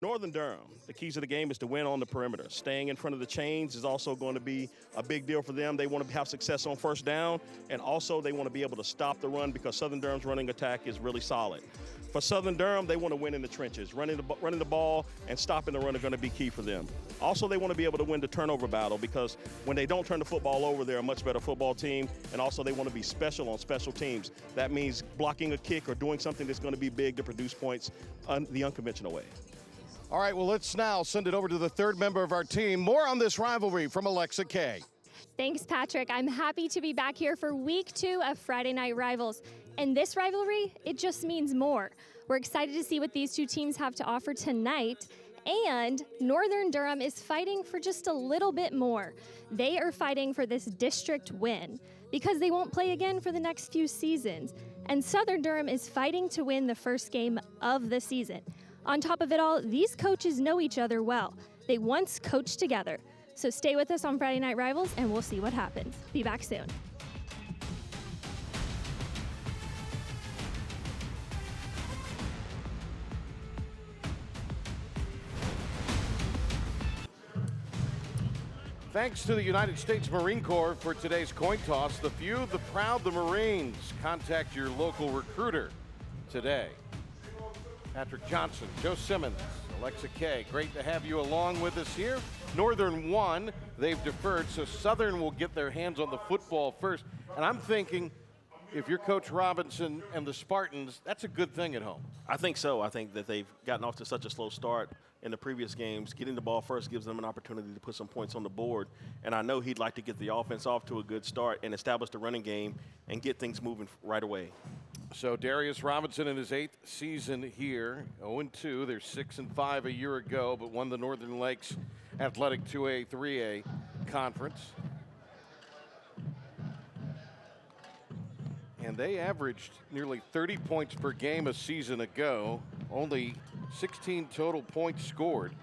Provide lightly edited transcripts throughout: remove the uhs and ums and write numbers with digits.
Northern Durham, the keys of the game is to win on the perimeter. Staying in front of the chains is also going to be a big deal for them. They want to have success on first down, and also they want to be able to stop the run because Southern Durham's running attack is really solid. For Southern Durham, they want to win in the trenches. Running the ball and stopping the run are going to be key for them. Also, they want to be able to win the turnover battle because when they don't turn the football over, they're a much better football team, and also they want to be special on special teams. That means blocking a kick or doing something that's going to be big to produce points the unconventional way. All right, well, let's now send it over to the third member of our team. More on this rivalry from Alexa Kay. Thanks, Patrick. I'm happy to be back here for week 2 of Friday Night Rivals. And this rivalry, it just means more. We're excited to see what these two teams have to offer tonight. And Northern Durham is fighting for just a little bit more. They are fighting for this district win because they won't play again for the next few seasons. And Southern Durham is fighting to win the first game of the season. On top of it all, these coaches know each other well. They once coached together. So stay with us on Friday Night Rivals and we'll see what happens. Be back soon. Thanks to the United States Marine Corps for today's coin toss. The few, the proud, the Marines. Contact your local recruiter today. Patrick Johnson, Joe Simmons, Alexa Kay, great to have you along with us here. Northern won, they've deferred, so Southern will get their hands on the football first. And I'm thinking, if you're Coach Robinson and the Spartans, that's a good thing at home. I think so. I think that they've gotten off to such a slow start in the previous games. Getting the ball first gives them an opportunity to put some points on the board. And I know he'd like to get the offense off to a good start and establish the running game and get things moving right away. So Darius Robinson in his 8th season here, 0-2. They're 6-5 a year ago, but won the Northern Lakes Athletic 2A, 3A conference. And they averaged nearly 30 points per game a season ago. Only 16 total points scored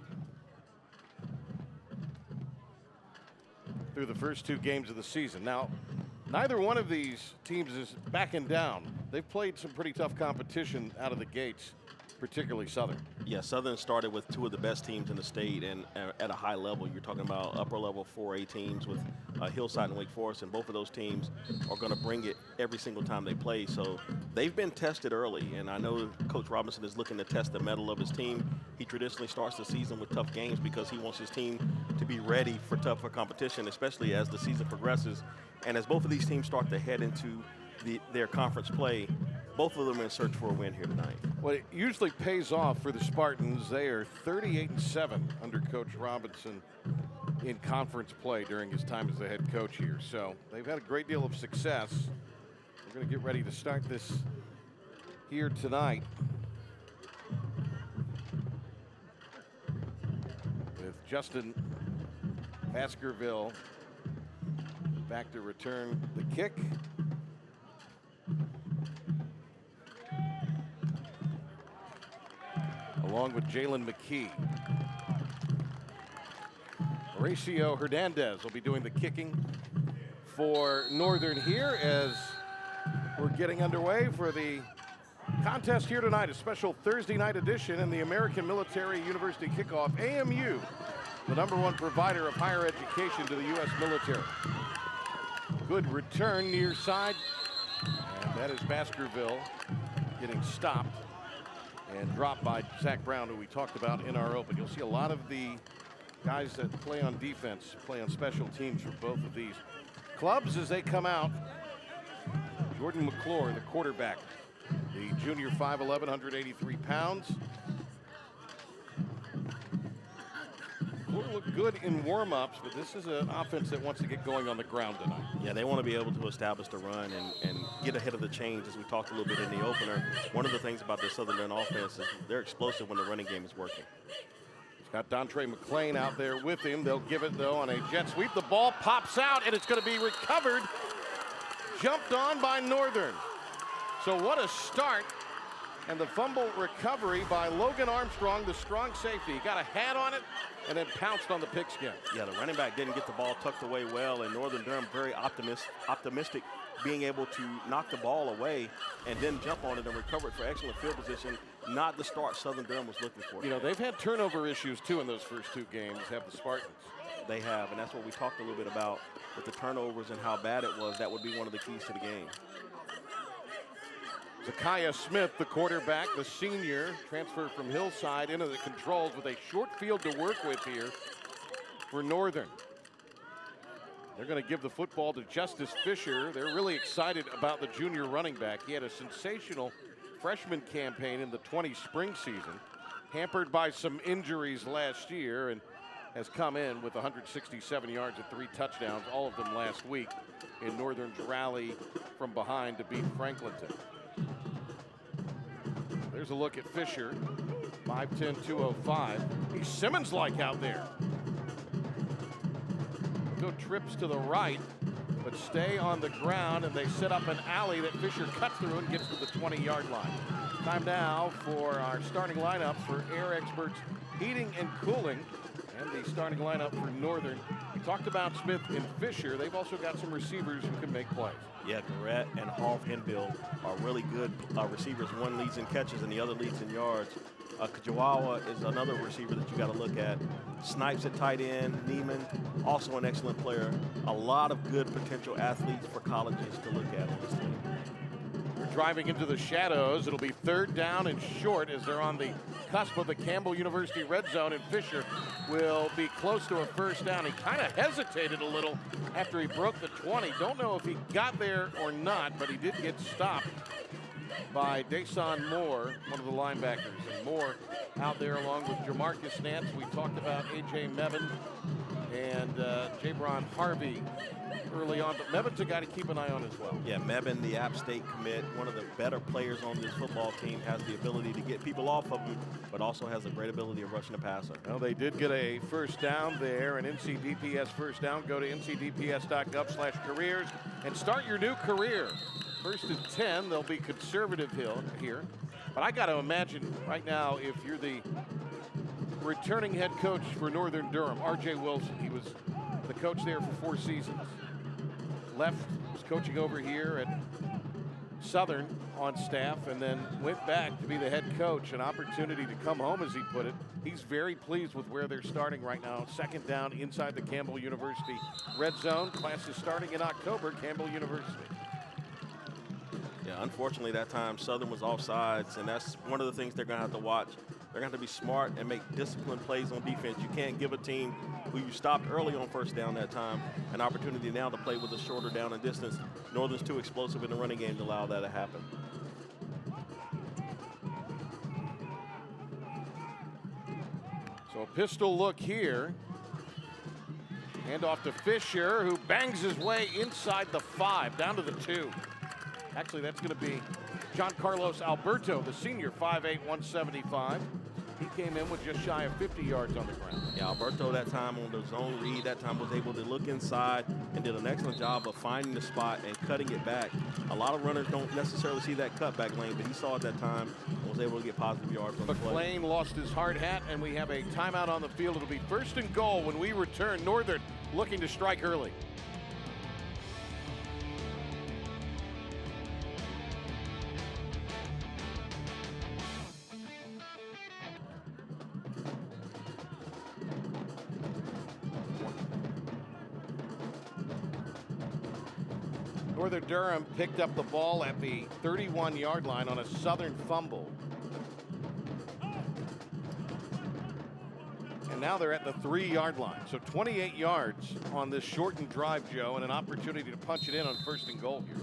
through the first 2 games of the season. Now, neither one of these teams is backing down. They've played some pretty tough competition out of the gates, particularly Southern. Yeah, Southern started with 2 of the best teams in the state and at a high level. You're talking about upper level 4A teams with Hillside and Wake Forest, and both of those teams are going to bring it every single time they play. So they've been tested early, and I know Coach Robinson is looking to test the mettle of his team. He traditionally starts the season with tough games because he wants his team to be ready for tougher competition, especially as the season progresses. And as both of these teams start to head into their conference play, both of them are in search for a win here tonight. Well, it usually pays off for the Spartans. They are 38-7 under Coach Robinson in conference play during his time as the head coach here. So they've had a great deal of success. We're going to get ready to start this here tonight with Justin Baskerville back to return the kick. Along with Jalen McKee. Horacio Hernandez will be doing the kicking for Northern here as we're getting underway for the contest here tonight, a special Thursday night edition in the American Military University Kickoff. AMU, the #1 provider of higher education to the U.S. military. Good return near side, and that is Baskerville getting stopped and dropped by Zach Brown, who we talked about in our open. You'll see a lot of the guys that play on defense, play on special teams for both of these clubs as they come out. Jordan McClure, the quarterback, the junior, 5'11", 183 pounds. McClure looked good in warm-ups, but this is an offense that wants to get going on the ground tonight. Yeah, they want to be able to establish the run and get ahead of the chains, as we talked a little bit in the opener. One of the things about the Southern Durham offense is they're explosive when the running game is working. He's got Dontre McClain out there with him. They'll give it, though, on a jet sweep. The ball pops out, and it's going to be recovered. Jumped on by Northern. So what a start. And the fumble recovery by Logan Armstrong, the strong safety. He got a hat on it and then pounced on the pigskin. Yeah, the running back didn't get the ball tucked away well, and Northern Durham very optimistic being able to knock the ball away and then jump on it and recover it for excellent field position not the start Southern Durham was looking for. You know, they've had turnover issues too in those first 2 games, have the Spartans. They have, and that's what we talked a little bit about with the turnovers and how bad it was. That would be one of the keys to the game. Zakiah Smith, the quarterback, the senior, transferred from Hillside into the controls with a short field to work with here for Northern. They're going to give the football to Justice Fisher. They're really excited about the junior running back. He had a sensational freshman campaign in the 20 spring season, hampered by some injuries last year, and has come in with 167 yards and 3 touchdowns, all of them last week, in Northern's rally from behind to beat Franklinton. There's a look at Fisher, 5'10", 205. He's Simmons-like out there. Go trips to the right, but stay on the ground, and they set up an alley that Fisher cuts through and gets to the 20-yard line. Time now for our starting lineup for Air Experts Heating and Cooling, and the starting lineup for Northern. We talked about Smith and Fisher. They've also got some receivers who can make plays. Yeah, Garrett and Henfield are really good receivers. One leads in catches and the other leads in yards. Kajawawa is another receiver that you got to look at. Snipes at tight end. Neiman, also an excellent player. A lot of good potential athletes for colleges to look at in this team. We're driving into the shadows. It'll be 3rd down and short as they're on the cusp of the Campbell University red zone, and Fisher will be close to a first down. He kind of hesitated a little after he broke the 20. Don't know if he got there or not, but he did get stopped by Dason Moore, one of the linebackers. And Moore out there along with Jamarcus Nance. We talked about A.J. Mevin and Jabron Harvey early on, but Mevin's a guy to keep an eye on as well. Yeah, Mevin, the App State commit, one of the better players on this football team, has the ability to get people off of him, but also has a great ability of rushing the passer. Well, they did get a first down there, an NCDPS first down. Go to ncdps.gov/careers and start your new career. 1st and 10, they'll be conservative here. But I got to imagine right now, if you're the returning head coach for Northern Durham, R.J. Wilson, he was the coach there for 4 seasons. Left, was coaching over here at Southern on staff, and then went back to be the head coach. An opportunity to come home, as he put it. He's very pleased with where they're starting right now. 2nd down inside the Campbell University red zone. Class is starting in October, Campbell University. Yeah, unfortunately that time Southern was offsides, and that's one of the things they're going to have to watch. They're going to have to be smart and make disciplined plays on defense. You can't give a team who you stopped early on first down that time an opportunity now to play with a shorter down and distance. Northern's too explosive in the running game to allow that to happen. So a pistol look here. Hand off to Fisher, who bangs his way inside the 5, down to the 2. Actually, that's going to be John Carlos Alberto, the senior, 5'8", 175. He came in with just shy of 50 yards on the ground. Yeah, Alberto that time on the zone read, that time was able to look inside and did an excellent job of finding the spot and cutting it back. A lot of runners don't necessarily see that cutback lane, but he saw it that time and was able to get positive yards on the play. McLean lost his hard hat, and we have a timeout on the field. It'll be 1st and goal when we return. Northern looking to strike early. Northern Durham picked up the ball at the 31-yard line on a Southern fumble. And now they're at the 3-yard line. So 28 yards on this shortened drive, Joe, and an opportunity to punch it in on 1st and goal here.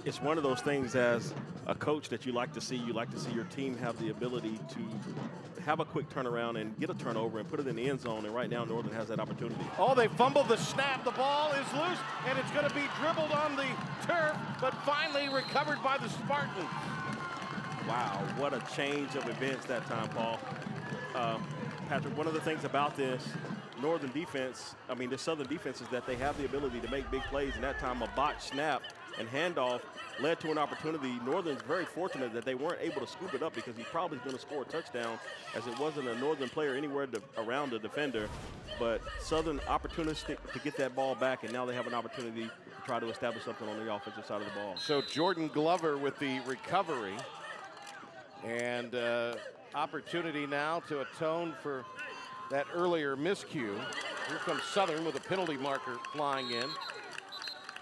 It's one of those things as a coach that you like to see. You like to see your team have the ability to have a quick turnaround and get a turnover and put it in the end zone, and right now Northern has that opportunity. Oh, they fumbled the snap. The ball is loose, and it's going to be dribbled on the turf, but finally recovered by the Spartans. Wow, what a change of events that time, Paul. Patrick, one of the things about this Northern defense, the Southern defense, is that they have the ability to make big plays, and that time a botched snap and handoff led to an opportunity. Northern's very fortunate that they weren't able to scoop it up, because he's probably going to score a touchdown, as it wasn't a Northern player anywhere around the defender. But Southern opportunistic to get that ball back, and now they have an opportunity to try to establish something on the offensive side of the ball. So Jordan Glover with the recovery. And opportunity now to atone for that earlier miscue. Here comes Southern with a penalty marker flying in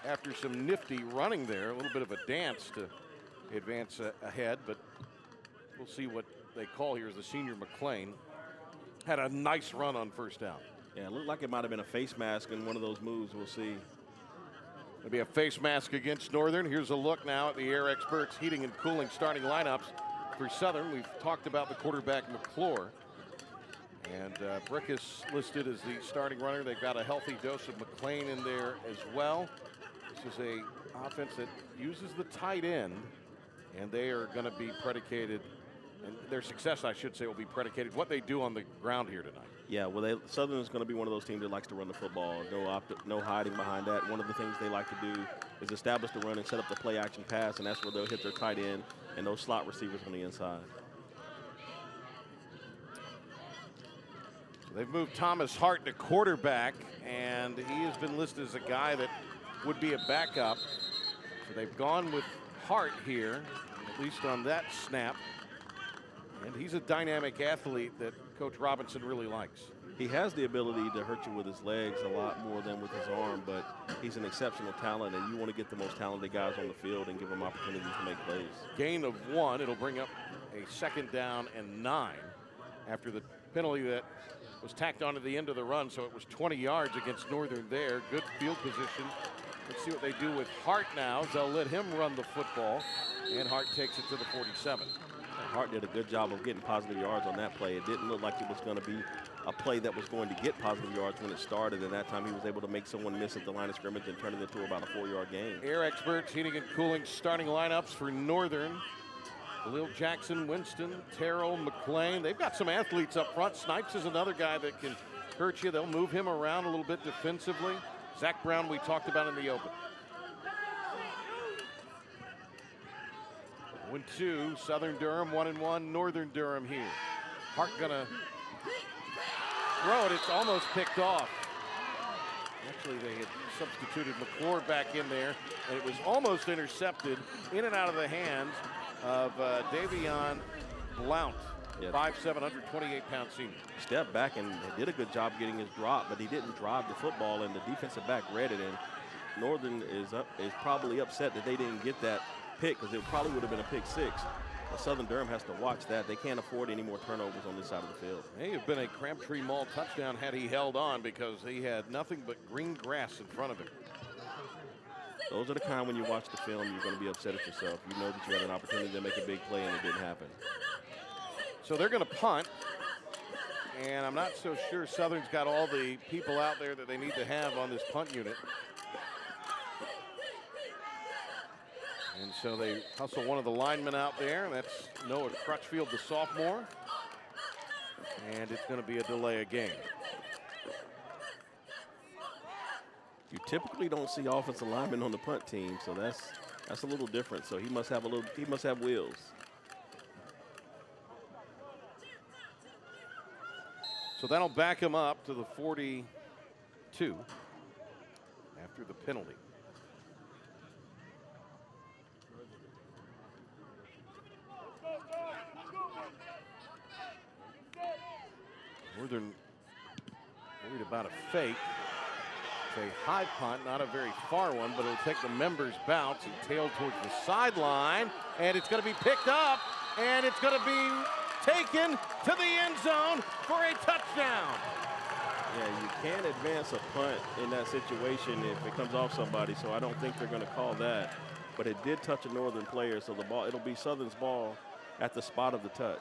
after some nifty running there. A little bit of a dance to advance ahead, but we'll see what they call here as the senior McLean. Had a nice run on first down. Yeah, it looked like it might have been a face mask in one of those moves. We'll see. It'll be a face mask against Northern. Here's a look now at the Air Experts heating and cooling starting lineups for Southern. We've talked about the quarterback McClure. And Brick is listed as the starting runner. They've got a healthy dose of McLean in there as well. This is a offense that uses the tight end, and they are going to be predicated, and their success, I should say, will be predicated what they do on the ground here tonight. Yeah, well, Southern is going to be one of those teams that likes to run the football. No hiding behind that. One of the things they like to do is establish the run and set up the play action pass, and that's where they'll hit their tight end and those slot receivers on the inside. So they've moved Thomas Hart to quarterback, and he has been listed as a guy that would be a backup. So they've gone with Hart here, at least on that snap. And he's a dynamic athlete that Coach Robinson really likes. He has the ability to hurt you with his legs a lot more than with his arm, but he's an exceptional talent, and you want to get the most talented guys on the field and give them opportunities to make plays. Gain of 1. It'll bring up a 2nd down and 9 after the penalty that was tacked onto the end of the run, so it was 20 yards against Northern there. Good field position. Let's see what they do with Hart now. They'll let him run the football, and Hart takes it to the 47. Hart did a good job of getting positive yards on that play. It didn't look like it was going to be a play that was going to get positive yards when it started, and that time he was able to make someone miss at the line of scrimmage and turn it into about a 4-yard gain. Air Experts heating and cooling starting lineups for Northern. Khalil Jackson, Winston, Terrell, McLean. They've got some athletes up front. Snipes is another guy that can hurt you. They'll move him around a little bit defensively. Zach Brown we talked about in the open. 1-2, Southern Durham, 1-1, Northern Durham here. Hart gonna throw it, it's almost picked off. Actually, they had substituted McClure back in there, and it was almost intercepted in and out of the hands of Davion Blount, 5'7", 128-pound senior. Stepped back and did a good job getting his drop, but he didn't drive the football, and the defensive back read it, and Northern is probably upset that they didn't get that pick, because it probably would have been a pick 6. But Southern Durham has to watch that. They can't afford any more turnovers on this side of the field. May have been a Crabtree Mall touchdown had he held on, because he had nothing but green grass in front of him. Those are the kind when you watch the film, you're going to be upset at yourself. You know that you had an opportunity to make a big play and it didn't happen. So they're going to punt, and I'm not so sure Southern's got all the people out there that they need to have on this punt unit. And so they hustle one of the linemen out there. That's Noah Crutchfield, the sophomore. And it's going to be a delay of game. You typically don't see offensive linemen on the punt team, so that's a little different. So he must have wheels. So that'll back him up to the 42 after the penalty. Northern worried about a fake. It's a high punt, not a very far one, but it'll take the members' bounce and tail towards the sideline. And it's going to be picked up, and it's going to be taken to the end zone for a touchdown. Yeah, you can't advance a punt in that situation if it comes off somebody, so I don't think they're going to call that. But it did touch a Northern player, so the ball, it'll be Southern's ball at the spot of the touch.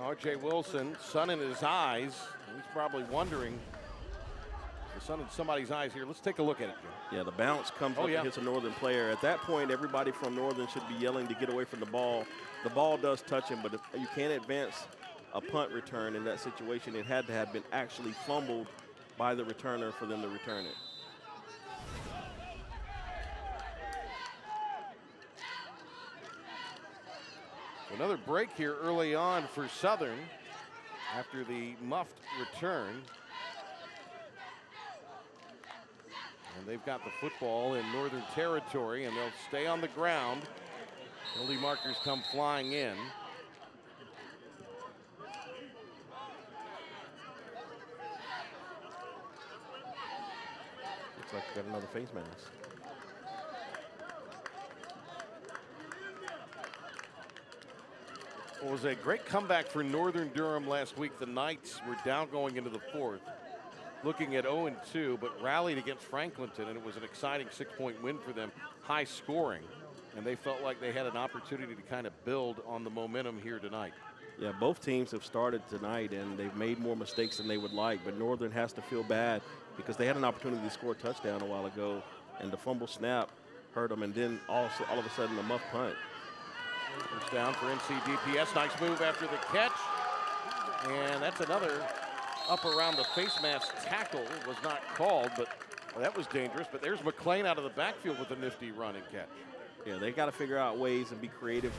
R.J. Wilson, sun in his eyes. He's probably wondering, the sun in somebody's eyes here. Let's take a look at it, Joe. Yeah, the bounce comes up and hits a Northern player. At that point, everybody from Northern should be yelling to get away from the ball. The ball does touch him, but if you can't advance a punt return in that situation, it had to have been actually fumbled by the returner for them to return it. Another break here early on for Southern after the muffed return. And they've got the football in Northern Territory, and they'll stay on the ground. Penalty markers come flying in. Looks like we got another face mask. It was a great comeback for Northern Durham last week. The Knights were down going into the fourth, looking at 0-2, but rallied against Franklinton, and it was an exciting 6-point win for them, high scoring, and they felt like they had an opportunity to kind of build on the momentum here tonight. Yeah, both teams have started tonight, and they've made more mistakes than they would like, but Northern has to feel bad because they had an opportunity to score a touchdown a while ago, and the fumble snap hurt them, and then all of a sudden a muff punt. First down for NCDPS. Nice move after the catch. And that's another up around the face mask tackle. Was not called, but that was dangerous. But there's McLean out of the backfield with a nifty run and catch. Yeah, they got to figure out ways and be creative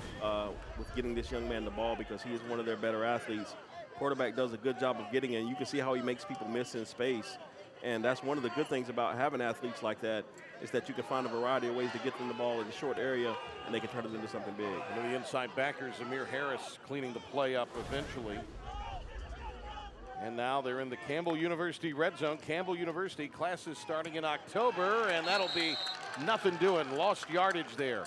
with getting this young man the ball because he is one of their better athletes. Quarterback does a good job of getting in. You can see how he makes people miss in space. And that's one of the good things about having athletes like that is that you can find a variety of ways to get them the ball in a short area, and they can turn it into something big. One of the inside backers, Amir Harris, cleaning the play up eventually. And now they're in the Campbell University red zone. Campbell University classes starting in October, and that'll be nothing doing. Lost yardage there.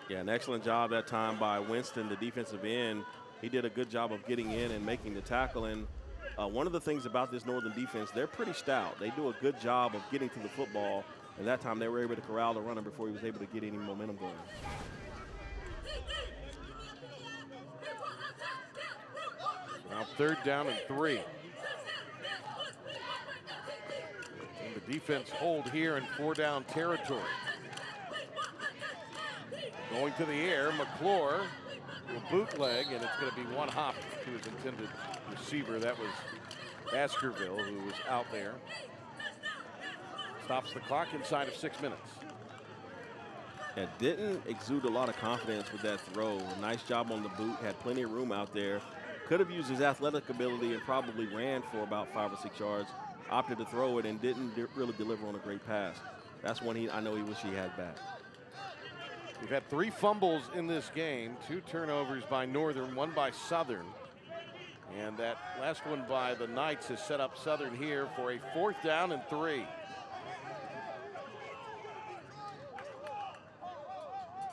Yeah, an excellent job that time by Winston, the defensive end. He did a good job of getting in and making the tackle. And one of the things about this Northern defense, they're pretty stout. They do a good job of getting to the football. And that time they were able to corral the runner before he was able to get any momentum going. Now 3rd down and 3. And the defense hold here in 4-down territory. Going to the air, McClure will bootleg, and it's going to be one hop to his intended receiver. That was Baskerville, who was out there. Stops the clock inside of 6 minutes. Yeah, didn't exude a lot of confidence with that throw. A nice job on the boot, had plenty of room out there. Could have used his athletic ability and probably ran for about 5 or 6 yards. Opted to throw it and didn't really deliver on a great pass. That's one I know he wish he had back. We've had 3 fumbles in this game, 2 turnovers by Northern, 1 by Southern. And that last one by the Knights has set up Southern here for a 4th down and 3.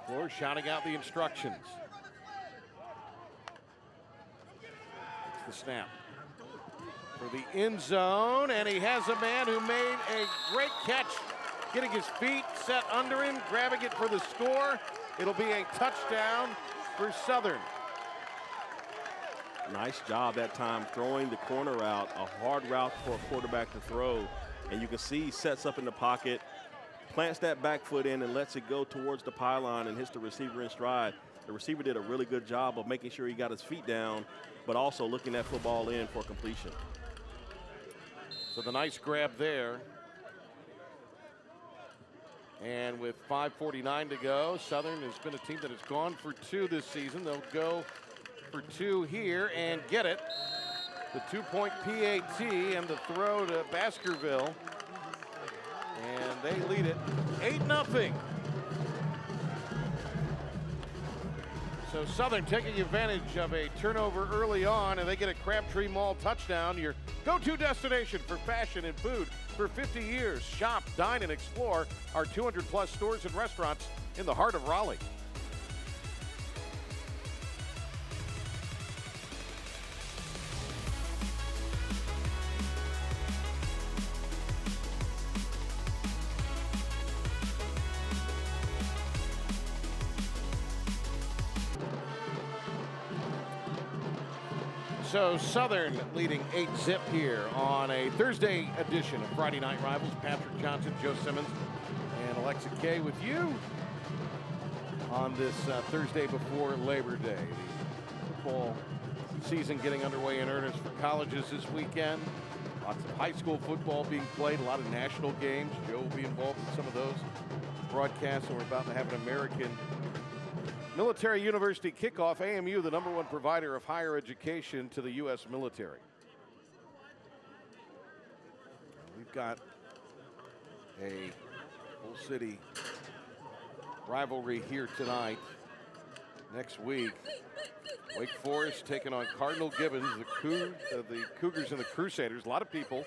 Floor shouting out the instructions. It's the snap for the end zone, and he has a man who made a great catch, getting his feet set under him, grabbing it for the score. It'll be a touchdown for Southern. Nice job that time throwing the corner route, a hard route for a quarterback to throw. And you can see he sets up in the pocket, plants that back foot in and lets it go towards the pylon and hits the receiver in stride. The receiver did a really good job of making sure he got his feet down, but also looking that football in for completion. So the nice grab there. And with 5:49 to go, Southern has been a team that has gone for 2 this season. They'll go for 2 here and get it. The 2-point PAT and the throw to Baskerville. And they lead it 8-0. So Southern taking advantage of a turnover early on, and they get a Crabtree Mall touchdown. Your go-to destination for fashion and food for 50 years. Shop, dine, and explore our 200-plus stores and restaurants in the heart of Raleigh. So Southern leading 8-0 here on a Thursday edition of Friday Night Rivals. Patrick Johnson, Joe Simmons, and Alexa Kay with you on this Thursday before Labor Day. The football season getting underway in earnest for colleges this weekend. Lots of high school football being played, a lot of national games. Joe will be involved in some of those broadcasts, and we're about to have an American Military University kickoff. AMU, the #1 provider of higher education to the U.S. military. We've got a full city rivalry here tonight. Next week, Wake Forest taking on Cardinal Gibbons, the Cougars and the Crusaders. A lot of people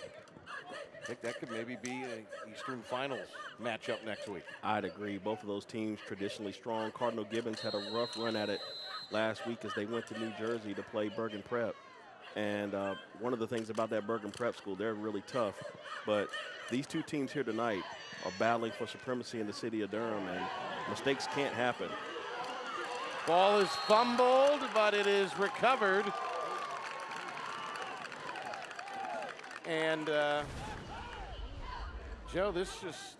think that could maybe be an Eastern Finals matchup next week. I'd agree. Both of those teams traditionally strong. Cardinal Gibbons had a rough run at it last week as they went to New Jersey to play Bergen Prep. And one of the things about that Bergen Prep school, they're really tough. But these two teams here tonight are battling for supremacy in the city of Durham, and mistakes can't happen. Ball is fumbled, but it is recovered. And Joe, this just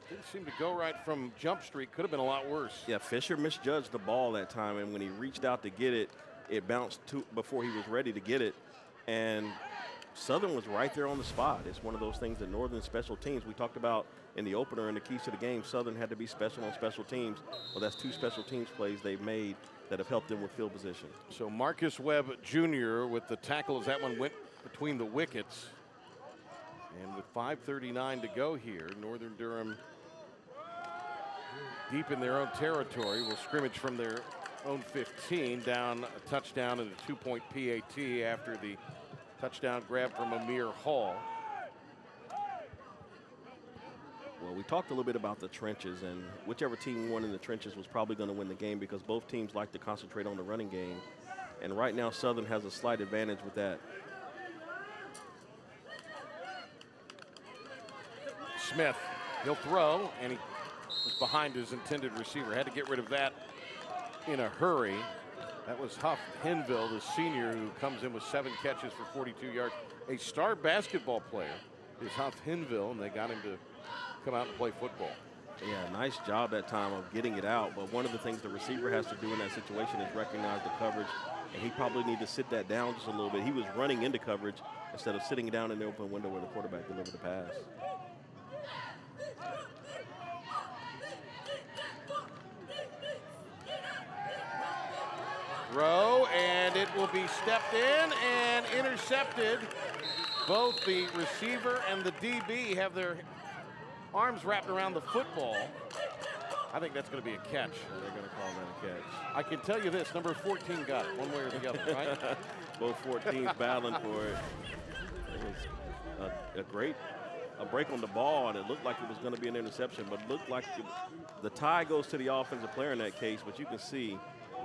didn't seem to go right from Jump Street. Could have been a lot worse. Yeah, Fisher misjudged the ball that time, and when he reached out to get it, it bounced before he was ready to get it. And Southern was right there on the spot. It's one of those things that Northern special teams, we talked about in the opener and the keys to the game, Southern had to be special on special teams. Well, that's 2 special teams plays they've made that have helped them with field position. So Marcus Webb Jr. with the tackle as that one went between the wickets. And with 5:39 to go here, Northern Durham deep in their own territory will scrimmage from their own 15, down a touchdown and a 2-point PAT after the touchdown grab from Amir Hall. Well, we talked a little bit about the trenches, and whichever team won in the trenches was probably going to win the game because both teams like to concentrate on the running game. And right now, Southern has a slight advantage with that. Smith, he'll throw, and he was behind his intended receiver. Had to get rid of that in a hurry. That was Huff Hinville, the senior, who comes in with 7 catches for 42 yards. A star basketball player is Huff Hinville, and they got him to come out and play football. Yeah, nice job that time of getting it out. But one of the things the receiver has to do in that situation is recognize the coverage, and he probably need to sit that down just a little bit. He was running into coverage instead of sitting down in the open window where the quarterback delivered the pass. Throw, and it will be stepped in and intercepted. Both the receiver and the DB have their arms wrapped around the football. I think that's going to be a catch. They're going to call that a catch. I can tell you this, number 14 got it one way or the other, right? Both 14s battling for it. It was a great break on the ball, and it looked like it was going to be an interception, but it looked like the tie goes to the offensive player in that case, but you can see,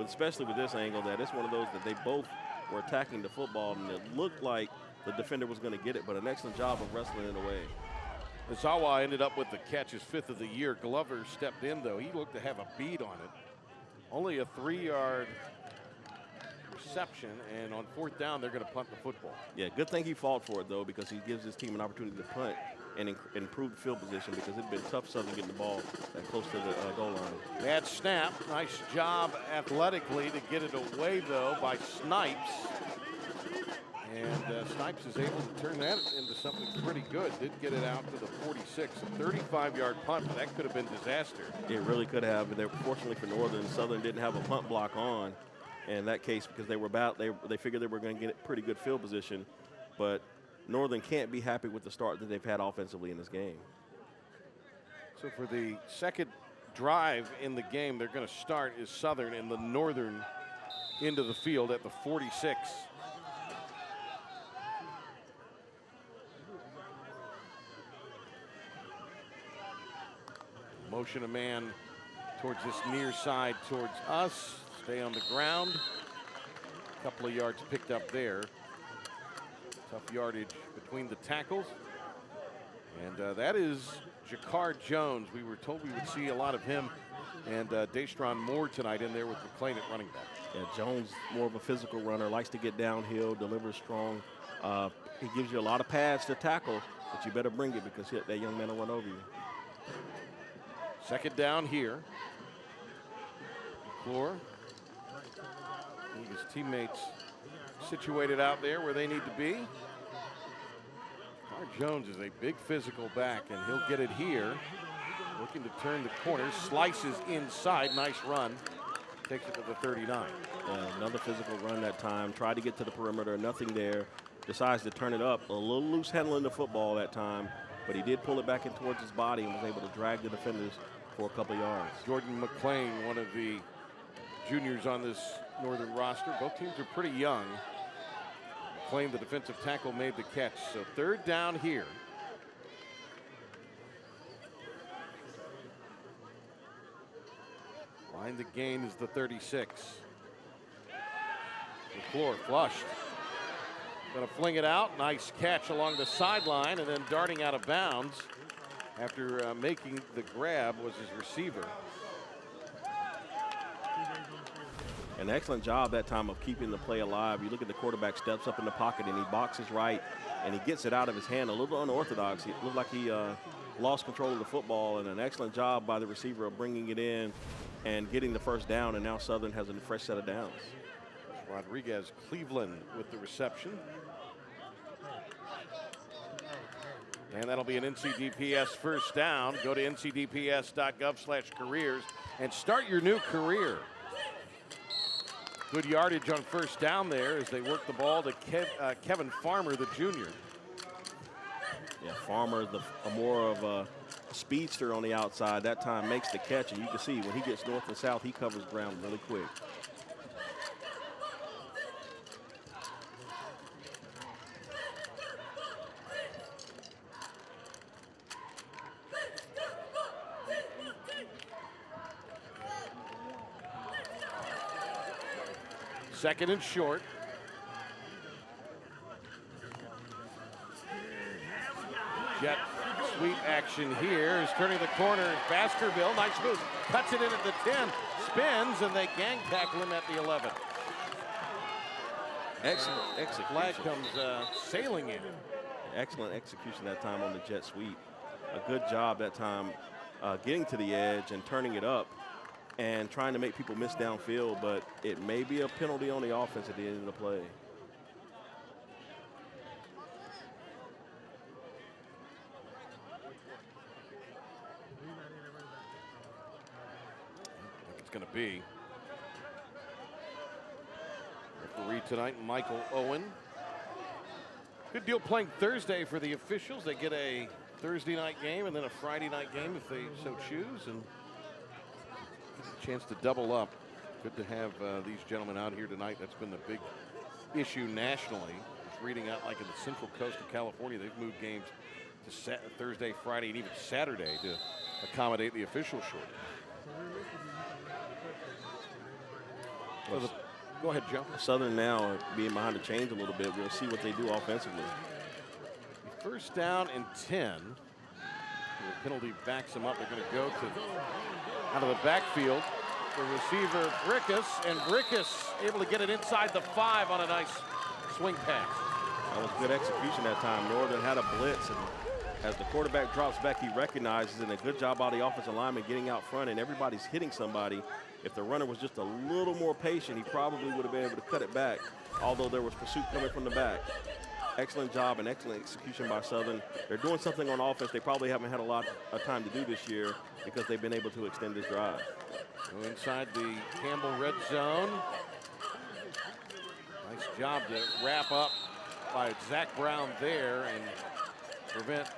especially with this angle, that it's one of those that they both were attacking the football, and it looked like the defender was going to get it, but an excellent job of wrestling it away. Zawa ended up with the catch, his 5th of the year. Glover stepped in, though. He looked to have a bead on it. Only a 3-yard reception, and on 4th down, they're going to punt the football. Yeah, good thing he fought for it, though, because he gives his team an opportunity to punt and improve field position because it's been tough Southern getting the ball that close to the goal line. Bad snap. Nice job athletically to get it away, though, by Snipes. And Snipes is able to turn that into something pretty good. Did get it out to the 46, a 35-yard punt, but that could have been disaster. It really could have, but fortunately for Northern, Southern didn't have a punt block on in that case because they figured they were going to get pretty good field position, but Northern can't be happy with the start that they've had offensively in this game. So for the second drive in the game, they're going to start is Southern in the northern end of the field at the 46. Motion a man towards this near side towards us. Stay on the ground. A couple of yards picked up there. Tough yardage between the tackles. And that is Jakar Jones. We were told we would see a lot of him and Daystron Moore tonight in there with McClain at running back. Yeah, Jones, more of a physical runner, likes to get downhill, delivers strong. He gives you a lot of pads to tackle, but you better bring it because that young man will run over you. Second down here. McClure. His teammates situated out there where they need to be. Jones is a big physical back, and he'll get it here. Looking to turn the corner, slices inside, nice run. Takes it to the 39. Another physical run that time. Tried to get to the perimeter, nothing there. Decides to turn it up. A little loose handling the football that time. but he did pull it back in towards his body and was able to drag the defenders for a couple yards. Jordan McClain, one of the juniors on this Northern roster. Both teams are pretty young. McClain, the defensive tackle, made the catch. So 3rd down here. Line the gain is the 36. McClure flushed. Gonna fling it out. Nice catch along the sideline, and then darting out of bounds after making the grab was his receiver. An excellent job that time of keeping the play alive. You look at the quarterback steps up in the pocket and he boxes right and he gets it out of his hand. A little unorthodox. It looked like he lost control of the football, and an excellent job by the receiver of bringing it in and getting the first down, and now Southern has a fresh set of downs. Rodriguez Cleveland with the reception. And that'll be an NCDPS first down. Go to ncdps.gov/careers and start your new career. Good yardage on first down there as they work the ball to Kevin Farmer, the junior. Yeah, Farmer, more of a speedster on the outside, that time makes the catch, and you can see when he gets north and south, he covers ground really quick. Second and short. Jet sweep action here is turning the corner. Baskerville, nice move. Cuts it in at the 10, spins, and they gang tackle him at the 11. Excellent execution. Flag comes sailing in. Excellent execution that time on the jet sweep. A good job that time getting to the edge and turning it up and trying to make people miss downfield, but it may be a penalty on the offense at the end of the play. It's going to be. Referee tonight, Michael Owen. Good deal playing Thursday for the officials. They get a Thursday night game and then a Friday night game if they so choose, and a chance to double up. Good to have these gentlemen out here tonight. That's been the big issue nationally. Just reading out, like in the central coast of California, they've moved games to Thursday, Friday, and even Saturday to accommodate the official shortage. Go ahead, Joe. Southern now being behind the chains a little bit. We'll see what they do offensively. First down and 10. The penalty backs them up. They're going to go to out of the backfield. The receiver, Brickus, and Brickus able to get it inside the 5 on a nice swing pass. That was good execution that time. Northern had a blitz, and as the quarterback drops back, he recognizes it, and a good job by the offensive lineman getting out front, and everybody's hitting somebody. If the runner was just a little more patient, he probably would have been able to cut it back, although there was pursuit coming from the back. Excellent job and excellent execution by Southern. They're doing something on offense they probably haven't had a lot of time to do this year because they've been able to extend this drive. So inside the Campbell red zone. Nice job to wrap up by Zach Brown there and prevent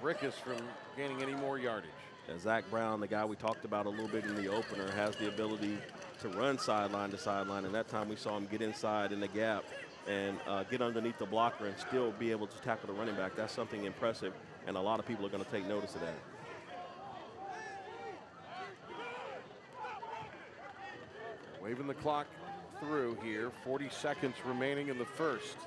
Brickus from gaining any more yardage. And Zach Brown, the guy we talked about a little bit in the opener, has the ability to run sideline to sideline, and that time we saw him get inside in the gap and get underneath the blocker and still be able to tackle the running back. That's something impressive, and a lot of people are going to take notice of that. Waving the clock through here, 40 seconds remaining in the first.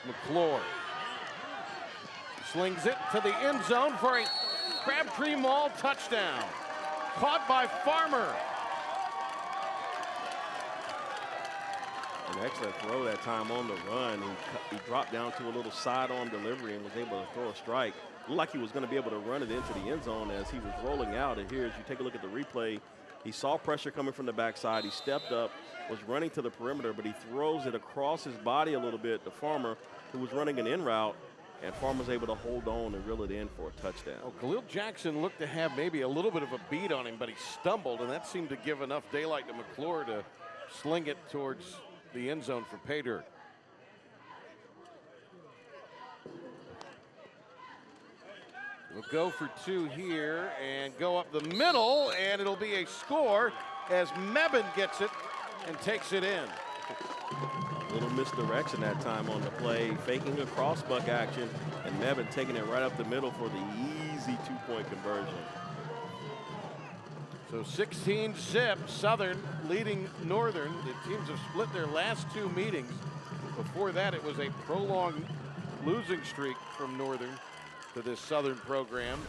McClure slings it to the end zone for a Crabtree Mall touchdown. Caught by Farmer. An excellent throw that time on the run. He dropped down to a little sidearm delivery and was able to throw a strike. Looked like he was going to be able to run it into the end zone as he was rolling out. And here, as you take a look at the replay, he saw pressure coming from the backside. He stepped up, was running to the perimeter, but he throws it across his body a little bit to Farmer, who was running an in route, and Farmer's able to hold on and reel it in for a touchdown. Oh, Khalil Jackson looked to have maybe a little bit of a beat on him, but he stumbled, and that seemed to give enough daylight to McClure to sling it towards the end zone for pay dirt. We'll go for 2 here and go up the middle, and it'll be a score as Mebane gets it and takes it in. A little misdirection that time on the play, faking a crossbuck action, and Mebane taking it right up the middle for the easy 2-point conversion. So 16-zip, Southern leading Northern. The teams have split their last 2 meetings. Before that, it was a prolonged losing streak from Northern to this Southern program.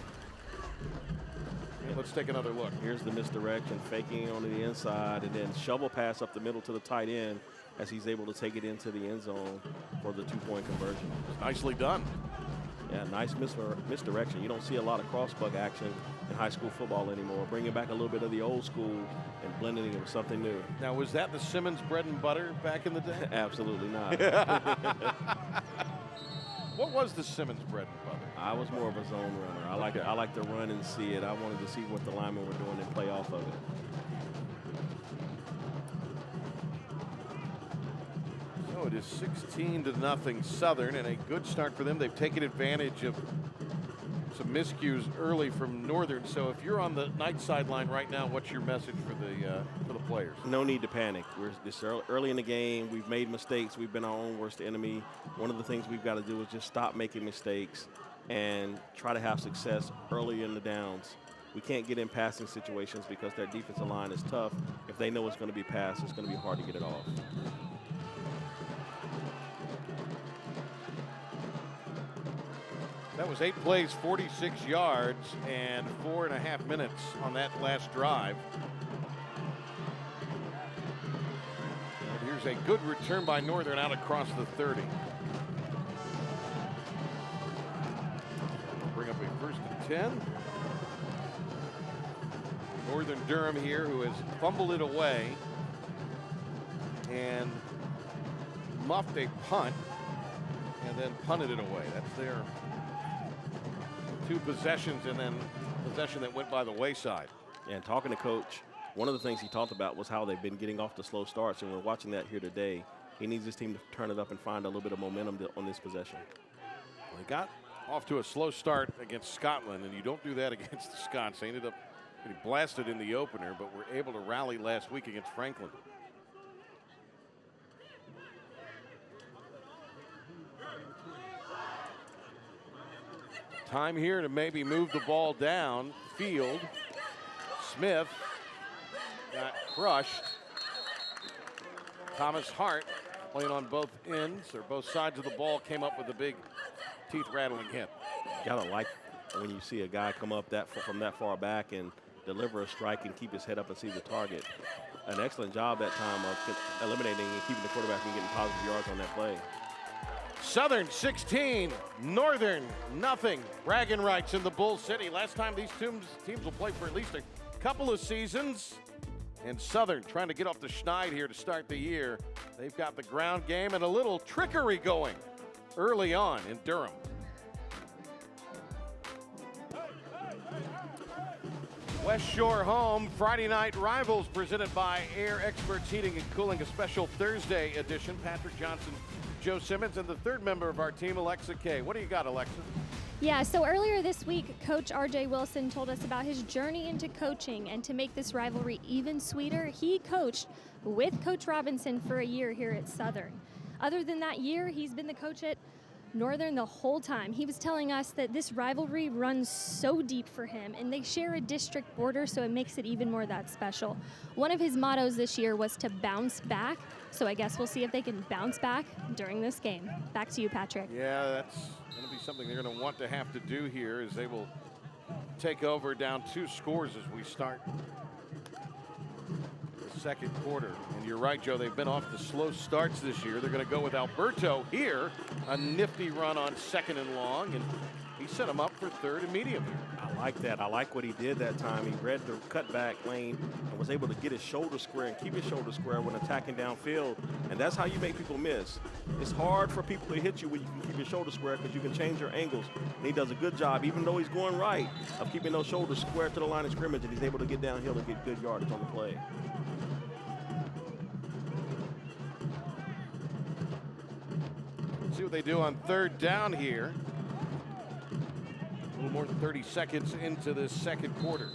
And let's take another look. Here's the misdirection, faking on the inside, and then shovel pass up the middle to the tight end as he's able to take it into the end zone for the 2-point conversion. Nicely done. Yeah, nice misdirection. You don't see a lot of crossbuck action in high school football anymore. Bringing back a little bit of the old school and blending it with something new. Now, was that the Simmons bread and butter back in the day? Absolutely not. What was the Simmons bread and butter? I was more of a zone runner. I like to run and see it. I wanted to see what the linemen were doing and play off of it. So it is 16-0 Southern, and a good start for them. They've taken advantage of some miscues early from Northern. So if you're on the Knight sideline right now, what's your message for the players? No need to panic. We're just early in the game. We've made mistakes. We've been our own worst enemy. One of the things we've got to do is just stop making mistakes and try to have success early in the downs. We can't get in passing situations because their defensive line is tough. If they know it's going to be passed, it's going to be hard to get it off. That was 8 plays, 46 yards, and 4.5 minutes on that last drive. And here's a good return by Northern out across the 30. Bring up a 1st and 10. Northern Durham here, who has fumbled it away and muffed a punt and then punted it away. That's their 2 possessions and then possession that went by the wayside. And talking to Coach, one of the things he talked about was how they've been getting off the slow starts, and we're watching that here today. He needs his team to turn it up and find a little bit of momentum on this possession. They got off to a slow start against Scotland, and you don't do that against the Scots. They ended up getting blasted in the opener, but were able to rally last week against Franklin. Time here to maybe move the ball down field. Smith got crushed. Thomas Hart, playing on both ends or both sides of the ball, came up with a big teeth-rattling hit. Gotta like when you see a guy come up from that far back and deliver a strike and keep his head up and see the target. An excellent job that time of eliminating and keeping the quarterback from getting positive yards on that play. Southern 16, Northern nothing. Bragging rights in the Bull City. Last time these teams will play for at least a couple of seasons. And Southern trying to get off the schneid here to start the year. They've got the ground game and a little trickery going early on in Durham. West Shore home, Friday night rivals presented by Air Experts Heating and Cooling, a special Thursday edition. Patrick Johnson, Joe Simmons, and the third member of our team, Alexa Kay. What do you got, Alexa? Yeah, so earlier this week, Coach R.J. Wilson told us about his journey into coaching, and to make this rivalry even sweeter, he coached with Coach Robinson for a year here at Southern. Other than that year, he's been the coach at Northern the whole time. He was telling us that this rivalry runs so deep for him, and they share a district border, so it makes it even more that special. One of his mottos this year was to bounce back, so I guess we'll see if they can bounce back during this game. Back to you, Patrick. Yeah, that's going to be something they're going to want to have to do here, as they will take over down 2 scores as we start the second quarter. And you're right, Joe, they've been off the slow starts this year. They're going to go with Alberto here. A nifty run on 2nd and long, and he set him up for 3rd and medium here. I like that. I like what he did that time. He read the cutback lane and was able to get his shoulder square and keep his shoulder square when attacking downfield. And that's how you make people miss. It's hard for people to hit you when you can keep your shoulder square because you can change your angles. And he does a good job, even though he's going right, of keeping those shoulders square to the line of scrimmage, and he's able to get downhill and get good yardage on the play. See what they do on 3rd down here. A little more than 30 seconds into this second quarter.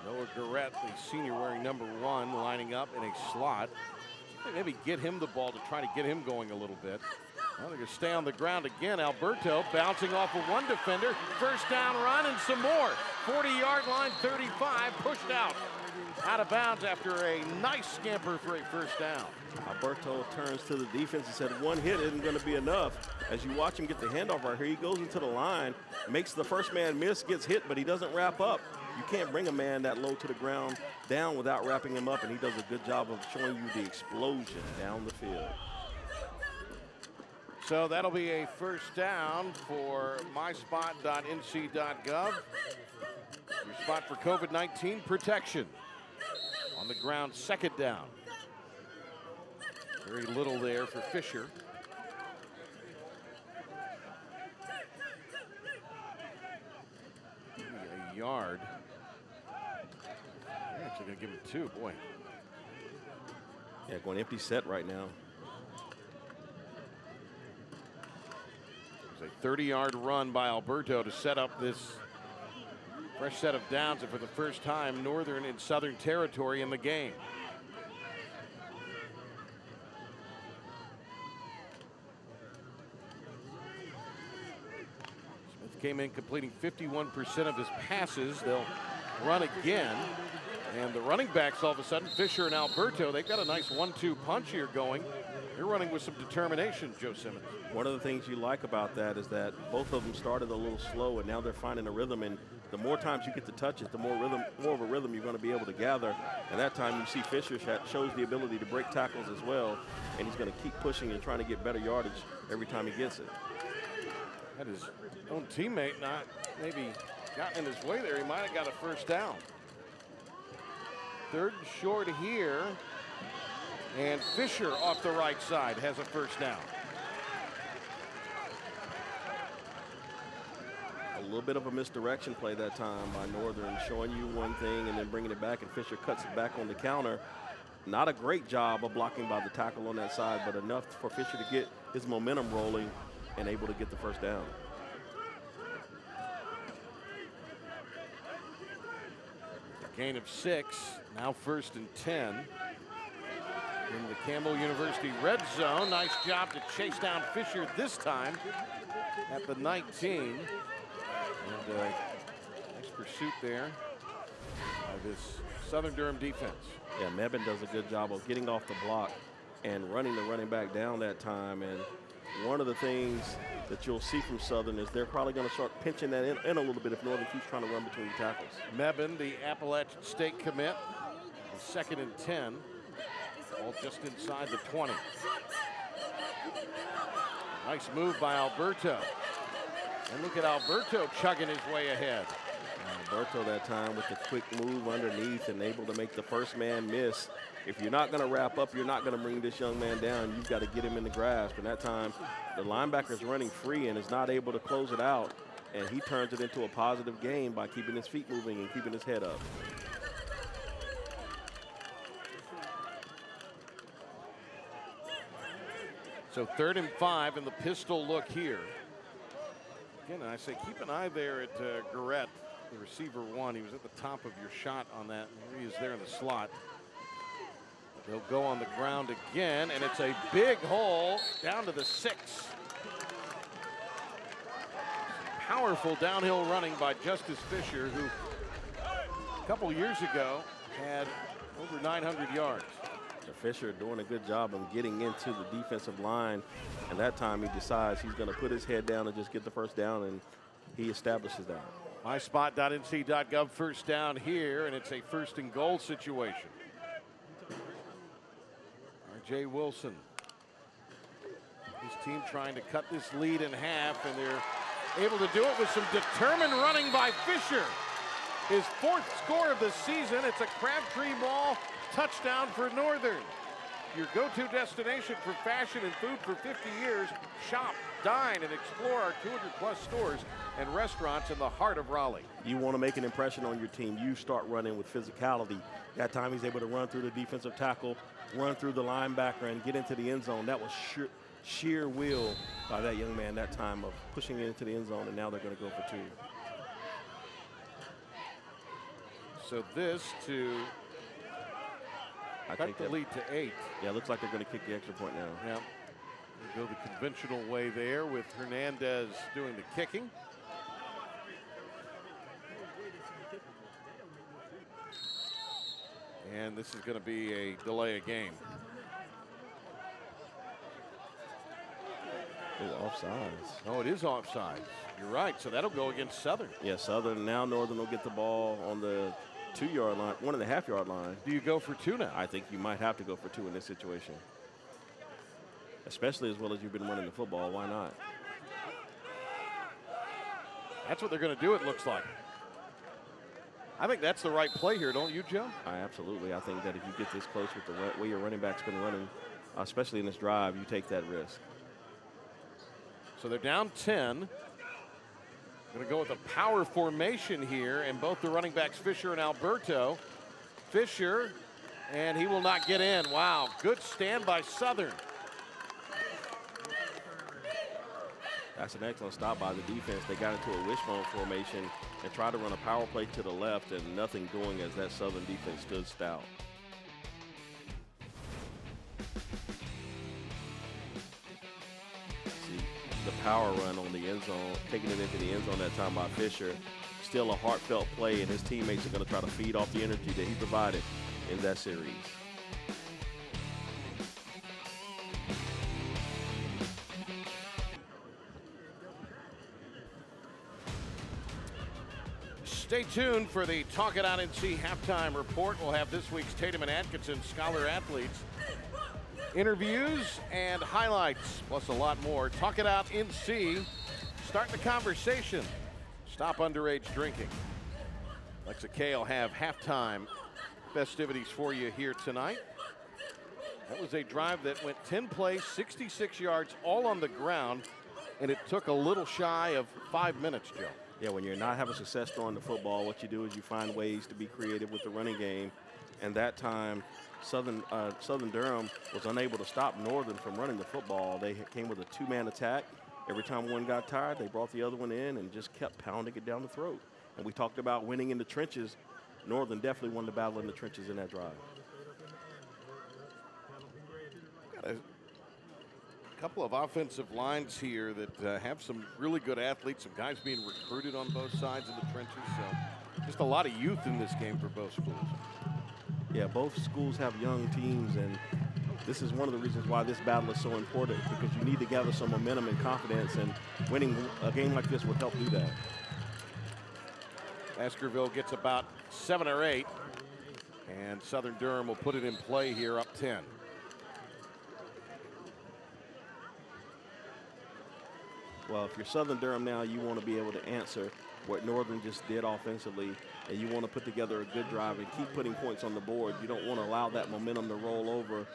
Noah Garrett, the senior wearing number 1, lining up in a slot. Maybe get him the ball to try to get him going a little bit. Well, they're going to stay on the ground again. Alberto bouncing off of one defender. First down run and some more. 40-yard line, 35, pushed out. Out of bounds after a nice scamper for a first down. Alberto turns to the defense and said one hit isn't going to be enough. As you watch him get the handoff right here, he goes into the line, makes the first man miss, gets hit, but he doesn't wrap up. You can't bring a man that low to the ground down without wrapping him up, and he does a good job of showing you the explosion down the field. So that'll be a first down for myspot.nc.gov. Your spot for COVID-19 protection. On the ground, second down. Very little there for Fisher. A yard. They're actually going to give him 2, boy. Yeah, going empty set right now. It's a 30-yard run by Alberto to set up this fresh set of downs, and for the first time, Northern in Southern territory in the game. Smith came in completing 51% of his passes. They'll run again. And the running backs, all of a sudden, Fisher and Alberto, they've got a nice 1-2 punch here going. They're running with some determination, Joe Simmons. One of the things you like about that is that both of them started a little slow, and now they're finding a rhythm. And the more times you get to touch it, the more of a rhythm you're going to be able to gather. And that time you see Fisher shows the ability to break tackles as well, and he's going to keep pushing and trying to get better yardage every time he gets it. Had his own teammate not maybe gotten in his way there, he might have got a first down. Third and short here, and Fisher off the right side has a first down. A little bit of a misdirection play that time by Northern, showing you one thing and then bringing it back, and Fisher cuts it back on the counter. Not a great job of blocking by the tackle on that side, but enough for Fisher to get his momentum rolling and able to get the first down. Gain of 6, now 1st and 10. In the Campbell University red zone. Nice job to chase down Fisher this time at the 19. And nice pursuit there by this Southern Durham defense. Yeah, Mebane does a good job of getting off the block and running the running back down that time. And one of the things that you'll see from Southern is they're probably going to start pinching that in a little bit if Northern keeps trying to run between the tackles. Mebane, the Appalachian State commit, 2nd and 10, all just inside the 20. Nice move by Alberto. And look at Alberto chugging his way ahead. Alberto that time with the quick move underneath and able to make the first man miss. If you're not going to wrap up, you're not going to bring this young man down. You've got to get him in the grasp. And that time, the linebacker's running free and is not able to close it out. And he turns it into a positive gain by keeping his feet moving and keeping his head up. So 3rd and 5 and the pistol look here. Again, I say keep an eye there at Garrett, the receiver 1. He was at the top of your shot on that. He is there in the slot. They'll go on the ground again, and it's a big hole down to the 6. Powerful downhill running by Justice Fisher, who a couple years ago had over 900 yards. Fisher doing a good job of getting into the defensive line, and that time he decides he's going to put his head down and just get the first down, and he establishes that. myspot.nc.gov, first down here, and it's a 1st and goal situation. R.J. Wilson, his team trying to cut this lead in half, and they're able to do it with some determined running by Fisher. His 4th score of the season. It's a Crabtree ball. Touchdown for Northern. Your go-to destination for fashion and food for 50 years. Shop, dine, and explore our 200+ stores and restaurants in the heart of Raleigh. You want to make an impression on your team, you start running with physicality. That time he's able to run through the defensive tackle, run through the linebacker, and get into the end zone. That was sheer will by that young man that time of pushing it into the end zone, and now they're going to go for 2. So this to cut the lead to 8. Yeah, it looks like they're going to kick the extra point now. Yeah. They go the conventional way there with Hernandez doing the kicking. And this is going to be a delay of game. It's offsides. Oh, it is offsides. You're right. So that'll go against Southern. Yeah, Southern. Now Northern will get the ball on the 2-yard line, 1.5-yard line. Do you go for 2 now? I think you might have to go for 2 in this situation. Especially as well as you've been running the football. Why not? That's what they're going to do, it looks like. I think that's the right play here, don't you, Joe? Absolutely. I think that if you get this close with the way your running back's been running, especially in this drive, you take that risk. So they're down 10. Going to go with a power formation here, and both the running backs, Fisher and Alberto. Fisher, and he will not get in. Wow, good stand by Southern. That's an excellent stop by the defense. They got into a wishbone formation and tried to run a power play to the left, and nothing doing as that Southern defense stood stout. See the power run on the end zone, taking it into the end zone that time by Fisher. Still a heartfelt play, and his teammates are going to try to feed off the energy that he provided in that series. Stay tuned for the Talk It Out NC halftime report. We'll have this week's Tatum and Atkinson Scholar Athletes interviews and highlights, plus a lot more. Talk It Out NC. Start the conversation. Stop underage drinking. Lexa K will have halftime festivities for you here tonight. That was a drive that went 10 plays, 66 yards, all on the ground, and it took a little shy of 5 minutes, Joe. Yeah, when you're not having success throwing the football, what you do is you find ways to be creative with the running game. And that time, Southern Durham was unable to stop Northern from running the football. They came with a 2-man attack. Every time one got tired, they brought the other one in and just kept pounding it down the throat. And we talked about winning in the trenches. Northern definitely won the battle in the trenches in that drive. Couple of offensive lines here that have some really good athletes, some guys being recruited on both sides of the trenches. So just a lot of youth in this game for both schools. Yeah, both schools have young teams, and this is one of the reasons why this battle is so important, because you need to gather some momentum and confidence, and winning a game like this would help do that. Baskerville gets about 7 or 8, and Southern Durham will put it in play here up 10. Well, if you're Southern Durham now, you want to be able to answer what Northern just did offensively, and you want to put together a good drive and keep putting points on the board. You don't want to allow that momentum to roll over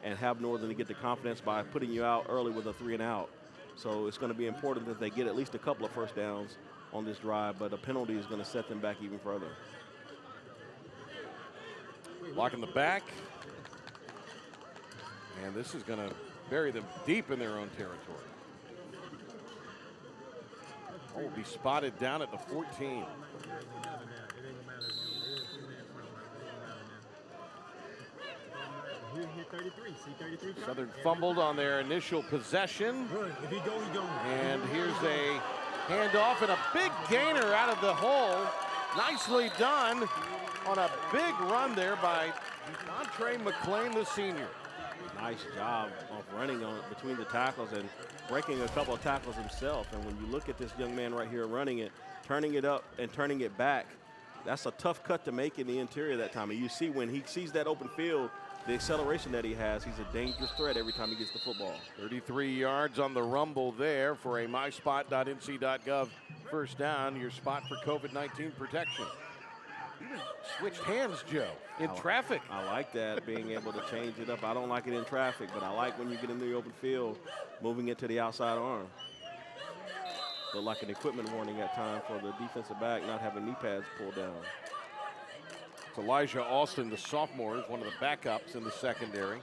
and have Northern to get the confidence by putting you out early with a 3-and-out. So it's going to be important that they get at least a couple of first downs on this drive, but a penalty is going to set them back even further. Block in the back. And this is going to bury them deep in their own territory. Oh, will be spotted down at the 14. Southern fumbled on their initial possession. And here's a handoff and a big gainer out of the hole. Nicely done on a big run there by Dontre McClain, the senior. Nice job of running on between the tackles and breaking a couple of tackles himself. And when you look at this young man right here running it, turning it up and turning it back, that's a tough cut to make in the interior that time. And you see when he sees that open field, the acceleration that he has, he's a dangerous threat every time he gets the football. 33 yards on the rumble there for a myspot.nc.gov first down, your spot for COVID-19 protection. Switched hands, Joe, in traffic. I like that, being able to change it up. I don't like it in traffic, but I like when you get in the open field, moving it to the outside arm. Look like an equipment warning at time for the defensive back not having knee pads pulled down. Elijah Austin, the sophomore, is one of the backups in the secondary.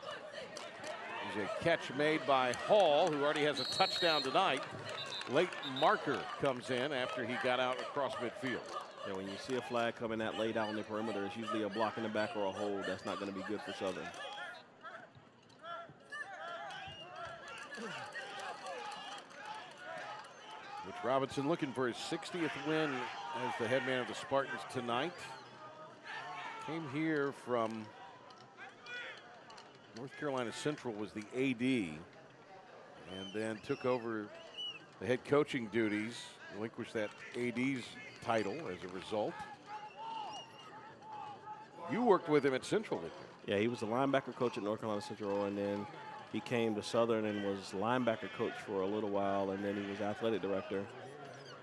There's a catch made by Hall, who already has a touchdown tonight. Late marker comes in after he got out across midfield. Yeah, when you see a flag coming that late out on the perimeter, it's usually a block in the back or a hold. That's not going to be good for Southern. Rich Robinson looking for his 60th win as the head man of the Spartans tonight. Came here from North Carolina Central, was the AD, and then took over the head coaching duties, relinquished that AD's title as a result. You worked with him at Central, didn't you? Yeah, he was the linebacker coach at North Carolina Central, and then he came to Southern and was linebacker coach for a little while, and then he was athletic director.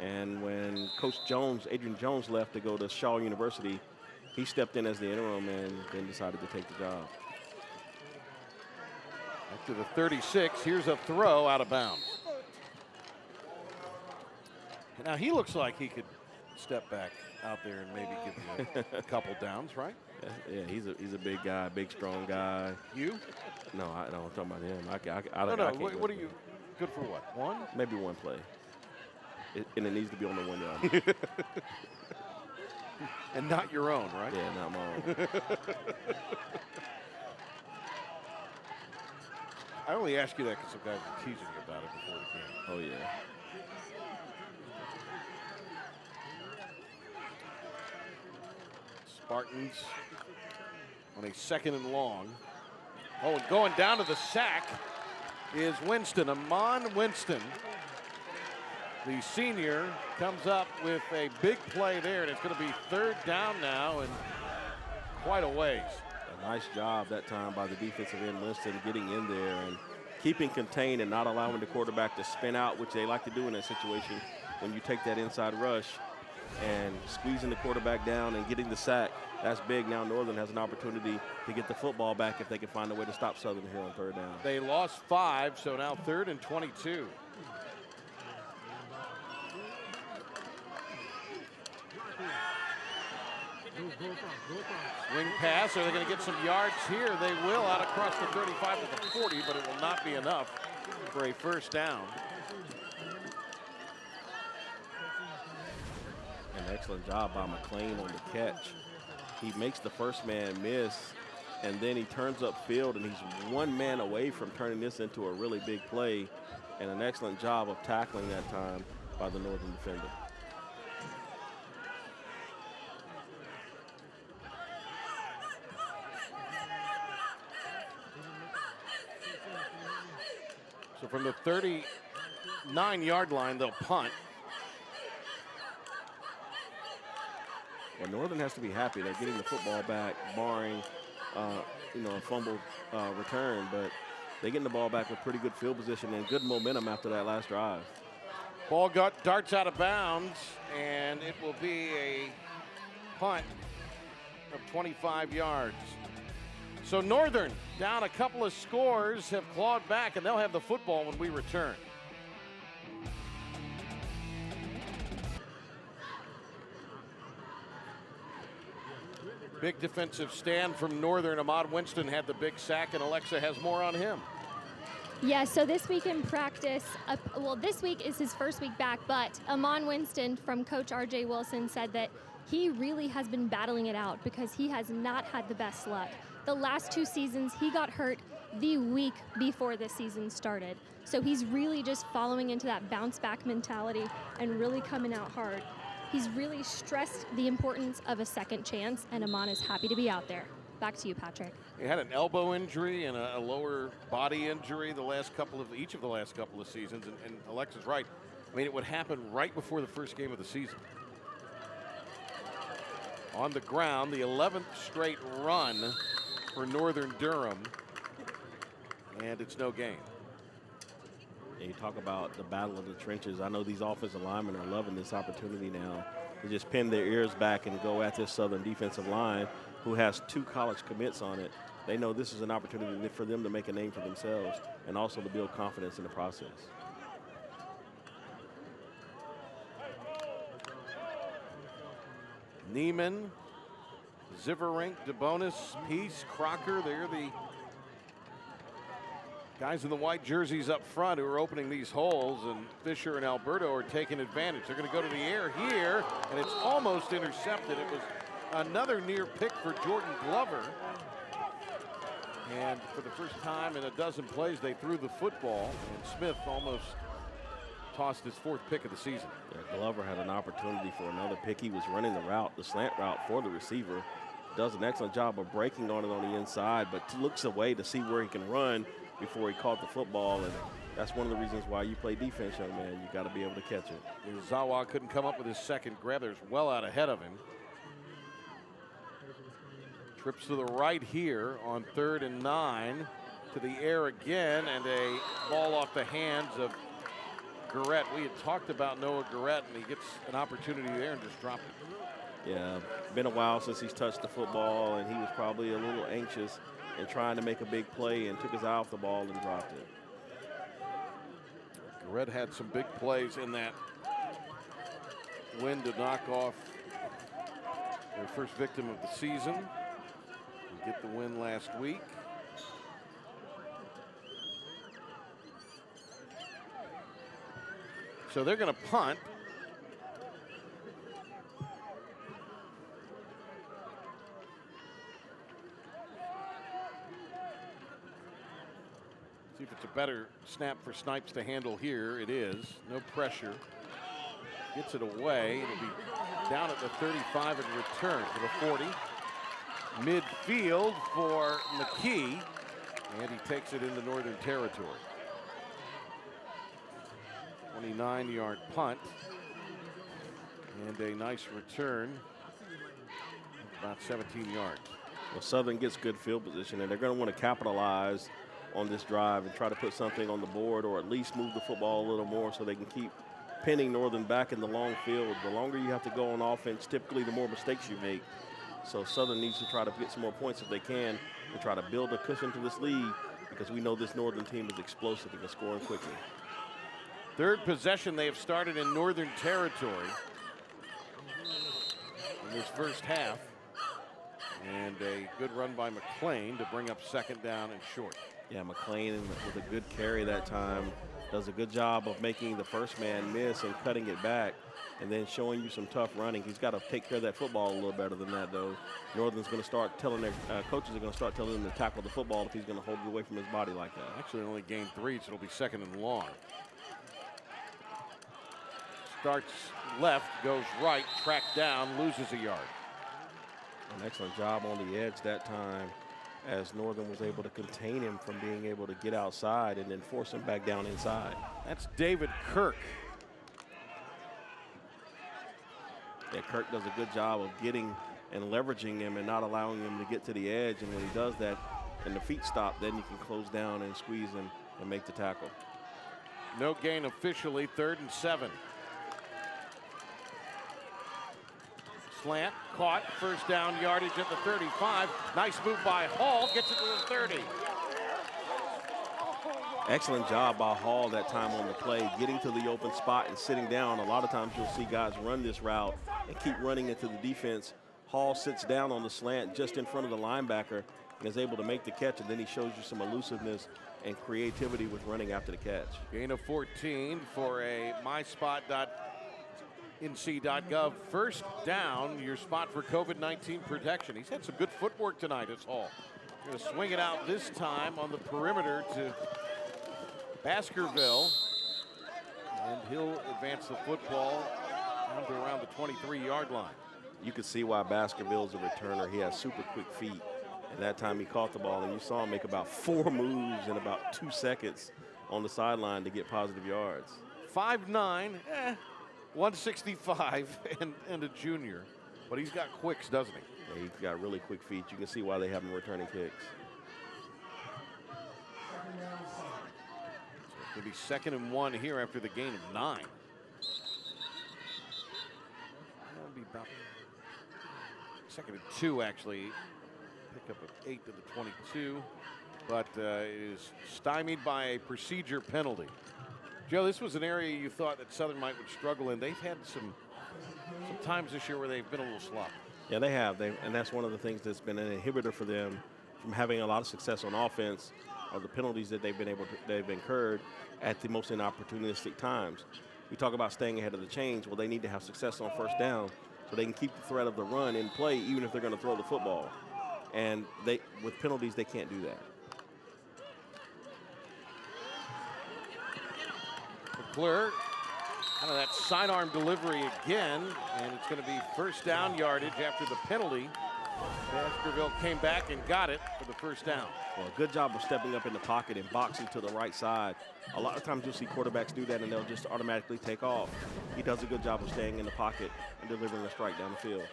And when Coach Jones, Adrian Jones, left to go to Shaw University, he stepped in as the interim and then decided to take the job. Up to the 36, here's a throw out of bounds. Now he looks like he could step back out there and maybe give you a couple downs, right? Yeah, he's a big guy, big, strong guy. You? No, I'm talking about him. I No, can't what are you, good for what, one? Maybe one play. And it needs to be on the 1 yard. And not your own, right? Yeah, not my own. I only ask you that because some guys were teasing you about it before the game. Oh, yeah. Spartans on a 2nd and long. Oh, and going down to the sack is Winston. Amon Winston, the senior, comes up with a big play there, and it's going to be 3rd down now and quite a ways. A nice job that time by the defensive end, Winston, getting in there and keeping contained and not allowing the quarterback to spin out, which they like to do in that situation when you take that inside rush, and squeezing the quarterback down and getting the sack. That's big. Now Northern has an opportunity to get the football back if they can find a way to stop Southern here on 3rd down. They lost 5, so now 3rd and 22. Swing pass. Are they going to get some yards here? They will, out across the 35 to the 40, but it will not be enough for a 1st down. An excellent job by McLean on the catch. He makes the first man miss, and then he turns upfield, and he's 1 man away from turning this into a really big play, and an excellent job of tackling that time by the Northern defender. So from the 39-yard line, they'll punt. Well, Northern has to be happy. They're getting the football back, barring, a fumble return. But they're getting the ball back with pretty good field position and good momentum after that last drive. Ball darts out of bounds, and it will be a punt of 25 yards. So Northern down a couple of scores, have clawed back, and they'll have the football when we return. Big defensive stand from Northern. Ahmad Winston had the big sack, and Alexa has more on him. Yeah, so this week in practice, this week is his 1st week back, but Amon Winston from Coach R.J. Wilson said that he really has been battling it out because he has not had the best luck. The last 2 seasons, he got hurt the week before the season started. So he's really just following into that bounce back mentality and really coming out hard. He's really stressed the importance of a second chance, and Amon is happy to be out there. Back to you, Patrick. He had an elbow injury and a lower body injury each of the last couple of seasons, and Alexa's right. I mean, it would happen right before the first game of the season. On the ground, the 11th straight run for Northern Durham, and it's no gain. And you talk about the battle of the trenches. I know these offensive linemen are loving this opportunity now to just pin their ears back and go at this Southern defensive line who has 2 college commits on it. They know this is an opportunity for them to make a name for themselves and also to build confidence in the process. Neiman Ziverink, DeBonis, Peace, Crocker. They're the guys in the white jerseys up front who are opening these holes, and Fisher and Alberto are taking advantage. They're going to go to the air here, and it's almost intercepted. It was another near pick for Jordan Glover. And for the first time in a dozen plays, they threw the football, and Smith almost tossed his 4th pick of the season. Yeah, Glover had an opportunity for another pick. He was running the route, the slant route for the receiver. Does an excellent job of breaking on it on the inside, but looks away to see where he can run before he caught the football. And that's one of the reasons why you play defense, young man. You got to be able to catch it. Zawa couldn't come up with his second grab. There's well out ahead of him. Trips to the right here on 3rd and 9. To the air again, and a ball off the hands of Garrett. We had talked about Noah Garrett, and he gets an opportunity there and just dropped it. Yeah, been a while since he's touched the football, and he was probably a little anxious and trying to make a big play and took his eye off the ball and dropped it. Garrett had some big plays in that win to knock off their first victim of the season and get the win last week. So they're going to punt. See if it's a better snap for Snipes to handle here. It is. No pressure. Gets it away. It'll be down at the 35 and return to the 40. Midfield for McKee. And he takes it into Northern Territory. 29-yard punt. And a nice return. About 17 yards. Well, Southern gets good field position, and they're going to want to capitalize on this drive and try to put something on the board, or at least move the football a little more so they can keep pinning Northern back in the long field. The longer you have to go on offense, typically the more mistakes you make. So Southern needs to try to get some more points if they can and try to build a cushion to this lead, because we know this Northern team is explosive and can score quickly. 3rd possession they have started in Northern Territory in this first half. And a good run by McLean to bring up 2nd down and short. Yeah, McLean with a good carry that time does a good job of making the first man miss and cutting it back and then showing you some tough running. He's got to take care of that football a little better than that, though. Northern's going to start telling their coaches are going to start telling him to tackle the football if he's going to hold it away from his body like that. Actually only gained 3, so it'll be 2nd and long. Starts left, goes right, tracked down, loses a yard. An excellent job on the edge that time, as Northern was able to contain him from being able to get outside and then force him back down inside. That's David Kirk. Yeah, Kirk does a good job of getting and leveraging him and not allowing him to get to the edge. And when he does that and the feet stop, then you can close down and squeeze him and make the tackle. No gain officially, 3rd and 7. Slant, caught, 1st down yardage at the 35. Nice move by Hall, gets it to the 30. Excellent job by Hall that time on the play, getting to the open spot and sitting down. A lot of times you'll see guys run this route and keep running into the defense. Hall sits down on the slant just in front of the linebacker and is able to make the catch, and then he shows you some elusiveness and creativity with running after the catch. Gain of 14 for a myspot.nc.gov first down, your spot for COVID-19 protection. He's had some good footwork tonight, is Hall. Going to swing it out this time on the perimeter to Baskerville, and he'll advance the football down to around the 23-yard line. You can see why Baskerville's a returner. He has super quick feet, and that time he caught the ball, and you saw him make about 4 moves in about 2 seconds on the sideline to get positive yards. 5'9", 165, and a junior, but he's got quicks, doesn't he? Yeah, he's got really quick feet. You can see why they have him returning kicks. It'll be 2nd and 1 here after the gain of 9. That'll be about 2nd and 2, actually. Pick up an 8 to the 22, but is stymied by a procedure penalty. Joe, this was an area you thought that Southern would struggle in. They've had some times this year where they've been a little sloppy. Yeah, they have. And that's one of the things that's been an inhibitor for them from having a lot of success on offense, are the penalties that they've incurred at the most inopportunistic times. We talk about staying ahead of the chains. Well, they need to have success on first down so they can keep the threat of the run in play, even if they're going to throw the football. And with penalties, they can't do that. McClure, kind of that sidearm delivery again, and it's going to be first down yardage after the penalty. Baskerville came back and got it for the first down. Well, good job of stepping up in the pocket and boxing to the right side. A lot of times you'll see quarterbacks do that and they'll just automatically take off. He does a good job of staying in the pocket and delivering a strike down the field.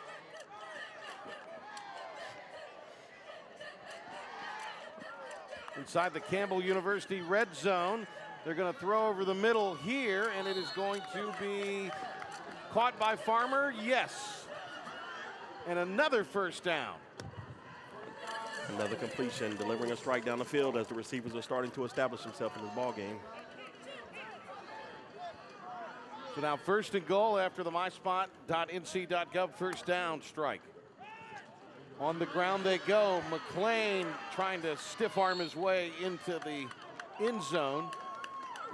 Inside the Campbell University red zone, they're going to throw over the middle here, and it is going to be caught by Farmer. Yes. And another first down. Another completion, delivering a strike down the field as the receivers are starting to establish themselves in this ball game. So now first and goal after the myspot.nc.gov first down strike. On the ground they go. McClain trying to stiff arm his way into the end zone.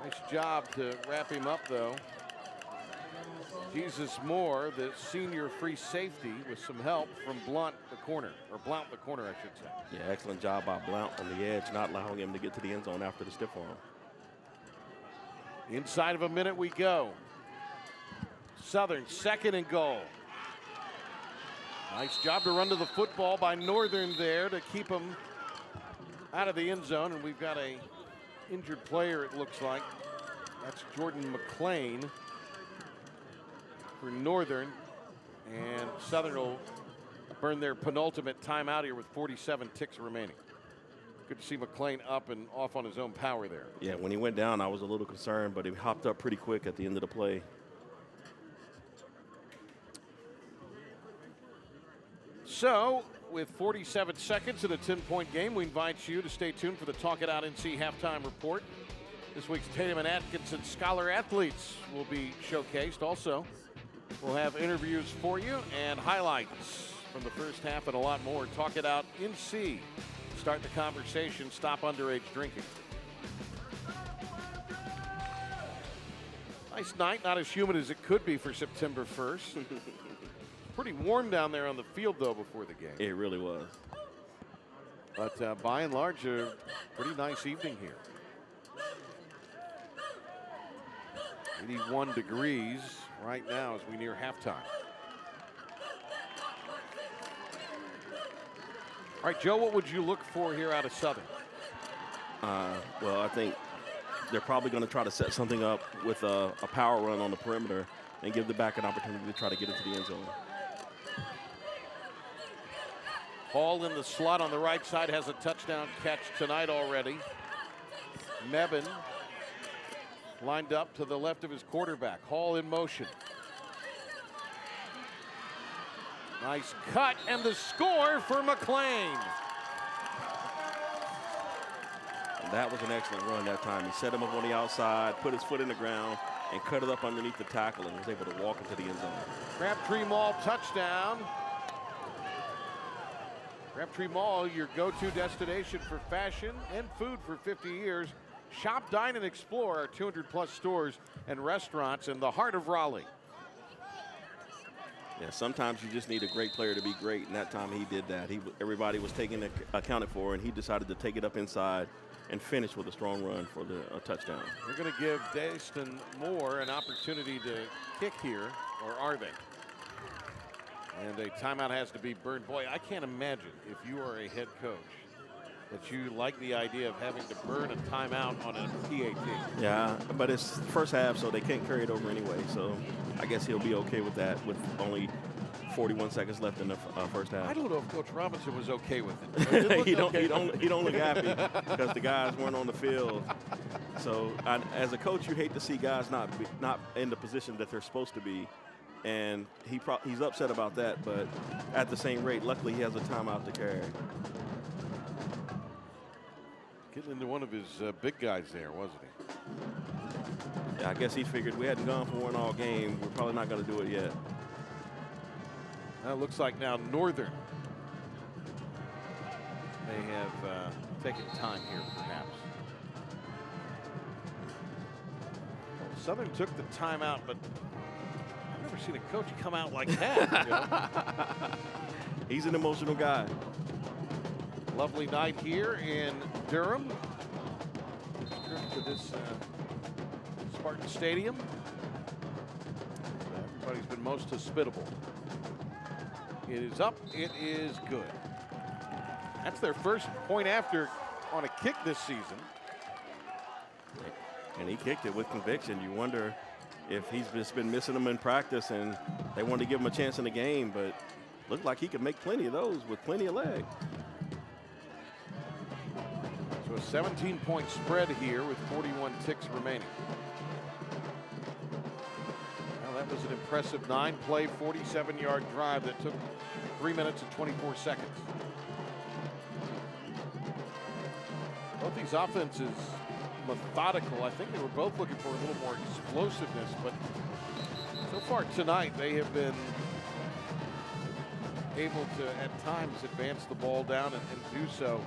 Nice job to wrap him up, though. Jesus Moore, the senior free safety, with some help from Blount, the corner, I should say. Yeah, excellent job by Blount on the edge, not allowing him to get to the end zone after the stiff arm. Inside of a minute we go. Southern, second and goal. Nice job to run to the football by Northern there to keep him out of the end zone, and we've got a injured player, it looks like. That's Jordan McClain for Northern, and Southern will burn their penultimate timeout here with 47 ticks remaining. Good to see McClain up and off on his own power there. Yeah, when he went down, I was a little concerned, but he hopped up pretty quick at the end of the play. So, with 47 seconds in a 10-point game, we invite you to stay tuned for the Talk It Out NC halftime report. This week's Tatum and Atkinson Scholar athletes will be showcased. Also, we'll have interviews for you and highlights from the first half and a lot more. Talk It Out NC. Start the conversation. Stop underage drinking. Nice night. Not as humid as it could be for September 1st. Pretty warm down there on the field, though, before the game. It really was. But by and large, a pretty nice evening here. 81 degrees right now as we near halftime. All right, Joe, what would you look for here out of Southern? Well, I think they're probably going to try to set something up with a power run on the perimeter and give the back an opportunity to try to get into the end zone. Hall in the slot on the right side has a touchdown catch tonight already. Mebane lined up to the left of his quarterback. Hall in motion. Nice cut and the score for McClain. And that was an excellent run that time. He set him up on the outside, put his foot in the ground, and cut it up underneath the tackle and was able to walk into the end zone. Crabtree Mall touchdown. Crabtree Mall, your go-to destination for fashion and food for 50 years. Shop, dine, and explore our 200-plus stores and restaurants in the heart of Raleigh. Yeah, sometimes you just need a great player to be great, and that time he did that. Everybody was taking it accounted for, and he decided to take it up inside and finish with a strong run for the touchdown. They're going to give Daston Moore an opportunity to kick here, or are they? And a timeout has to be burned. Boy, I can't imagine if you are a head coach that you like the idea of having to burn a timeout on a PAT. Yeah, but it's first half, so they can't carry it over anyway. So I guess he'll be okay with that with only 41 seconds left in the first half. I don't know if Coach Robinson was okay with it. he don't look happy because the guys weren't on the field. So as a coach, you hate to see guys not in the position that they're supposed to be. And he's upset about that, but at the same rate, luckily he has a timeout to carry. Getting into one of his big guys there, wasn't he? Yeah, I guess he figured we hadn't gone for one all game. We're probably not going to do it yet. It looks like now Northern may have taken time here, perhaps. Well, Southern took the timeout, but I've never seen a coach come out like that. You know? He's an emotional guy. Lovely night here in Durham. Trip to this Spartan Stadium. Everybody's been most hospitable. It is up. It is good. That's their first point after on a kick this season. And he kicked it with conviction. You wonder if he's just been missing them in practice and they wanted to give him a chance in the game, but looked like he could make plenty of those with plenty of leg. So a 17-point spread here with 41 ticks remaining. Well, that was an impressive 9-play, 47-yard drive that took 3 minutes and 24 seconds. Both these offenses methodical. I think they were both looking for a little more explosiveness, but so far tonight they have been able to at times advance the ball down and do so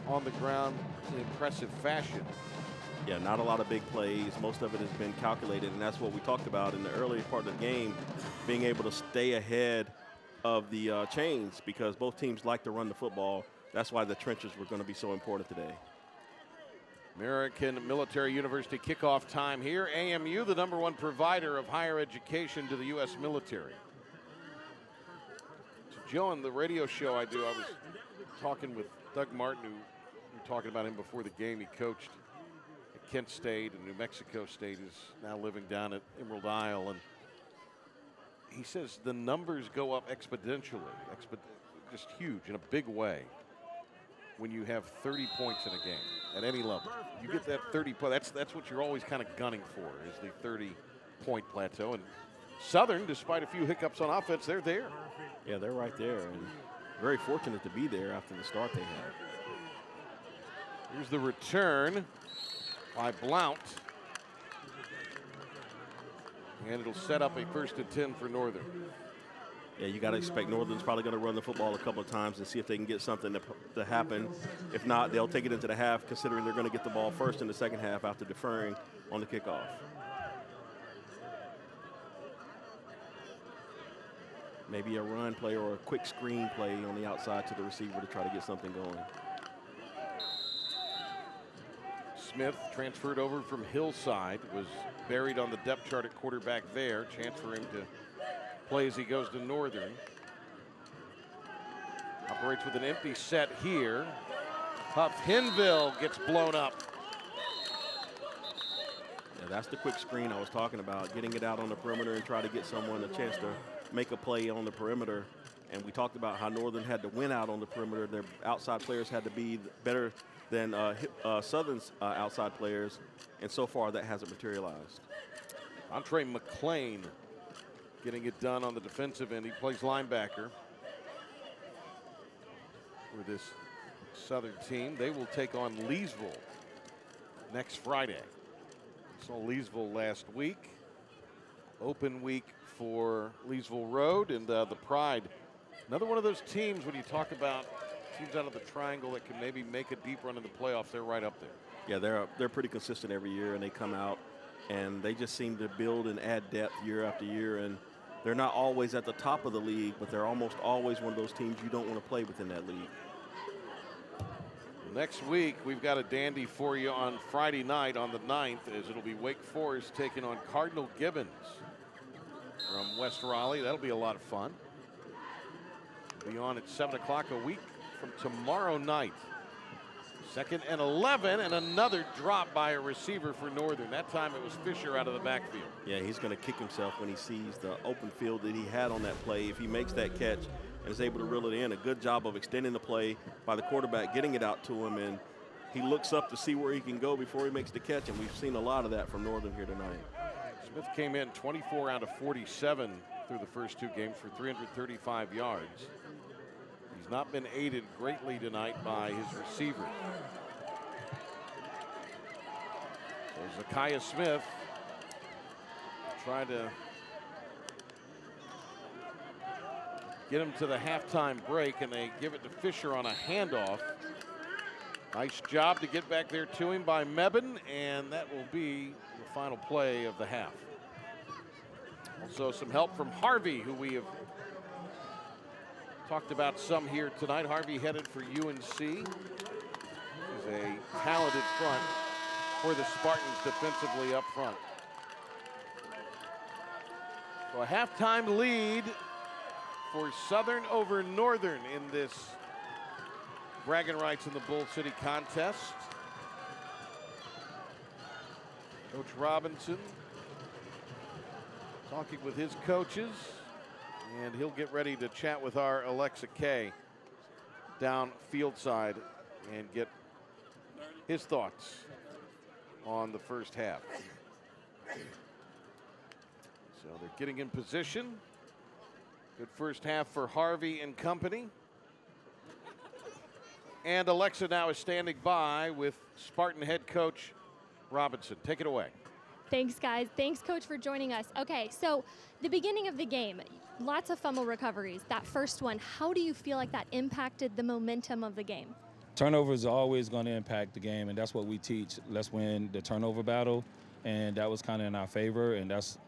on the ground in impressive fashion. Yeah, not a lot of big plays. Most of it has been calculated, and that's what we talked about in the early part of the game, being able to stay ahead of the chains because both teams like to run the football. That's why the trenches were going to be so important today. American Military University kickoff time here. AMU, the #1 provider of higher education to the U.S. military. So Joe, on the radio show I do, I was talking with Doug Martin, who we were talking about him before the game. He coached at Kent State and New Mexico State. Is now living down at Emerald Isle. And he says the numbers go up exponentially, just huge in a big way when you have 30 points in a game at any level. You get that 30 point, that's what you're always kind of gunning for, is the 30-point plateau. And Southern, despite a few hiccups on offense, they're there. Yeah, they're right there, and very fortunate to be there after the start they had. Here's the return by Blount. And it'll set up a 1st and 10 for Northern. Yeah, you got to expect Northern's probably going to run the football a couple of times and see if they can get something to happen. If not, they'll take it into the half, considering they're going to get the ball first in the second half after deferring on the kickoff. Maybe a run play or a quick screen play on the outside to the receiver to try to get something going. Smith transferred over from Hillside, was buried on the depth chart at quarterback there. Chance for him to play as he goes to Northern. Operates with an empty set here. Huff Hinville gets blown up. Yeah, that's the quick screen I was talking about, getting it out on the perimeter and try to get someone a chance to make a play on the perimeter. And we talked about how Northern had to win out on the perimeter. Their outside players had to be better than Southern's outside players, and so far that hasn't materialized. Entre McClain getting it done on the defensive end. He plays linebacker for this Southern team. They will take on Leesville next Friday. Saw Leesville last week. Open week for Leesville Road and the Pride. Another one of those teams when you talk about teams out of the triangle that can maybe make a deep run in the playoffs, they're right up there. Yeah, they're pretty consistent every year, and they come out and they just seem to build and add depth year after year. And they're not always at the top of the league, but they're almost always one of those teams you don't want to play within that league. Next week, we've got a dandy for you on Friday night on the 9th, as it'll be Wake Forest taking on Cardinal Gibbons from West Raleigh. That'll be a lot of fun. It'll be on at 7 o'clock a week from tomorrow night. 2nd and 11, and another drop by a receiver for Northern. That time it was Fisher out of the backfield. Yeah, he's going to kick himself when he sees the open field that he had on that play. If he makes that catch and is able to reel it in, a good job of extending the play by the quarterback, getting it out to him, and he looks up to see where he can go before he makes the catch, and we've seen a lot of that from Northern here tonight. Smith came in 24 out of 47 through the first 2 games for 335 yards. He's not been aided greatly tonight by his receivers. So Zakiah Smith trying to get him to the halftime break, and they give it to Fisher on a handoff. Nice job to get back there to him by Mebane, and that will be the final play of the half. Also some help from Harvey, who we have talked about some here tonight. Harvey headed for UNC. He's a talented front for the Spartans defensively up front. So a halftime lead for Southern over Northern in this bragging rights in the Bull City contest. Coach Robinson talking with his coaches, and he'll get ready to chat with our Alexa Kay down field side and get his thoughts on the first half. So they're getting in position. Good first half for Harvey and company. And Alexa now is standing by with Spartan head coach Robinson. Take it away. Thanks, guys. Thanks, Coach, for joining us. Okay, so the beginning of the game, lots of fumble recoveries. That first one, how do you feel like that impacted the momentum of the game? Turnovers are always going to impact the game, and that's what we teach. Let's win the turnover battle, and that was kind of in our favor, and that's,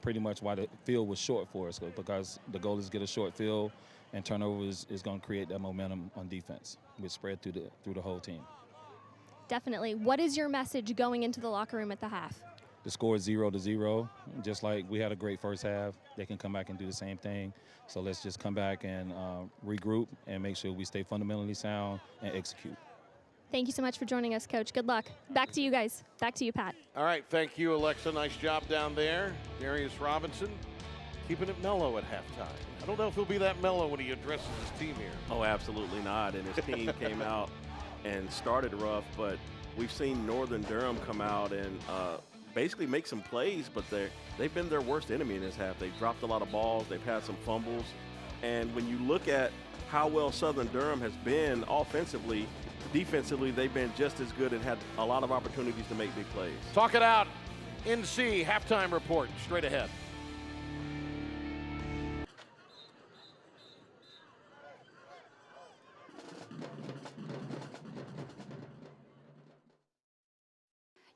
pretty much why the field was short for us, because the goal is to get a short field, and turnovers is going to create that momentum on defense, which spread through the whole team. Definitely. What is your message going into the locker room at the half? The score is 0-0. Just like we had a great first half, they can come back and do the same thing. So let's just come back and regroup and make sure we stay fundamentally sound and execute. Thank you so much for joining us, Coach. Good luck. Back to you guys. Back to you, Pat. All right, thank you, Alexa. Nice job down there. Darius Robinson keeping it mellow at halftime. I don't know if he'll be that mellow when he addresses his team here. Oh, absolutely not. And his team came out and started rough, but we've seen Northern Durham come out and basically make some plays, but they've been their worst enemy in this half. They've dropped a lot of balls. They've had some fumbles. And when you look at how well Southern Durham has been offensively, defensively, they've been just as good and had a lot of opportunities to make big plays. Talk it out. NC halftime report straight ahead.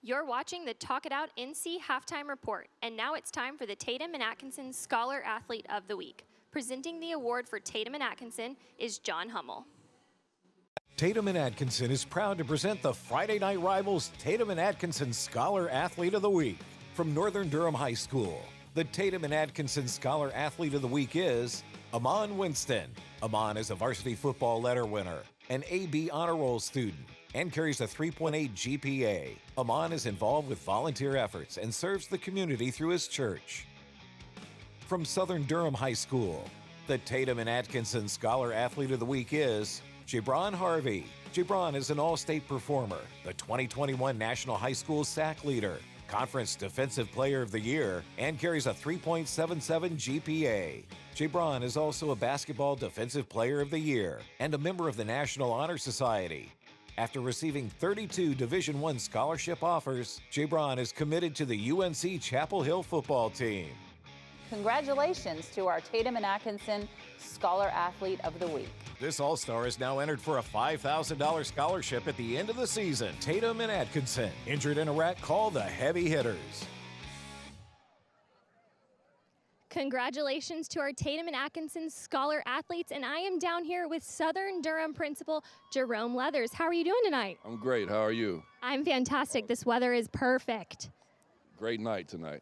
You're watching the Talk It Out NC Halftime Report, and now it's time for the Tatum and Atkinson Scholar Athlete of the Week. Presenting the award for Tatum and Atkinson is John Hummel. Tatum and Atkinson is proud to present the Friday Night Rivals Tatum and Atkinson Scholar Athlete of the Week. From Northern Durham High School, the Tatum and Atkinson Scholar Athlete of the Week is Amon Winston. Amon is a varsity football letter winner, an AB honor roll student, and carries a 3.8 GPA. Amon is involved with volunteer efforts and serves the community through his church. From Southern Durham High School, the Tatum and Atkinson Scholar Athlete of the Week is Jabron Harvey. Jabron is an all-state performer, the 2021 National High School SAC leader, Conference Defensive Player of the Year, and carries a 3.77 GPA. Jabron is also a Basketball Defensive Player of the Year and a member of the National Honor Society. After receiving 32 Division I scholarship offers, Jabron is committed to the UNC Chapel Hill football team. Congratulations to our Tatum and Atkinson Scholar Athlete of the Week. This All-Star is now entered for a $5,000 scholarship at the end of the season. Tatum and Atkinson. Injured in Iraq, call the heavy hitters. Congratulations to our Tatum and Atkinson Scholar Athletes, and I am down here with Southern Durham Principal Jerome Leathers. How are you doing tonight? I'm great. How are you? I'm fantastic. This weather is perfect. Great night tonight.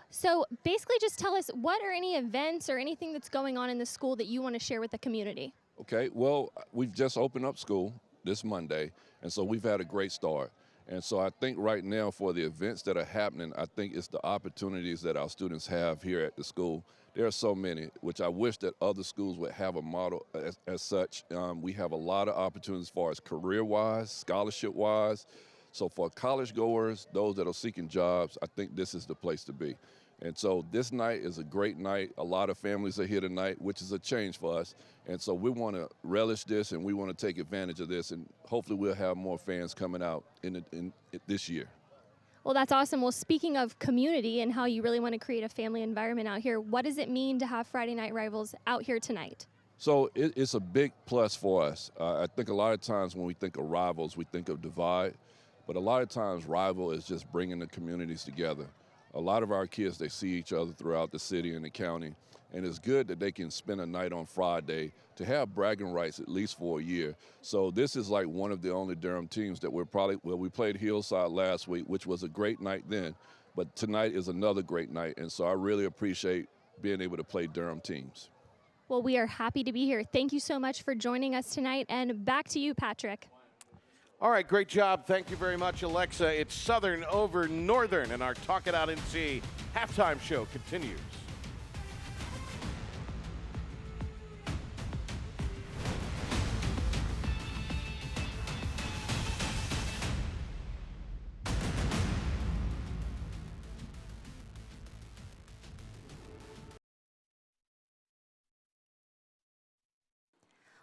So basically just tell us, what are any events or anything that's going on in the school that you want to share with the community? Okay, well, we've just opened up school this Monday, and so we've had a great start. And so I think right now for the events that are happening, I think it's the opportunities that our students have here at the school. There are so many, which I wish that other schools would have a model as such. We have a lot of opportunities as far as career-wise, scholarship-wise. So for college goers, those that are seeking jobs, I think this is the place to be. And so this night is a great night. A lot of families are here tonight, which is a change for us. And so we want to relish this and we want to take advantage of this. And hopefully we'll have more fans coming out in this year. Well, that's awesome. Well, speaking of community and how you really want to create a family environment out here, what does it mean to have Friday Night Rivals out here tonight? So it's a big plus for us. I think a lot of times when we think of rivals, we think of divide, but a lot of times rival is just bringing the communities together. A lot of our kids, they see each other throughout the city and the county, and it's good that they can spend a night on Friday to have bragging rights at least for a year. So this is like one of the only Durham teams that we played Hillside last week, which was a great night then, but tonight is another great night, and so I really appreciate being able to play Durham teams. Well, we are happy to be here. Thank you so much for joining us tonight, and back to you, Patrick. All right, great job. Thank you very much, Alexa. It's Southern over Northern, and our Talk It Out NC halftime show continues.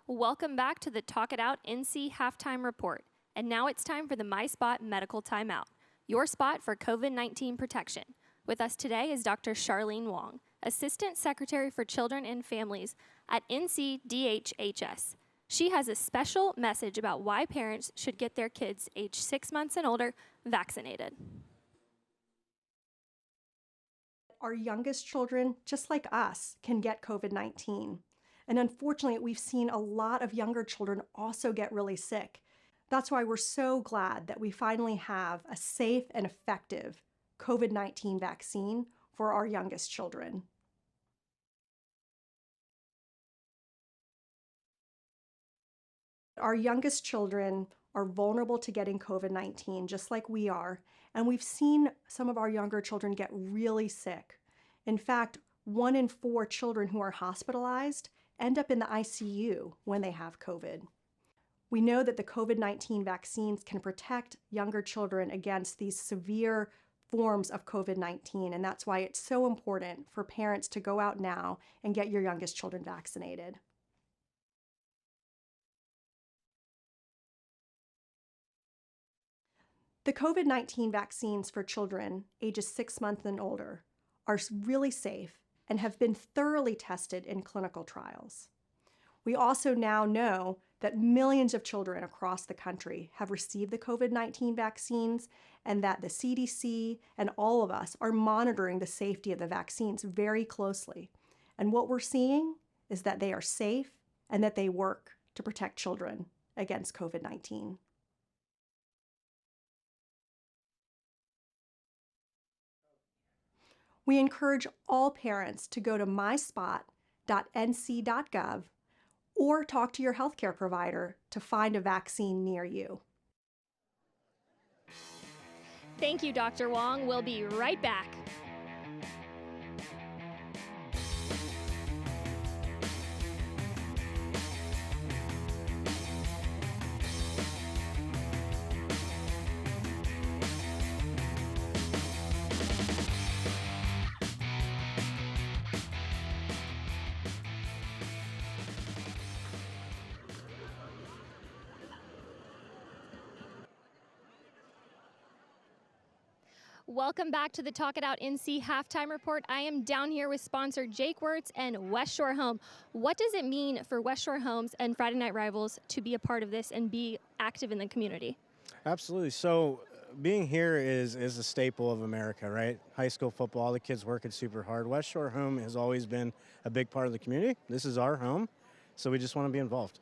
Welcome back to the Talk It Out NC Halftime Report. And now it's time for the My Spot Medical Timeout, your spot for COVID-19 protection. With us today is Dr. Charlene Wong, Assistant Secretary for Children and Families at NCDHHS. She has a special message about why parents should get their kids aged 6 months and older vaccinated. Our youngest children, just like us, can get COVID-19. And unfortunately, we've seen a lot of younger children also get really sick. That's why we're so glad that we finally have a safe and effective COVID-19 vaccine for our youngest children. Our youngest children are vulnerable to getting COVID-19, just like we are, and we've seen some of our younger children get really sick. In fact, 1 in 4 children who are hospitalized end up in the ICU when they have COVID. We know that the COVID-19 vaccines can protect younger children against these severe forms of COVID-19, and that's why it's so important for parents to go out now and get your youngest children vaccinated. The COVID-19 vaccines for children ages 6 months and older are really safe and have been thoroughly tested in clinical trials. We also now know that millions of children across the country have received the COVID-19 vaccines and that the CDC and all of us are monitoring the safety of the vaccines very closely. And what we're seeing is that they are safe and that they work to protect children against COVID-19. We encourage all parents to go to myspot.nc.gov or talk to your healthcare provider to find a vaccine near you. Thank you, Dr. Wong. We'll be right back. Welcome back to the Talk It Out NC Halftime Report. I am down here with sponsor Jake Wirtz and West Shore Home. What does it mean for West Shore Homes and Friday Night Rivals to be a part of this and be active in the community? Absolutely. So being here is a staple of America, right? High school football, the kids working super hard. West Shore Home has always been a big part of the community. This is our home, so we just want to be involved.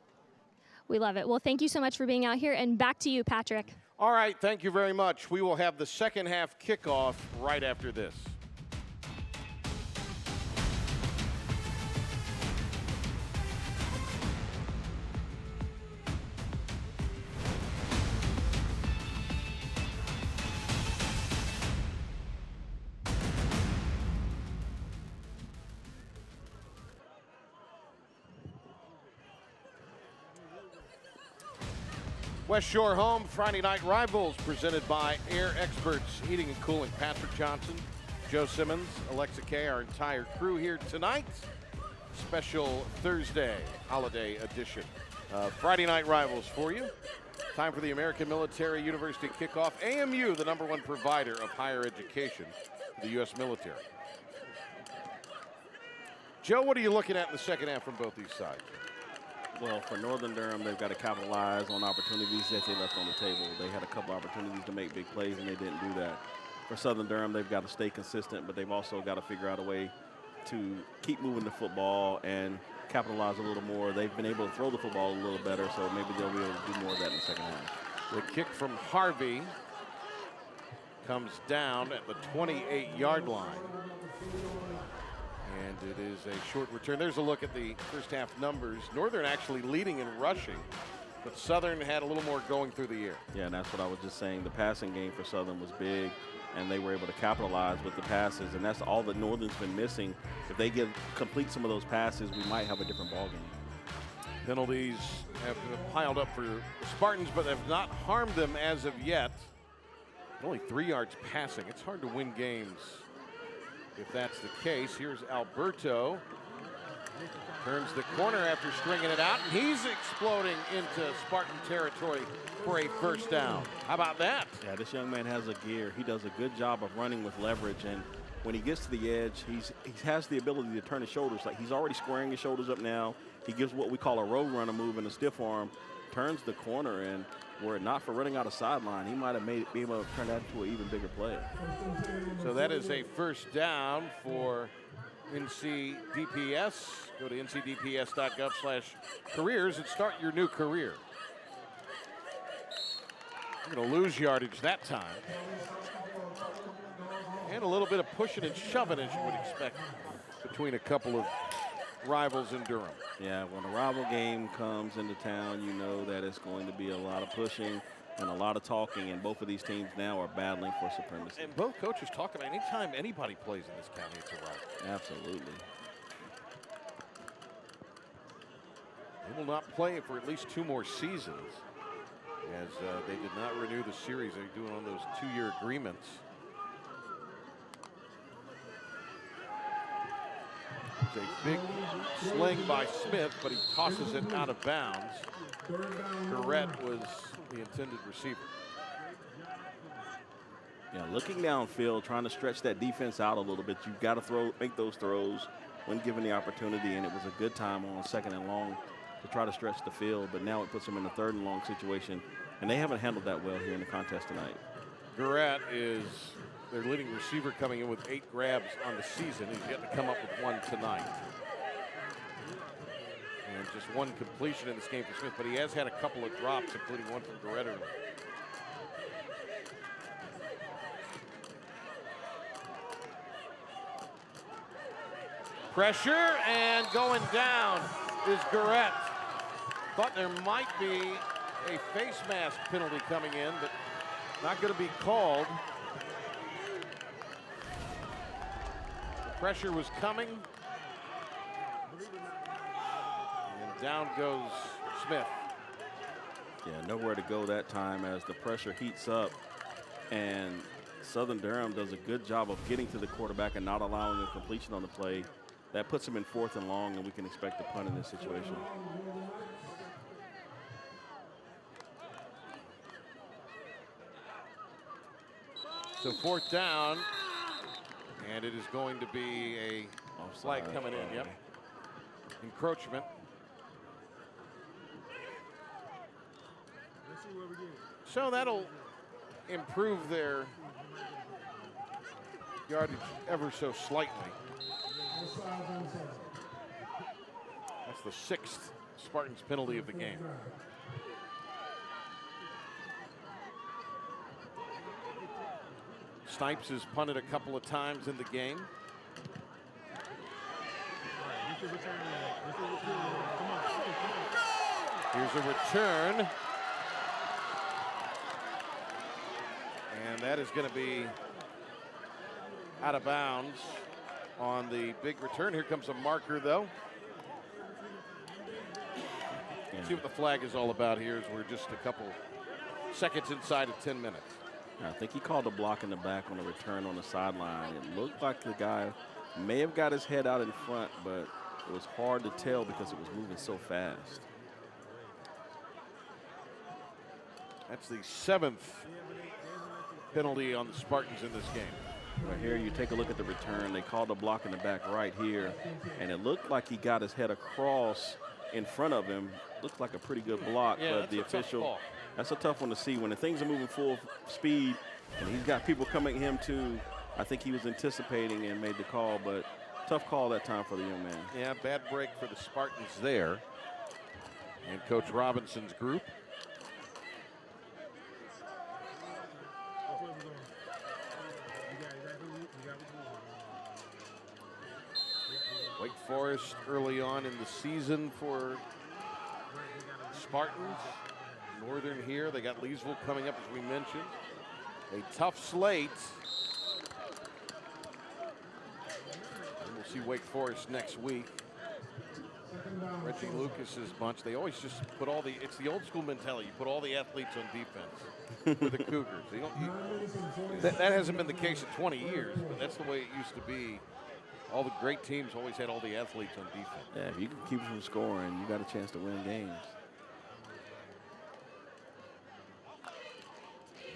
We love it. Well, thank you so much for being out here, and back to you, Patrick. All right, thank you very much. We will have the second half kickoff right after this. West Shore Home Friday Night Rivals presented by Air Experts Heating and Cooling. Patrick Johnson, Joe Simmons, Alexa Kay, our entire crew here tonight. Special Thursday holiday edition of Friday Night Rivals for you. Time for the American Military University kickoff. AMU, the #1 provider of higher education to the U.S. military. Joe, what are you looking at in the second half from both these sides? Well, for Northern Durham, they've got to capitalize on opportunities that they left on the table. They had a couple opportunities to make big plays, and they didn't do that. For Southern Durham, they've got to stay consistent, but they've also got to figure out a way to keep moving the football and capitalize a little more. They've been able to throw the football a little better, so maybe they'll be able to do more of that in the second half. The kick from Harvey comes down at the 28-yard line. And it is a short return. There's a look at the first half numbers. Northern actually leading in rushing, but Southern had a little more going through the air. Yeah, and that's what I was just saying. The passing game for Southern was big, and they were able to capitalize with the passes, and that's all that Northern's been missing. If they complete some of those passes, we might have a different ball game. Penalties have piled up for the Spartans, but have not harmed them as of yet. Only 3 yards passing. It's hard to win games if that's the case. Here's Alberto. Turns the corner after stringing it out, and he's exploding into Spartan territory for a first down. How about that? Yeah, this young man has a gear. He does a good job of running with leverage, and when he gets to the edge, he has the ability to turn his shoulders. Like, he's already squaring his shoulders up now. He gives what we call a road runner move in a stiff arm, turns the corner, and were it not for running out of sideline, he might have been able to turn that into an even bigger play. So that is a first down for NCDPS. Go to ncdps.gov/careers and start your new career. You're going to lose yardage that time. And a little bit of pushing and shoving, as you would expect, between a couple of rivals in Durham. Yeah, when a rival game comes into town, you know that it's going to be a lot of pushing and a lot of talking, and both of these teams now are battling for supremacy. And both coaches talk about anytime anybody plays in this county, it's a rival. Absolutely. They will not play for at least 2 more seasons, as they did not renew the series. They're doing on those 2-year agreements. It's a big sling by Smith, but he tosses it out of bounds. Garrett was the intended receiver. Yeah, looking downfield, trying to stretch that defense out a little bit. You've got to make those throws when given the opportunity, and it was a good time on 2nd and long to try to stretch the field, but now it puts them in a 3rd and long situation, and they haven't handled that well here in the contest tonight. Garrett is their leading receiver, coming in with 8 grabs on the season. He's yet to come up with 1 tonight. And just 1 completion in this game for Smith, but he has had a couple of drops, including 1 from Garrett. Pressure, and going down is Garrett. Thought there might be a face mask penalty coming in, but not going to be called. The pressure was coming. And down goes Smith. Yeah, nowhere to go that time as the pressure heats up, and Southern Durham does a good job of getting to the quarterback and not allowing a completion on the play. That puts him in 4th and long, and we can expect a punt in this situation. So 4th down, and it is going to be a flag coming in. Yep, encroachment. So that'll improve their yardage ever so slightly. That's the 6th Spartans penalty of the game. Snipes has punted a couple of times in the game. Here's a return. And that is going to be out of bounds on the big return. Here comes a marker, though. See what the flag is all about here, as we're just a couple seconds inside of 10 minutes. I think he called a block in the back on the return on the sideline. It looked like the guy may have got his head out in front, but it was hard to tell because it was moving so fast. That's the 7th penalty on the Spartans in this game. Right here, you take a look at the return. They called a block in the back right here, and it looked like he got his head across in front of him. Looked like a pretty good block, Yeah, but the official, that's a tough one to see when the things are moving full speed, and he's got people coming at him too. I think he was anticipating and made the call, but tough call that time for the young man. Yeah, bad break for the Spartans there. And Coach Robinson's group. Wake Forest early on in the season for Spartans. Northern here, they got Leesville coming up, as we mentioned. A tough slate. And we'll see Wake Forest next week. Reggie Lucas's bunch, they always just put it's the old school mentality. You put all the athletes on defense for the Cougars. That hasn't been the case in 20 years, but that's the way it used to be. All the great teams always had all the athletes on defense. Yeah, if you can keep them from scoring, you got a chance to win games.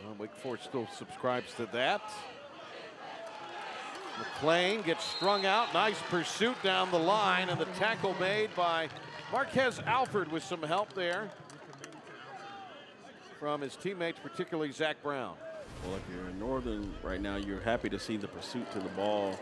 Well, Wake Forest still subscribes to that. McLean gets strung out. Nice pursuit down the line, and the tackle made by Marquez Alford with some help there from his teammates, particularly Zach Brown. Well, if you're in Northern right now, you're happy to see the pursuit to the ball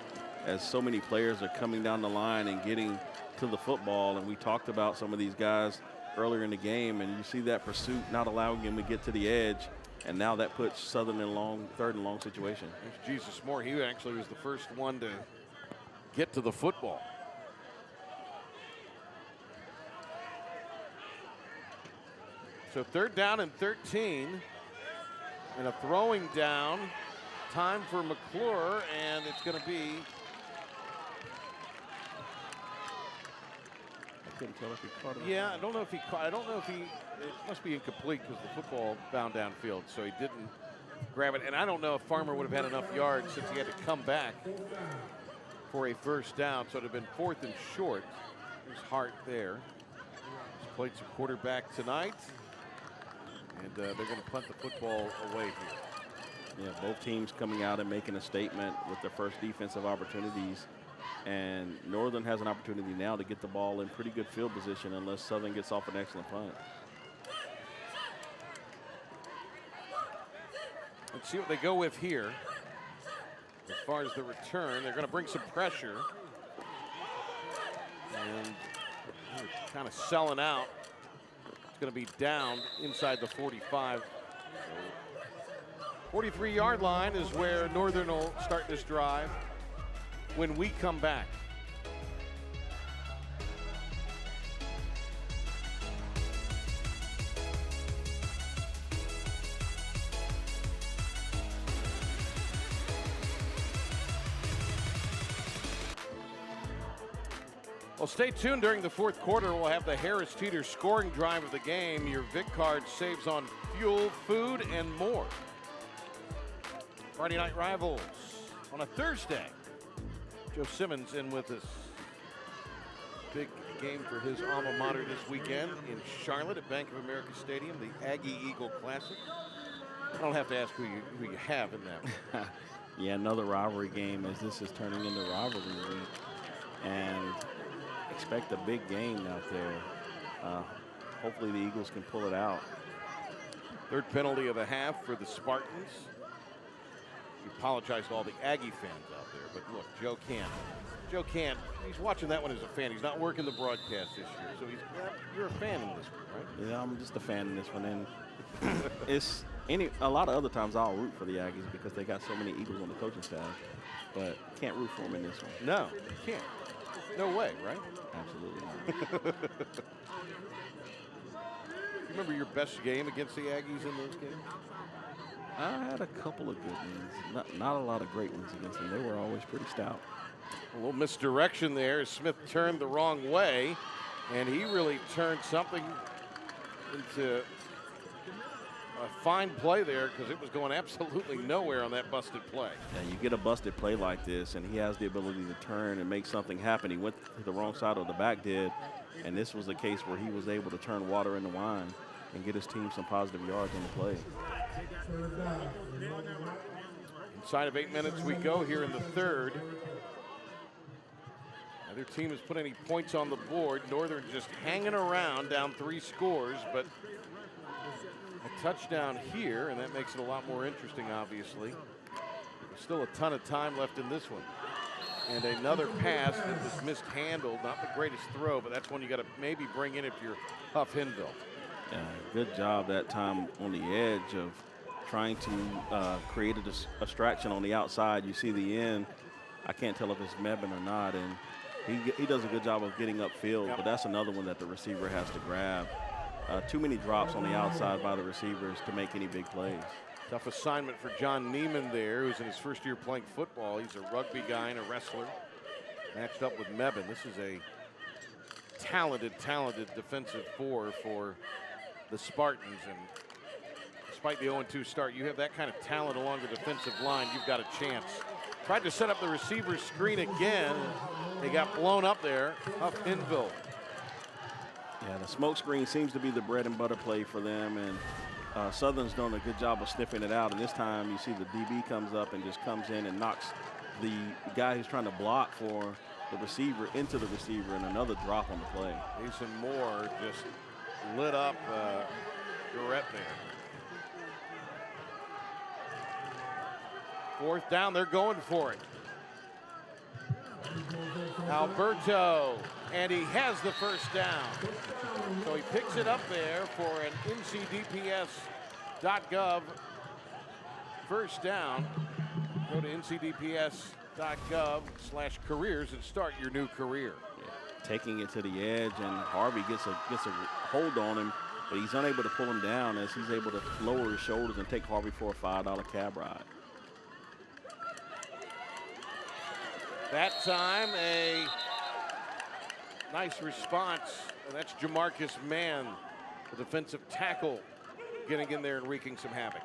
as so many players are coming down the line and getting to the football. And we talked about some of these guys earlier in the game, and you see that pursuit not allowing him to get to the edge. And now that puts Southern in third and long situation. There's Jesus Moore. He actually was the first one to get to the football. So 3rd down and 13. And a throwing down. Time for McClure, and it's going to be. I couldn't tell if he caught it. Yeah, I don't know if he caught. I don't know if he. It must be incomplete because the football bound downfield, so he didn't grab it. And I don't know if Farmer would have had enough yards since he had to come back for a first down. So it would have been 4th and short. There's Hart there. He's played some quarterback tonight, and they're going to punt the football away here. Yeah, both teams coming out and making a statement with their first defensive opportunities. And Northern has an opportunity now to get the ball in pretty good field position unless Southern gets off an excellent punt. Let's see what they go with here. As far as the return, they're going to bring some pressure. And kind of selling out. It's going to be down inside the 45. 43-yard line is where Northern will start this drive when we come back. Well, stay tuned. During the 4th quarter, we'll have the Harris Teeter scoring drive of the game. Your Vic card saves on fuel, food, and more. Friday Night Rivals on a Thursday. Joe Simmons in with us. Big game for his alma mater this weekend in Charlotte at Bank of America Stadium, the Aggie Eagle Classic. I don't have to ask who you have in that one. Yeah, another rivalry game as this is turning into rivalry week. And expect a big game out there. Hopefully the Eagles can pull it out. 3rd penalty of the half for the Spartans. We apologize to all the Aggie fans out there, but look, Joe can't. He's watching that one as a fan. He's not working the broadcast this year, so you're a fan in this one, right? Yeah, I'm just a fan in this one, and a lot of other times I'll root for the Aggies because they got so many Eagles on the coaching staff, but can't root for them in this one. No, you can't. No way, right? Absolutely not. Remember your best game against the Aggies in those games? I had a couple of good ones. Not a lot of great ones against them. They were always pretty stout. A little misdirection there as Smith turned the wrong way, and he really turned something into a fine play there because it was going absolutely nowhere on that busted play. Yeah, you get a busted play like this, and he has the ability to turn and make something happen. He went to the wrong side of the back did, and this was the case where he was able to turn water into wine and get his team some positive yards on the play. Inside of 8 minutes we go here in the third. Neither team has put any points on the board. Northern just hanging around, down 3 scores, but a touchdown here, and that makes it a lot more interesting, obviously. There's still a ton of time left in this one. And another pass that was mishandled, not the greatest throw, but that's one you got to maybe bring in if you're Huff Hinville. Yeah, good job that time on the edge of trying to create a distraction on the outside. You see the end. I can't tell if it's Mebane or not, and he does a good job of getting upfield, but that's another one that the receiver has to grab. Too many drops on the outside by the receivers to make any big plays. Tough assignment for John Neiman there, who's in his first year playing football. He's a rugby guy and a wrestler. Matched up with Mebane. This is a talented defensive four for the Spartans. And despite the 0-2 start, you have that kind of talent along the defensive line, you've got a chance. Tried to set up the receiver screen again. They got blown up there. Huff Hinville. Yeah, the smoke screen seems to be the bread and butter play for them, and Southern's done a good job of sniffing it out. And this time you see the DB comes up and just comes in and knocks the guy who's trying to block for the receiver into the receiver, and another drop on the play. Jason Moore just lit up Durrett there. 4th down, they're going for it. Alberto, and he has the first down. So he picks it up there for an ncdps.gov first down. Go to ncdps.gov/careers and start your new career. Yeah, taking it to the edge, and Harvey gets a hold on him, but he's unable to pull him down as he's able to lower his shoulders and take Harvey for a $5 cab ride. That time, a nice response. And that's Jamarcus Mann, the defensive tackle, getting in there and wreaking some havoc.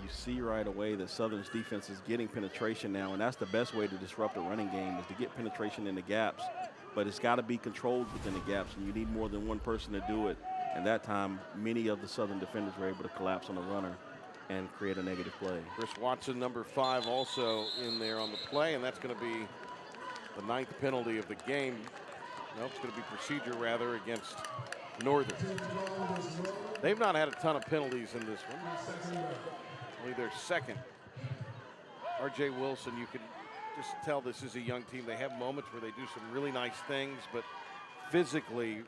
You see right away that Southern's defense is getting penetration now, and that's the best way to disrupt the running game, is to get penetration in the gaps. But it's got to be controlled within the gaps, and you need more than one person to do it. And that time, many of the Southern defenders were able to collapse on the runner and create a negative play. Chris Watson, number 5, also in there on the play, and that's going to be the 9th penalty of the game. No, it's going to be procedure, rather, against Northern. They've not had a ton of penalties in this one. Only their second. R.J. Wilson, you can just tell this is a young team. They have moments where they do some really nice things, but physically, it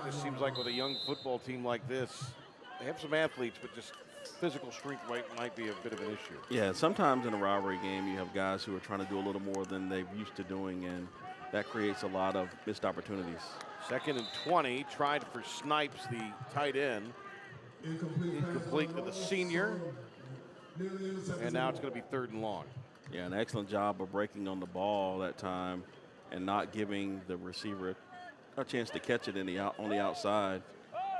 just seems like with a young football team like this, they have some athletes, but just physical strength might be a bit of an issue. Yeah, sometimes in a rivalry game, you have guys who are trying to do a little more than they're used to doing, and that creates a lot of missed opportunities. 2nd and 20, tried for Snipes, the tight end. Incomplete to the senior. And now it's going to be 3rd and long. Yeah, an excellent job of breaking on the ball that time and not giving the receiver a chance to catch it on the outside.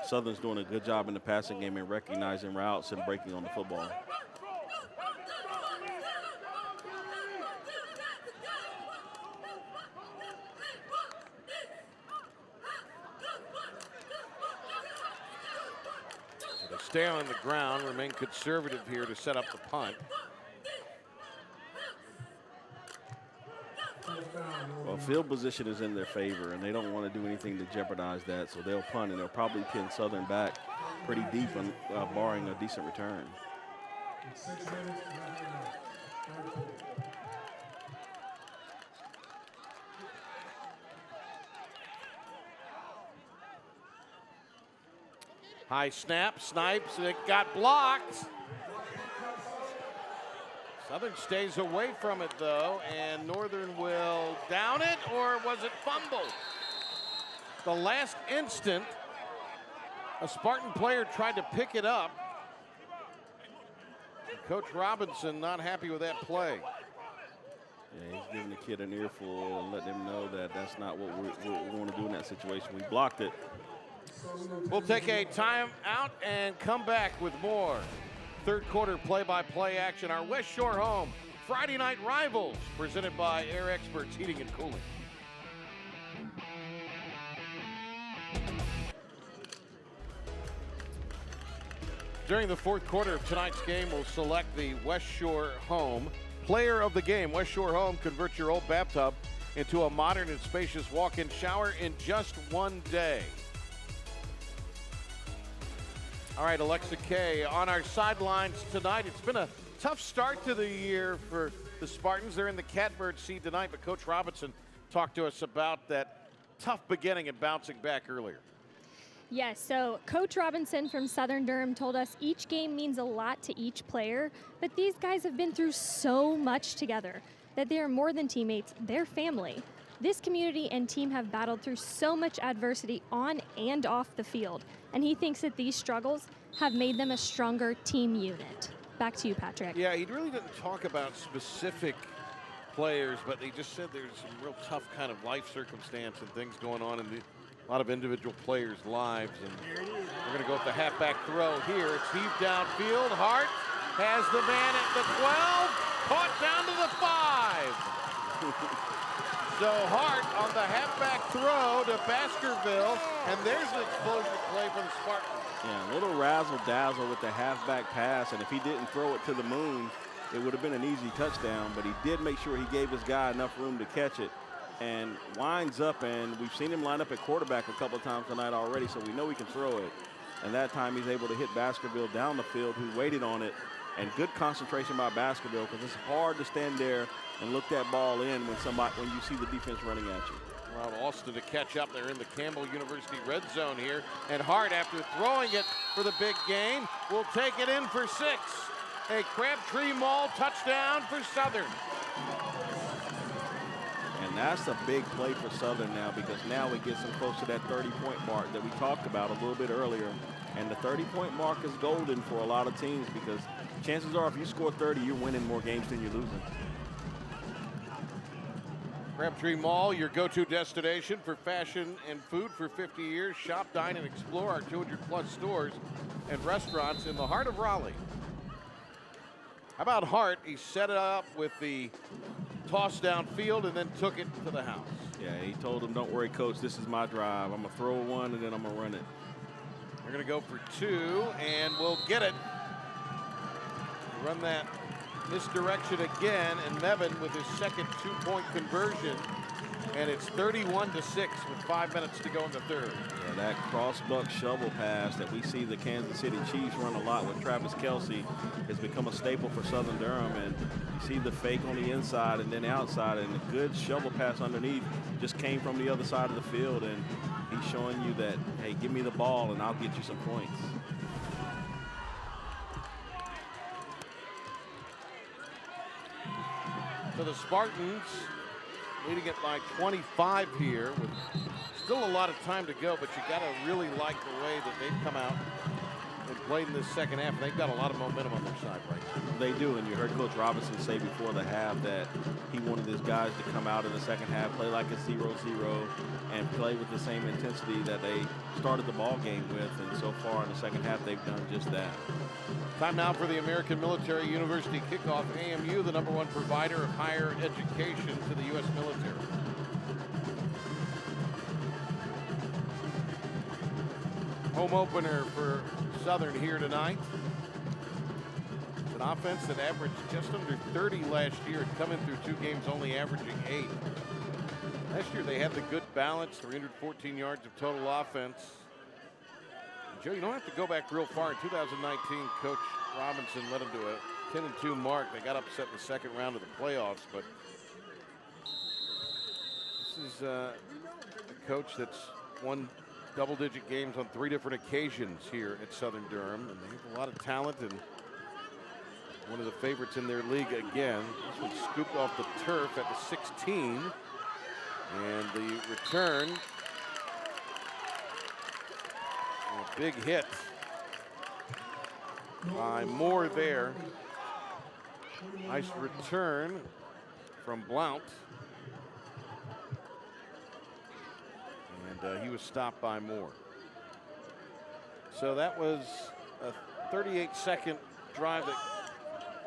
Southern's doing a good job in the passing game and recognizing routes and breaking on the football. So they stay on the ground, remain conservative here to set up the punt. Well, field position is in their favor, and they don't want to do anything to jeopardize that, so they'll punt, and they'll probably pin Southern back pretty deep, barring a decent return. High snap, Snipes, it got blocked. Southern stays away from it, though, and Northern will down it, or was it fumbled? The last instant, a Spartan player tried to pick it up. Coach Robinson not happy with that play. Yeah, he's giving the kid an earful and letting him know that that's not what we want to do in that situation. We blocked it. We'll take a timeout and come back with more. 3rd quarter play-by-play action. Our West Shore home Friday Night Rivals, presented by Air Experts Heating and Cooling. during the fourth quarter of tonight's game, we'll select the West Shore Home Player of the Game. West Shore Home converts your old bathtub into a modern and spacious walk-in shower in just one day. All right, Alexa Kay on our sidelines tonight. It's been a tough start to the year for the Spartans. They're in the catbird seat tonight, but Coach Robinson talked to us about that tough beginning and bouncing back earlier. Yes, so Coach Robinson from Southern Durham told us each game means a lot to each player, but these guys have been through so much together that they are more than teammates, they're family. This community and team have battled through so much adversity on and off the field, and he thinks that these struggles have made them a stronger team unit. Back to you, Patrick. Yeah, he really didn't talk about specific players, but they just said there's some real tough kind of life circumstance and things going on in a lot of individual players' lives. And we're going to go with the halfback throw here. It's heaved downfield. Hart has the man at the 12, caught down to the 5. So Hart on the halfback throw to Baskerville, and there's an explosive play for the Spartans. Yeah, a little razzle-dazzle with the halfback pass, and if he didn't throw it to the moon, it would have been an easy touchdown, but he did make sure he gave his guy enough room to catch it and winds up, and we've seen him line up at quarterback a couple of times tonight already, so we know he can throw it. And that time he's able to hit Baskerville down the field, who waited on it, and good concentration by Baskerville, because it's hard to stand there and look that ball in when you see the defense running at you. Well, Austin to catch up there in the Campbell University red zone here, and Hart, after throwing it for the big gain, will take it in for 6. A Crabtree Mall touchdown for Southern. And that's a big play for Southern now, because now it gets them close to that 30-point mark that we talked about a little bit earlier. And the 30-point mark is golden for a lot of teams, because chances are if you score 30, you're winning more games than you're losing. Crabtree Mall, your go-to destination for fashion and food for 50 years. Shop, dine, and explore our 200-plus stores and restaurants in the heart of Raleigh. How about Hart? He set it up with the toss downfield and then took it to the house. Yeah, he told him, don't worry, coach, this is my drive. I'm going to throw one, and then I'm going to run it. They're going to go for 2, and we'll get it. Run that misdirection again, and Mevin with his second 2-point conversion. And it's 31-6 with 5 minutes to go in the third. Yeah, that cross-buck shovel pass that we see the Kansas City Chiefs run a lot with Travis Kelce has become a staple for Southern Durham. And you see the fake on the inside and then outside, and a good shovel pass underneath just came from the other side of the field. And he's showing you that, hey, give me the ball and I'll get you some points. So the Spartans leading it by 25 here with still a lot of time to go, but you got to really like the way that they've come out and played in this second half. They've got a lot of momentum on their side right now. They do, and you heard Coach Robinson say before the half that he wanted his guys to come out in the second half, play like a 0-0, and play with the same intensity that they started the ball game with, and so far in the second half they've done just that. Time now for the American Military University kickoff. AMU, the #1 provider of higher education to the U.S. military. Home opener for Southern here tonight. It's an offense that averaged just under 30 last year, coming through 2 games only averaging 8. Last year they had the good balance, 314 yards of total offense. Joe, you don't have to go back real far. In 2019, Coach Robinson led them to a 10-2 mark. They got upset in the second round of the playoffs, but this is a coach that's won double-digit games on 3 different occasions here at Southern Durham, and they have a lot of talent and one of the favorites in their league again. This one scooped off the turf at the 16, and the return. A big hit by Moore there. Nice return from Blount. And he was stopped by Moore. So that was a 38-second drive that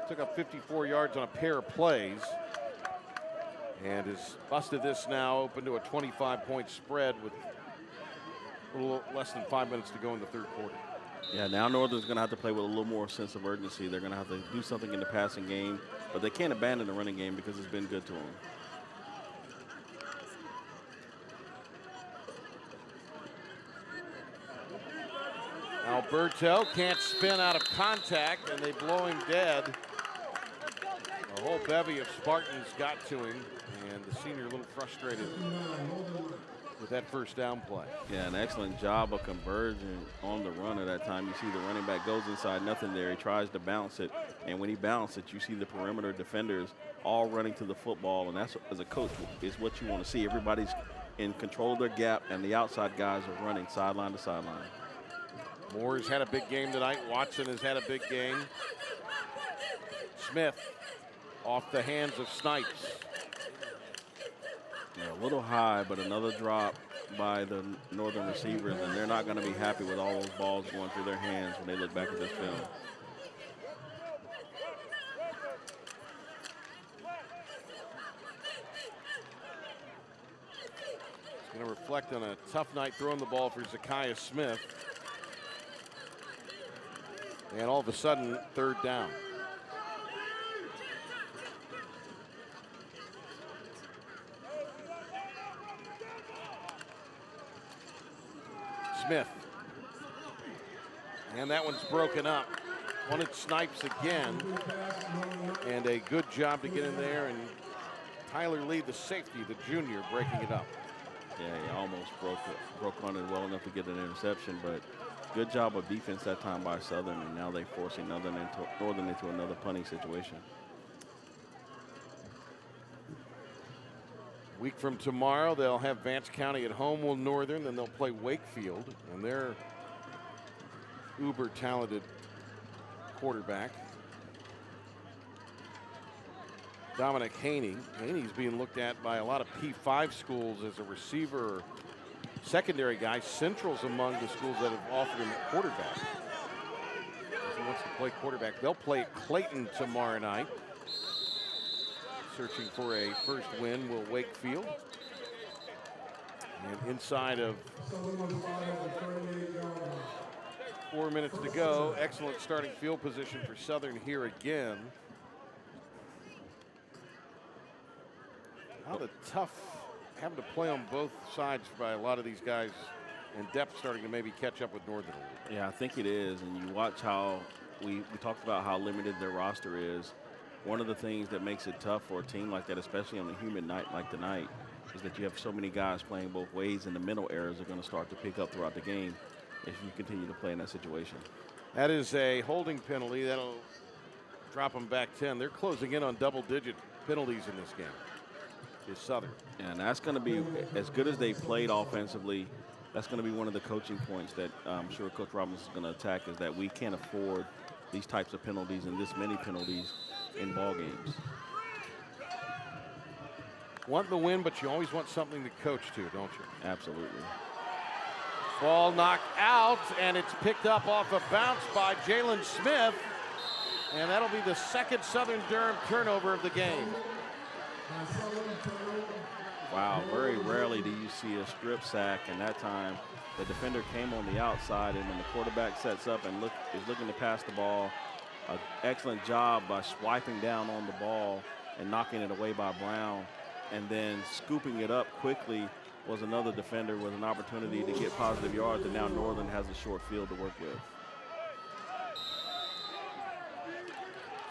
took up 54 yards on a pair of plays. And has busted this now open to a 25-point spread with a little less than 5 minutes to go in the third quarter. Yeah, now Northern's going to have to play with a little more sense of urgency. They're going to have to do something in the passing game, but they can't abandon the running game because it's been good to them. Alberto can't spin out of contact, and they blow him dead. A whole bevy of Spartans got to him, and the senior a little frustrated with that first down play. Yeah, an excellent job of conversion on the run at that time. You see the running back goes inside, nothing there. He tries to bounce it, and when he bounces it, you see the perimeter defenders all running to the football, and that's, as a coach, is what you want to see. Everybody's in control of their gap, and the outside guys are running sideline to sideline. Moore's had a big game tonight. Watson has had a big game. Smith off the hands of Snipes. Yeah, a little high, but another drop by the Northern receivers, and they're not going to be happy with all those balls going through their hands when they look back at this film. It's going to reflect on a tough night throwing the ball for Zakiah Smith. And all of a sudden, third down. Smith. And that one's broken up. Wanted Snipes again. And a good job to get in there. And Tyler Lee, the safety, the junior, breaking it up. Yeah, he almost broke on it well enough to get an interception, but good job of defense that time by Southern, and now they're forcing Northern into another punting situation. Week from tomorrow, they'll have Vance County at home with Northern, then they'll play Wakefield, and their uber talented quarterback, Dominic Haney. Haney's being looked at by a lot of P5 schools as a receiver, secondary guy. Central's among the schools that have offered him a quarterback. If he wants to play quarterback, they'll play at Clayton tomorrow night. Searching for a first win will Wakefield. And inside of 4 minutes to go, excellent starting field position for Southern here again. How the tough having to play on both sides by a lot of these guys, and depth starting to maybe catch up with Northern. Yeah, I think it is, and you watch how we talked about how limited their roster is. One of the things that makes it tough for a team like that, especially on a humid night like tonight, is that you have so many guys playing both ways, and the mental errors are going to start to pick up throughout the game if you continue to play in that situation. That is a holding penalty. That'll drop them back 10. They're closing in on double-digit penalties in this game. Is Southern. And that's going to be, as good as they played offensively, that's going to be one of the coaching points that I'm sure Coach Robbins is going to attack, is that we can't afford these types of penalties and this many penalties in ball games. Want the win, but you always want something to coach to, don't you? Absolutely. Ball knocked out, and it's picked up off a bounce by Jalen Smith. And that'll be the second Southern Durham turnover of the game. Wow, very rarely do you see a strip sack, and that time the defender came on the outside, and when the quarterback sets up and is looking to pass the ball, an excellent job by swiping down on the ball and knocking it away by Brown, and then scooping it up quickly was another defender with an opportunity to get positive yards, and now Northern has a short field to work with.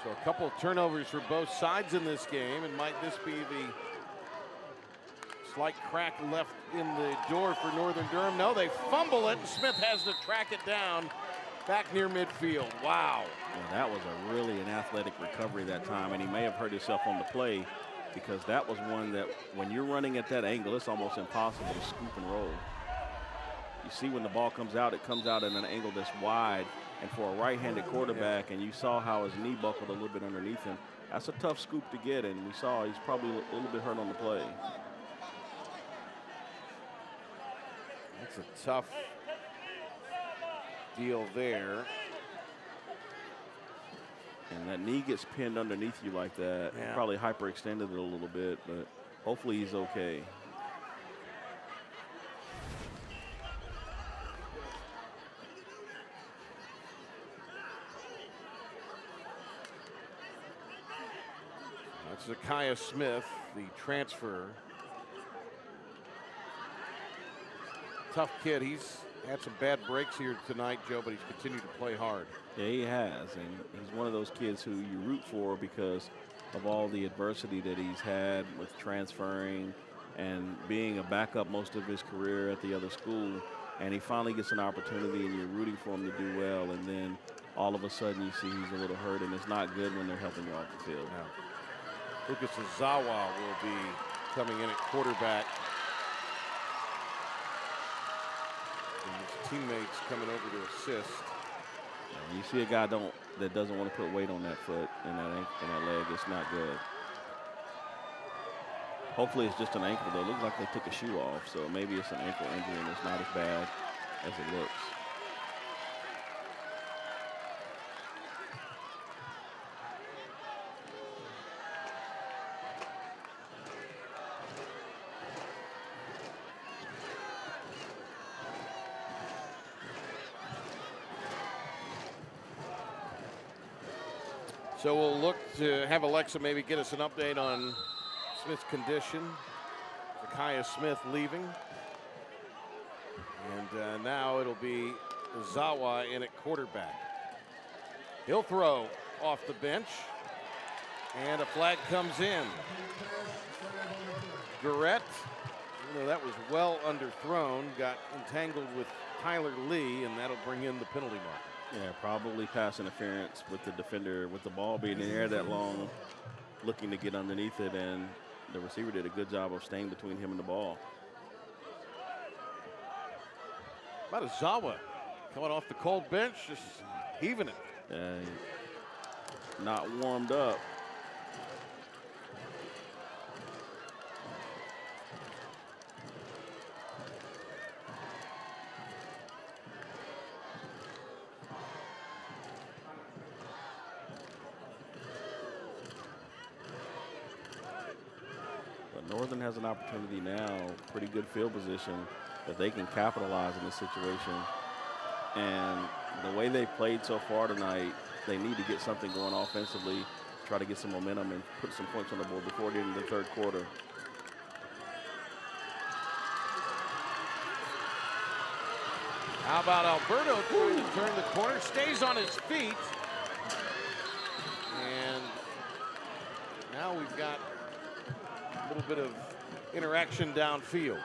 So a couple of turnovers for both sides in this game, and might this be the slight crack left in the door for Northern Durham? No, they fumble it, and Smith has to track it down back near midfield. Wow. Yeah, that was really an athletic recovery that time, and he may have hurt himself on the play, because that was one that when you're running at that angle, it's almost impossible to scoop and roll. You see when the ball comes out, it comes out at an angle that's wide, and for a right-handed quarterback, and you saw how his knee buckled a little bit underneath him, that's a tough scoop to get, and we saw he's probably a little bit hurt on the play. That's a tough deal there. And that knee gets pinned underneath you like that. Yeah. Probably hyperextended it a little bit, but hopefully he's okay. Zakiah Smith, the transfer. Tough kid. He's had some bad breaks here tonight, Joe, but he's continued to play hard. Yeah, he has, and he's one of those kids who you root for because of all the adversity that he's had with transferring and being a backup most of his career at the other school. And he finally gets an opportunity, and you're rooting for him to do well, and then all of a sudden you see he's a little hurt, and it's not good when they're helping you off the field. Yeah. Lucas Azawa will be coming in at quarterback. And his teammates coming over to assist. And you see a guy that doesn't want to put weight on that foot and that leg, it's not good. Hopefully it's just an ankle, though. It looks like they took a shoe off, so maybe it's an ankle injury and it's not as bad as it looks. So we'll look to have Alexa maybe get us an update on Smith's condition. Zakiah Smith leaving. And now it'll be Zawa in at quarterback. He'll throw off the bench. And a flag comes in. Garrett, even though that was well underthrown, got entangled with Tyler Lee, and that'll bring in the penalty mark. Yeah, probably pass interference with the defender with the ball being in the air that long, looking to get underneath it, and the receiver did a good job of staying between him and the ball. About Azawa coming off the cold bench, just heaving it. Not warmed up. Northern has an opportunity now, pretty good field position, that they can capitalize in this situation. And the way they've played so far tonight, they need to get something going offensively, try to get some momentum and put some points on the board before the end of the third quarter. How about Alberto trying to turn the corner, stays on his feet. And now we've got a little bit of interaction downfield.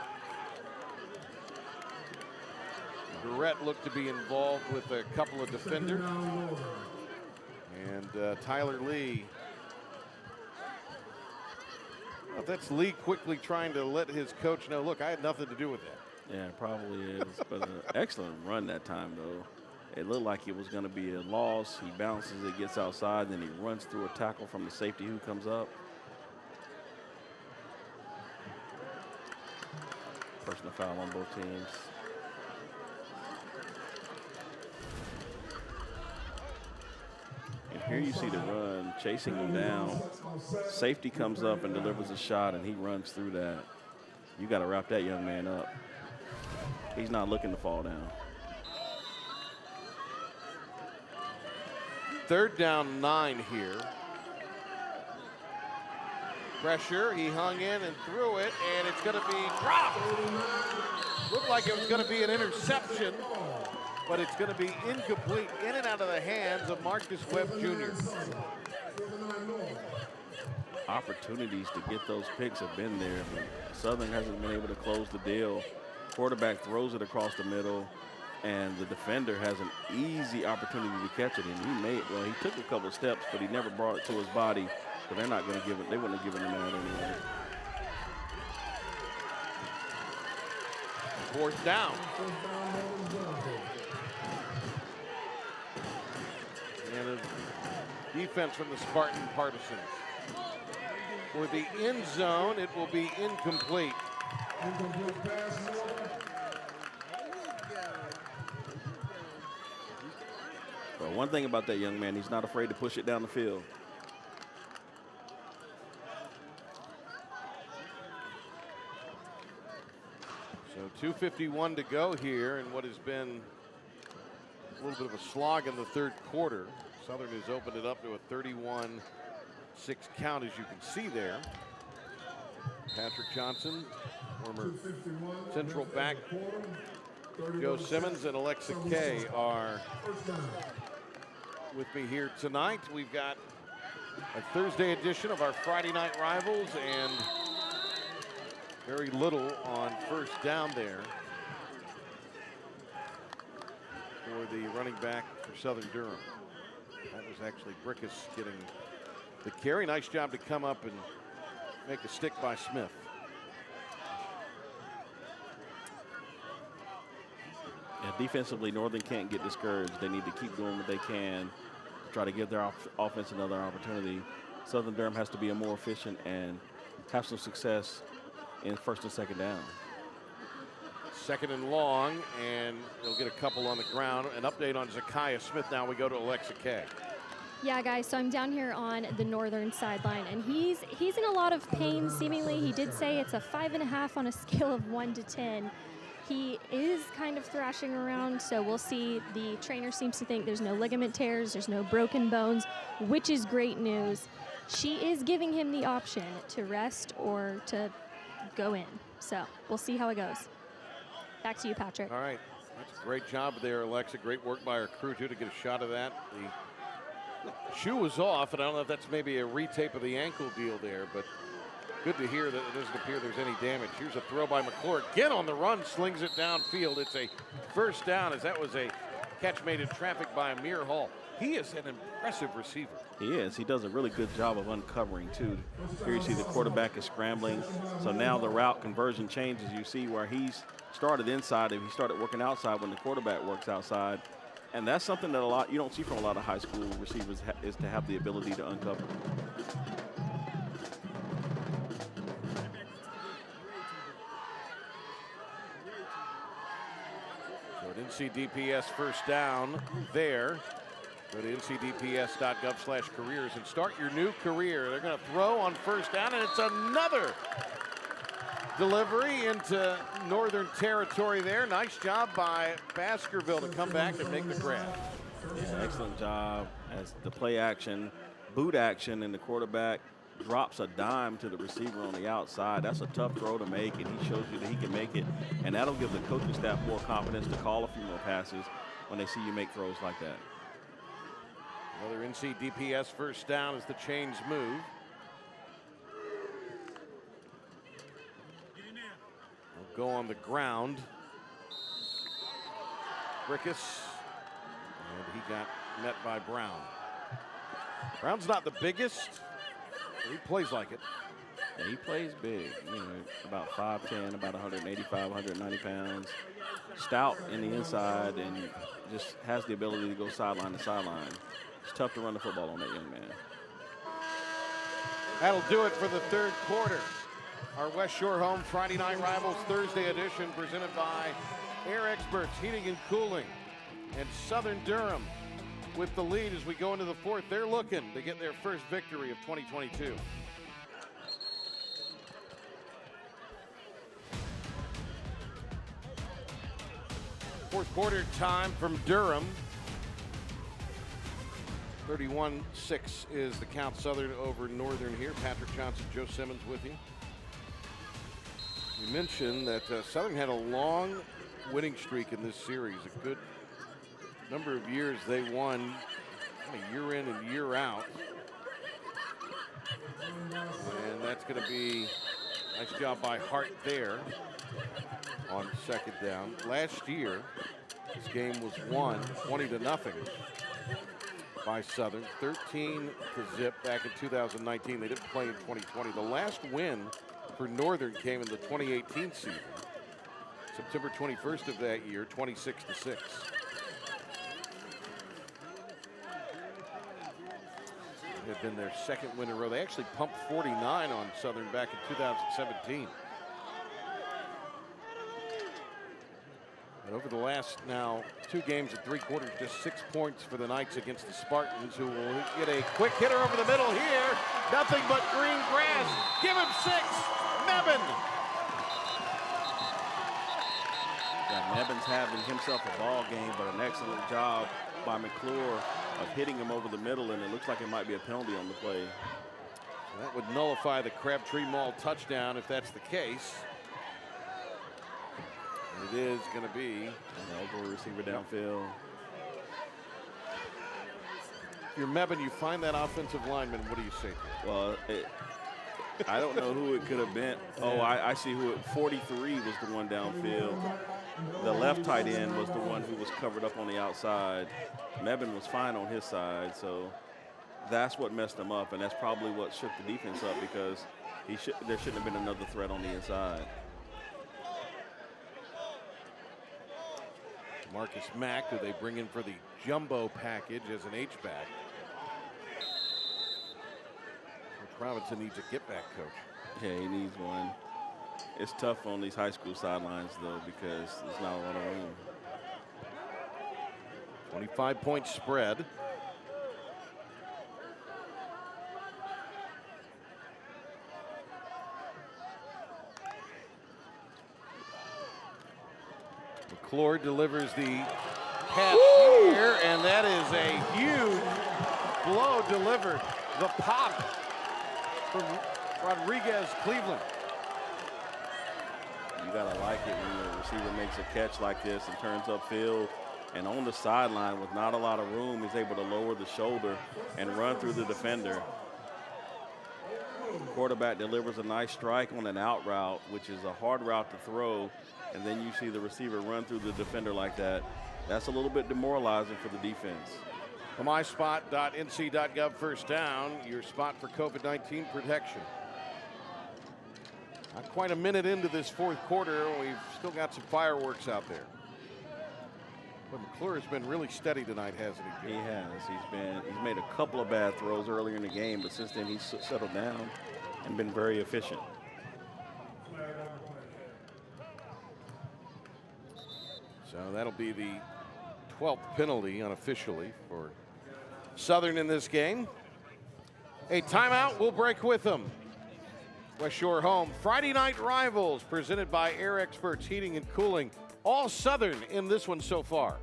Garrett looked to be involved with a couple of defenders. And Tyler Lee. Well, that's Lee quickly trying to let his coach know, look, I had nothing to do with that. Yeah, it probably is. But an excellent run that time, though. It looked like it was going to be a loss. He bounces, it gets outside, then he runs through a tackle from the safety who comes up. Personal foul on both teams. And here you see the run, chasing him down. Safety comes up and delivers a shot, and he runs through that. You got to wrap that young man up. He's not looking to fall down. Third down 9 here. Pressure, he hung in and threw it, and it's going to be dropped. Looked like it was going to be an interception, but it's going to be incomplete, in and out of the hands of Marcus Webb Jr. Opportunities to get those picks have been there, but Southern hasn't been able to close the deal. Quarterback throws it across the middle, and the defender has an easy opportunity to catch it, and he took a couple of steps, but he never brought it to his body. So they're not going to give it. They wouldn't have given him that anyway. Fourth down. And a defense from the Spartan Partisans. For the end zone, it will be incomplete. But one thing about that young man, he's not afraid to push it down the field. So 2:51 to go here in what has been a little bit of a slog in the third quarter. Southern has opened it up to a 8-6 count, as you can see there. Patrick Johnson, former Central back, Joe Simmons and Alexa Kay are with me here tonight. We've got a Thursday edition of our Friday Night Rivals, and very little on first down there for the running back for Southern Durham. That was actually Brickus getting the carry. Nice job to come up and make a stick by Smith. Yeah, defensively, Northern can't get discouraged. They need to keep doing what they can to try to give their offense another opportunity. Southern Durham has to be more efficient and have some success in first and second down. Second and long, and they'll get a couple on the ground. An update on Zakiah Smith. Now we go to Alexa Kay. Yeah, guys, so I'm down here on the northern sideline, and he's in a lot of pain, seemingly. He did say it's a 5.5 on a scale of 1 to 10. He is kind of thrashing around, so we'll see. The trainer seems to think there's no ligament tears, there's no broken bones, which is great news. She is giving him the option to rest or to go in, so we'll see how it goes. Back to you, Patrick. All right, that's a great job there, Alexa. Great work by our crew, too, to get a shot of that. The shoe was off, and I don't know if that's maybe a retape of the ankle deal there, but good to hear that it doesn't appear there's any damage. Here's a throw by McClure. Again on the run, slings it downfield. It's a first down, as that was a catch made in traffic by Amir Hall. He is an impressive receiver. He is. He does a really good job of uncovering, too. Here you see the quarterback is scrambling. So now the route conversion changes. You see where he's started inside and he started working outside when the quarterback works outside. And that's something that you don't see from a lot of high school receivers is to have the ability to uncover. So at NCDPS first down there. Go to ncdps.gov/careers and start your new career. They're going to throw on first down, and it's another delivery into Northern territory there. Nice job by Baskerville to come back and make the grab. Yeah, excellent job as the play action, boot action, and the quarterback drops a dime to the receiver on the outside. That's a tough throw to make, and he shows you that he can make it, and that'll give the coaching staff more confidence to call a few more passes when they see you make throws like that. Another NCDPS first down as the chains move. We'll go on the ground. Brickus, and he got met by Brown. Brown's not the biggest, but he plays like it. Yeah, he plays big, about 5'10", about 185, 190 pounds. Stout in the inside and just has the ability to go sideline to sideline. It's tough to run the football on that young man. That'll do it for the third quarter. Our West Shore Home Friday Night Rivals Thursday edition presented by Air Experts Heating and Cooling, and Southern Durham with the lead as we go into the fourth. They're looking to get their first victory of 2022. Fourth quarter time from Durham. 31-6 is the count. Southern over Northern here. Patrick Johnson, Joe Simmons with you. We mentioned that Southern had a long winning streak in this series. A good number of years they won year in and year out. And that's going to be a nice job by Hart there on second down. Last year, this game was won 20-0 by Southern, 13-0 back in 2019. They didn't play in 2020. The last win for Northern came in the 2018 season, September 21st of that year, 26-6. It had been their second win in a row. They actually pumped 49 on Southern back in 2017. And over the last now 2 games and 3 quarters, just 6 points for the Knights against the Spartans, who will get a quick hitter over the middle here. Nothing but green grass. Give him 6. Mebane. Yeah, Meban's having himself a ball game, but an excellent job by McClure of hitting him over the middle, and it looks like it might be a penalty on the play. That would nullify the Crabtree Mall touchdown if that's the case. It is going to be an elbow receiver downfield. If you're Mebane, you find that offensive lineman. What do you say? Well, I don't know who it could have been. Oh, I see who it. 43 was the one downfield. The left tight end was the one who was covered up on the outside. Mebane was fine on his side, so that's what messed him up, and that's probably what shook the defense up because there shouldn't have been another threat on the inside. Marcus Mack, who they bring in for the jumbo package as an H-back. Robinson needs a get-back coach. Yeah, he needs one. It's tough on these high school sidelines, though, because there's not a lot of room. 25-point spread. McClure delivers the pass here, and that is a huge blow delivered. The pop from Rodriguez, Cleveland. You gotta like it when the receiver makes a catch like this and turns upfield, and on the sideline with not a lot of room, he's able to lower the shoulder and run through the defender. Quarterback delivers a nice strike on an out route, which is a hard route to throw, and then you see the receiver run through the defender like that. That's a little bit demoralizing for the defense. The myspot.nc.gov first down, your spot for COVID-19 protection. Not quite a minute into this fourth quarter. We've still got some fireworks out there. But McClure has been really steady tonight, hasn't he, Jim? He has. He's made a couple of bad throws earlier in the game, but since then he's settled down and been very efficient. So that'll be the 12th penalty unofficially for Southern in this game. A timeout, we'll break with them. West Shore home, Friday Night Rivals, presented by Air Experts Heating and Cooling. All Southern in this one so far.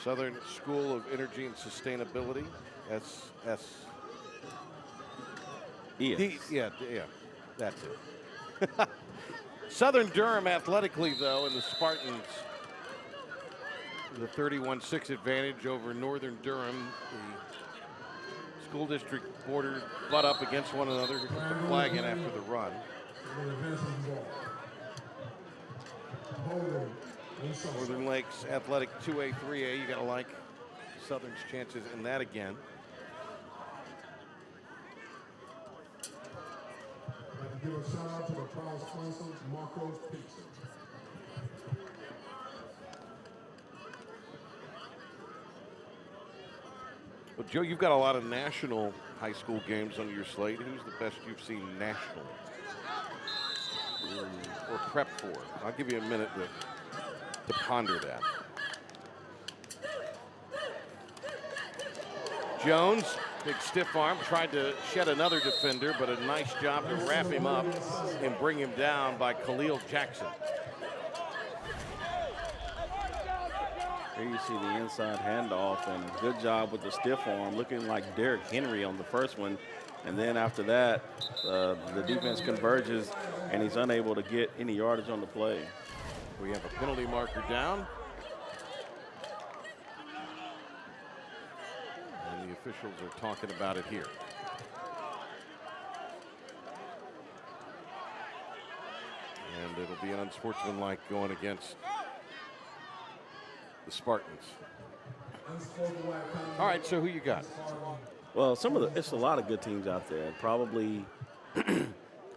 Southern School of Energy and Sustainability, yeah, that's it. Southern Durham athletically, though, and the Spartans, the 31-6 advantage over Northern Durham. The school district border butt up against one another, the flag in after the run. Northern Lakes Athletic 2A, 3A. You got to like Southern's chances in that again. I'd like to give a shout out to the proud sponsor, Marco's Pizza. Well, Joe, you've got a lot of national high school games on your slate. Who's the best you've seen nationally or prep for? I'll give you a minute to ponder that. Jones, big stiff arm, tried to shed another defender, but a nice job to wrap him up and bring him down by Khalil Jackson. Here you see the inside handoff, and good job with the stiff arm, looking like Derrick Henry on the first one. And then after that, the defense converges, and he's unable to get any yardage on the play. We have a penalty marker down. And the officials are talking about it here. And it'll be an unsportsmanlike going against the Spartans. All right, so who you got? Well, it's a lot of good teams out there. Probably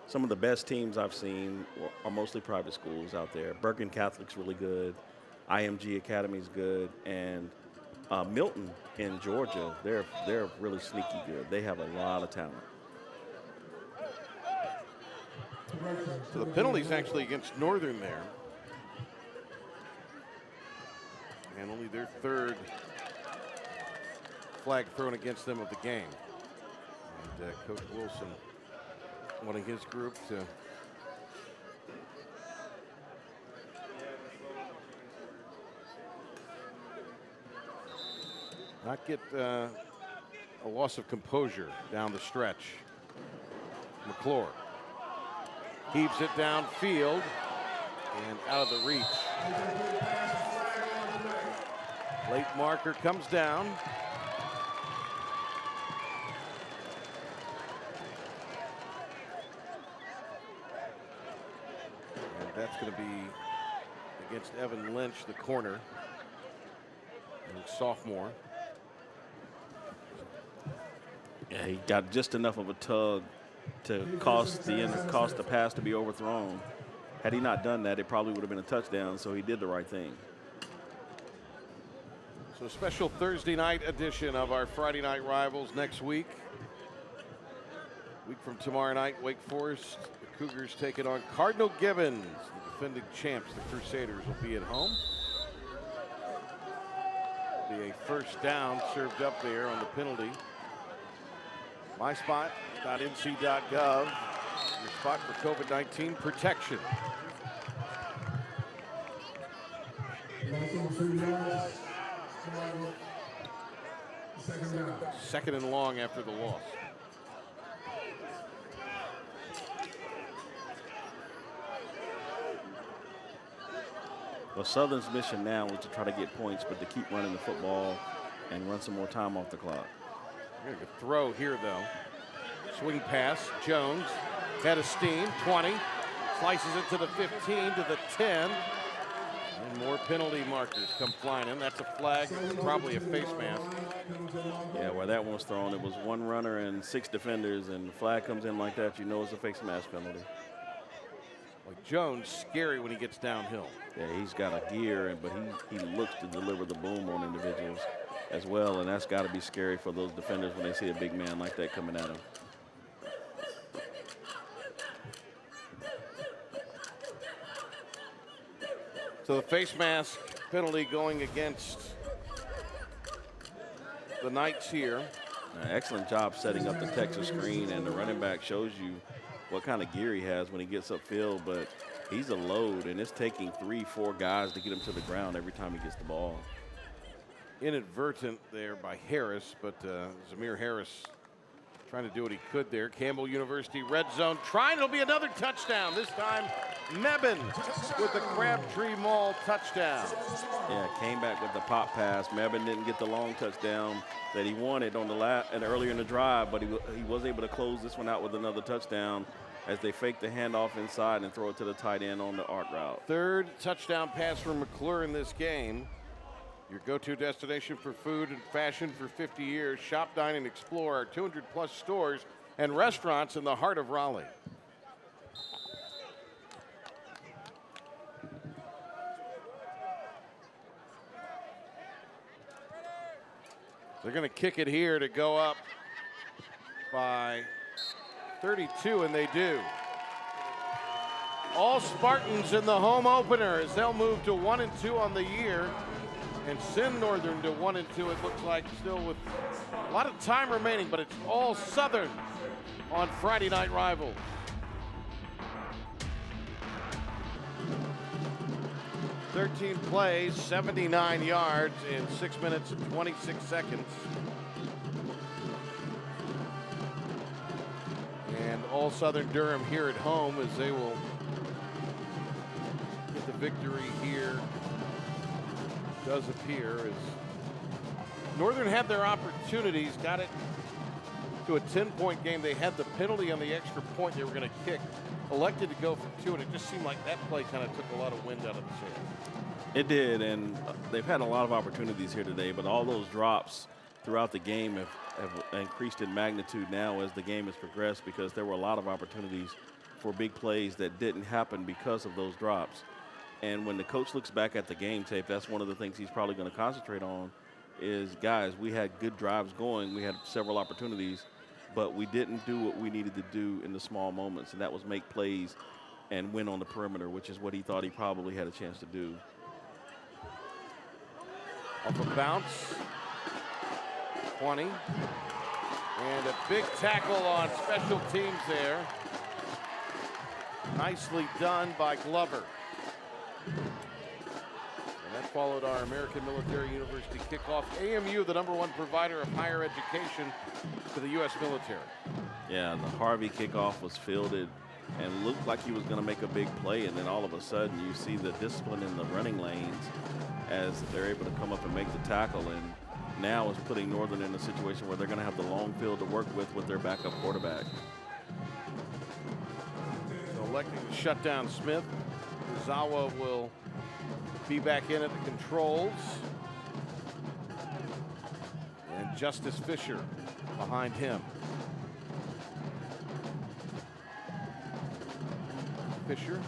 some of the best teams I've seen are mostly private schools out there. Bergen Catholic's really good. IMG Academy's good. And Milton in Georgia, they're really sneaky good. They have a lot of talent. So the penalty's actually against Northern there. And only their third flag thrown against them of the game. And Coach Wilson wanting his group to not get a loss of composure down the stretch. McClure heaves it downfield and out of the reach. Late marker comes down. And that's going to be against Evan Lynch, the corner, sophomore. Yeah, he got just enough of a tug to cost the pass to be overthrown. Had he not done that, it probably would have been a touchdown, so he did the right thing. So a special Thursday night edition of our Friday Night Rivals next week. Week from tomorrow night, Wake Forest, the Cougars take it on Cardinal Gibbons. The defending champs, the Crusaders, will be at home. Be a first down served up there on the penalty. MySpot.nc.gov, your spot for COVID-19 protection. Second and long after the loss. Well, Southern's mission now is to try to get points, but to keep running the football and run some more time off the clock. Good throw here, though. Swing pass, Jones, head of steam, 20. Slices it to the 15, to the 10. And more penalty markers come flying in. That's a flag, probably a face mask. Yeah, where that one was thrown, it was one runner and 6 defenders, and the flag comes in like that, you know it's a face mask penalty. Like Jones, scary when he gets downhill. Yeah, he's got a gear, but he looks to deliver the boom on individuals as well, and that's got to be scary for those defenders when they see a big man like that coming at them. So the face mask penalty going against the Knights here. Excellent job setting up the Texas screen, and the running back shows you what kind of gear he has when he gets upfield, but he's a load, and it's taking 3-4 guys to get him to the ground every time he gets the ball. Inadvertent there by Harris, but Zamir Harris trying to do what he could there. Campbell University red zone trying. It'll be another touchdown. This time Mebane with the Crabtree Mall touchdown. Yeah, came back with the pop pass. Mebane didn't get the long touchdown that he wanted on and earlier in the drive, but he was able to close this one out with another touchdown as they fake the handoff inside and throw it to the tight end on the arc route. Third touchdown pass from McClure in this game. Your go-to destination for food and fashion for 50 years. Shop, dine, and explore our 200-plus stores and restaurants in the heart of Raleigh. They're going to kick it here to go up by 32, and they do. All Spartans in the home opener as they'll move to 1-2 on the year and send Northern to 1-2. It looks like still with a lot of time remaining, but it's all Southern on Friday Night Rivals. "13 plays, 79 yards in 6 minutes and 26 seconds. And all Southern Durham here at home as they will get the victory here. Does appear as Northern had their opportunities, got it to a 10-point game. They had the penalty on the extra point they were going to kick, elected to go for 2, and it just seemed like that play kind of took a lot of wind out of the sails. It did, and they've had a lot of opportunities here today, but all those drops throughout the game have increased in magnitude now as the game has progressed, because there were a lot of opportunities for big plays that didn't happen because of those drops. And when the coach looks back at the game tape, that's one of the things he's probably going to concentrate on is, guys, we had good drives going. We had several opportunities, but we didn't do what we needed to do in the small moments, and that was make plays and win on the perimeter, which is what he thought he probably had a chance to do. Off a bounce. 20. And a big tackle on special teams there. Nicely done by Glover. And that followed our American Military University kickoff. AMU, the #1 provider of higher education to the U.S. military. Yeah, the Harvey kickoff was fielded and looked like he was going to make a big play, and then all of a sudden you see the discipline in the running lanes as they're able to come up and make the tackle, and now is putting Northern in a situation where they're going to have the long field to work with their backup quarterback. So electing to shut down Smith. Zawa will be back in at the controls. And Justice Fisher behind him. Fisher,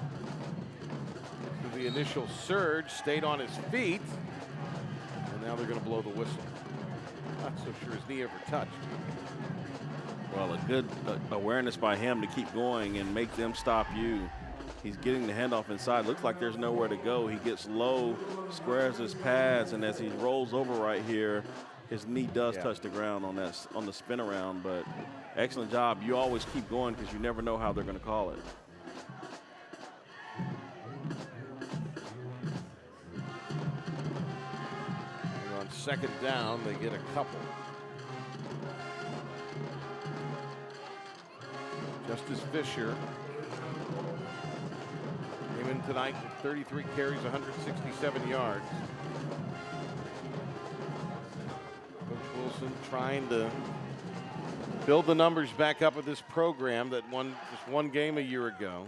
through the initial surge, stayed on his feet. And now they're going to blow the whistle. Not so sure his knee ever touched. Well, a good awareness by him to keep going and make them stop you. He's getting the handoff inside. Looks like there's nowhere to go. He gets low, squares his pads, and as he rolls over right here, his knee does touch the ground on the spin around. But excellent job. You always keep going because you never know how they're going to call it. And on second down, they get a couple. Justice Fisher came in tonight with 33 carries, 167 yards. Coach Wilson trying to build the numbers back up with this program that won just one game a year ago.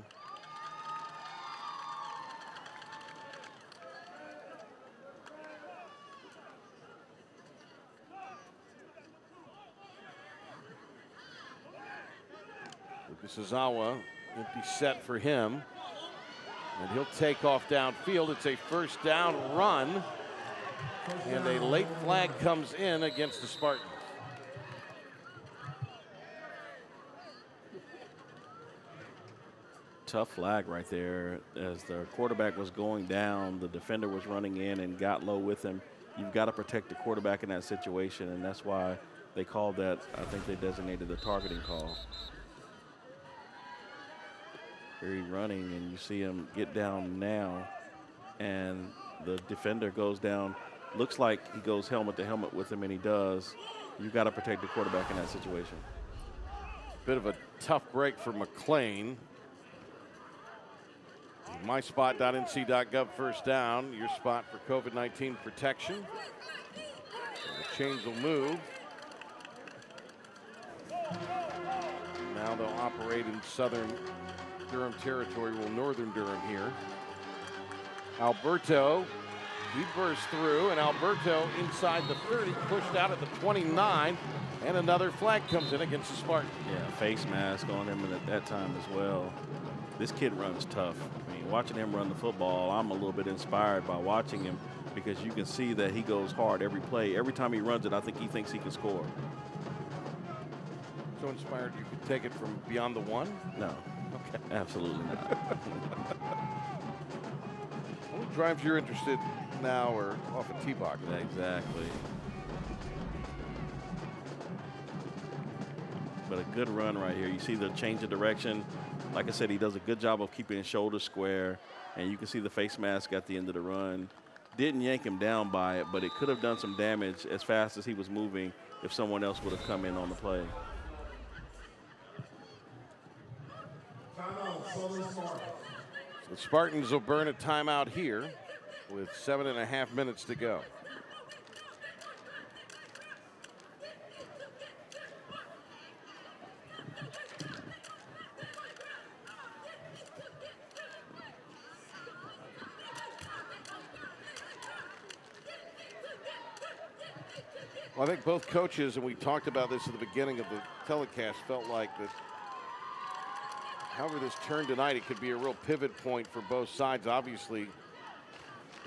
Sazawa, empty set for him. And he'll take off downfield. It's a first down run. And a late flag comes in against the Spartans. Tough flag right there. As the quarterback was going down, the defender was running in and got low with him. You've got to protect the quarterback in that situation, and that's why they called that. I think they designated the targeting call. Very running, and you see him get down now, and the defender goes down. Looks like he goes helmet to helmet with him, and he does. You've got to protect the quarterback in that situation. Bit of a tough break for McLean. MySpot.nc.gov first down, your spot for COVID-19 protection. So the chains will move. Now they'll operate in southern Durham territory, northern Durham here. Alberto, he burst through, and Alberto inside the 30, pushed out at the 29, and another flag comes in against the Spartans. Yeah, face mask on him at that time as well. This kid runs tough. I mean, watching him run the football, I'm a little bit inspired by watching him because you can see that he goes hard every play. Every time he runs it, I think he thinks he can score. So inspired you could take it from beyond the one? No. Okay. Absolutely not. What drives you're interested now or off a tee box? Exactly. But a good run right here. You see the change of direction. Like I said, he does a good job of keeping his shoulders square, and you can see the face mask at the end of the run. Didn't yank him down by it, but it could have done some damage as fast as he was moving if someone else would have come in on the play. The Spartans will burn a timeout here with 7.5 minutes to go. Well, I think both coaches, and we talked about this at the beginning of the telecast, felt like that however this turned tonight, it could be a real pivot point for both sides. Obviously,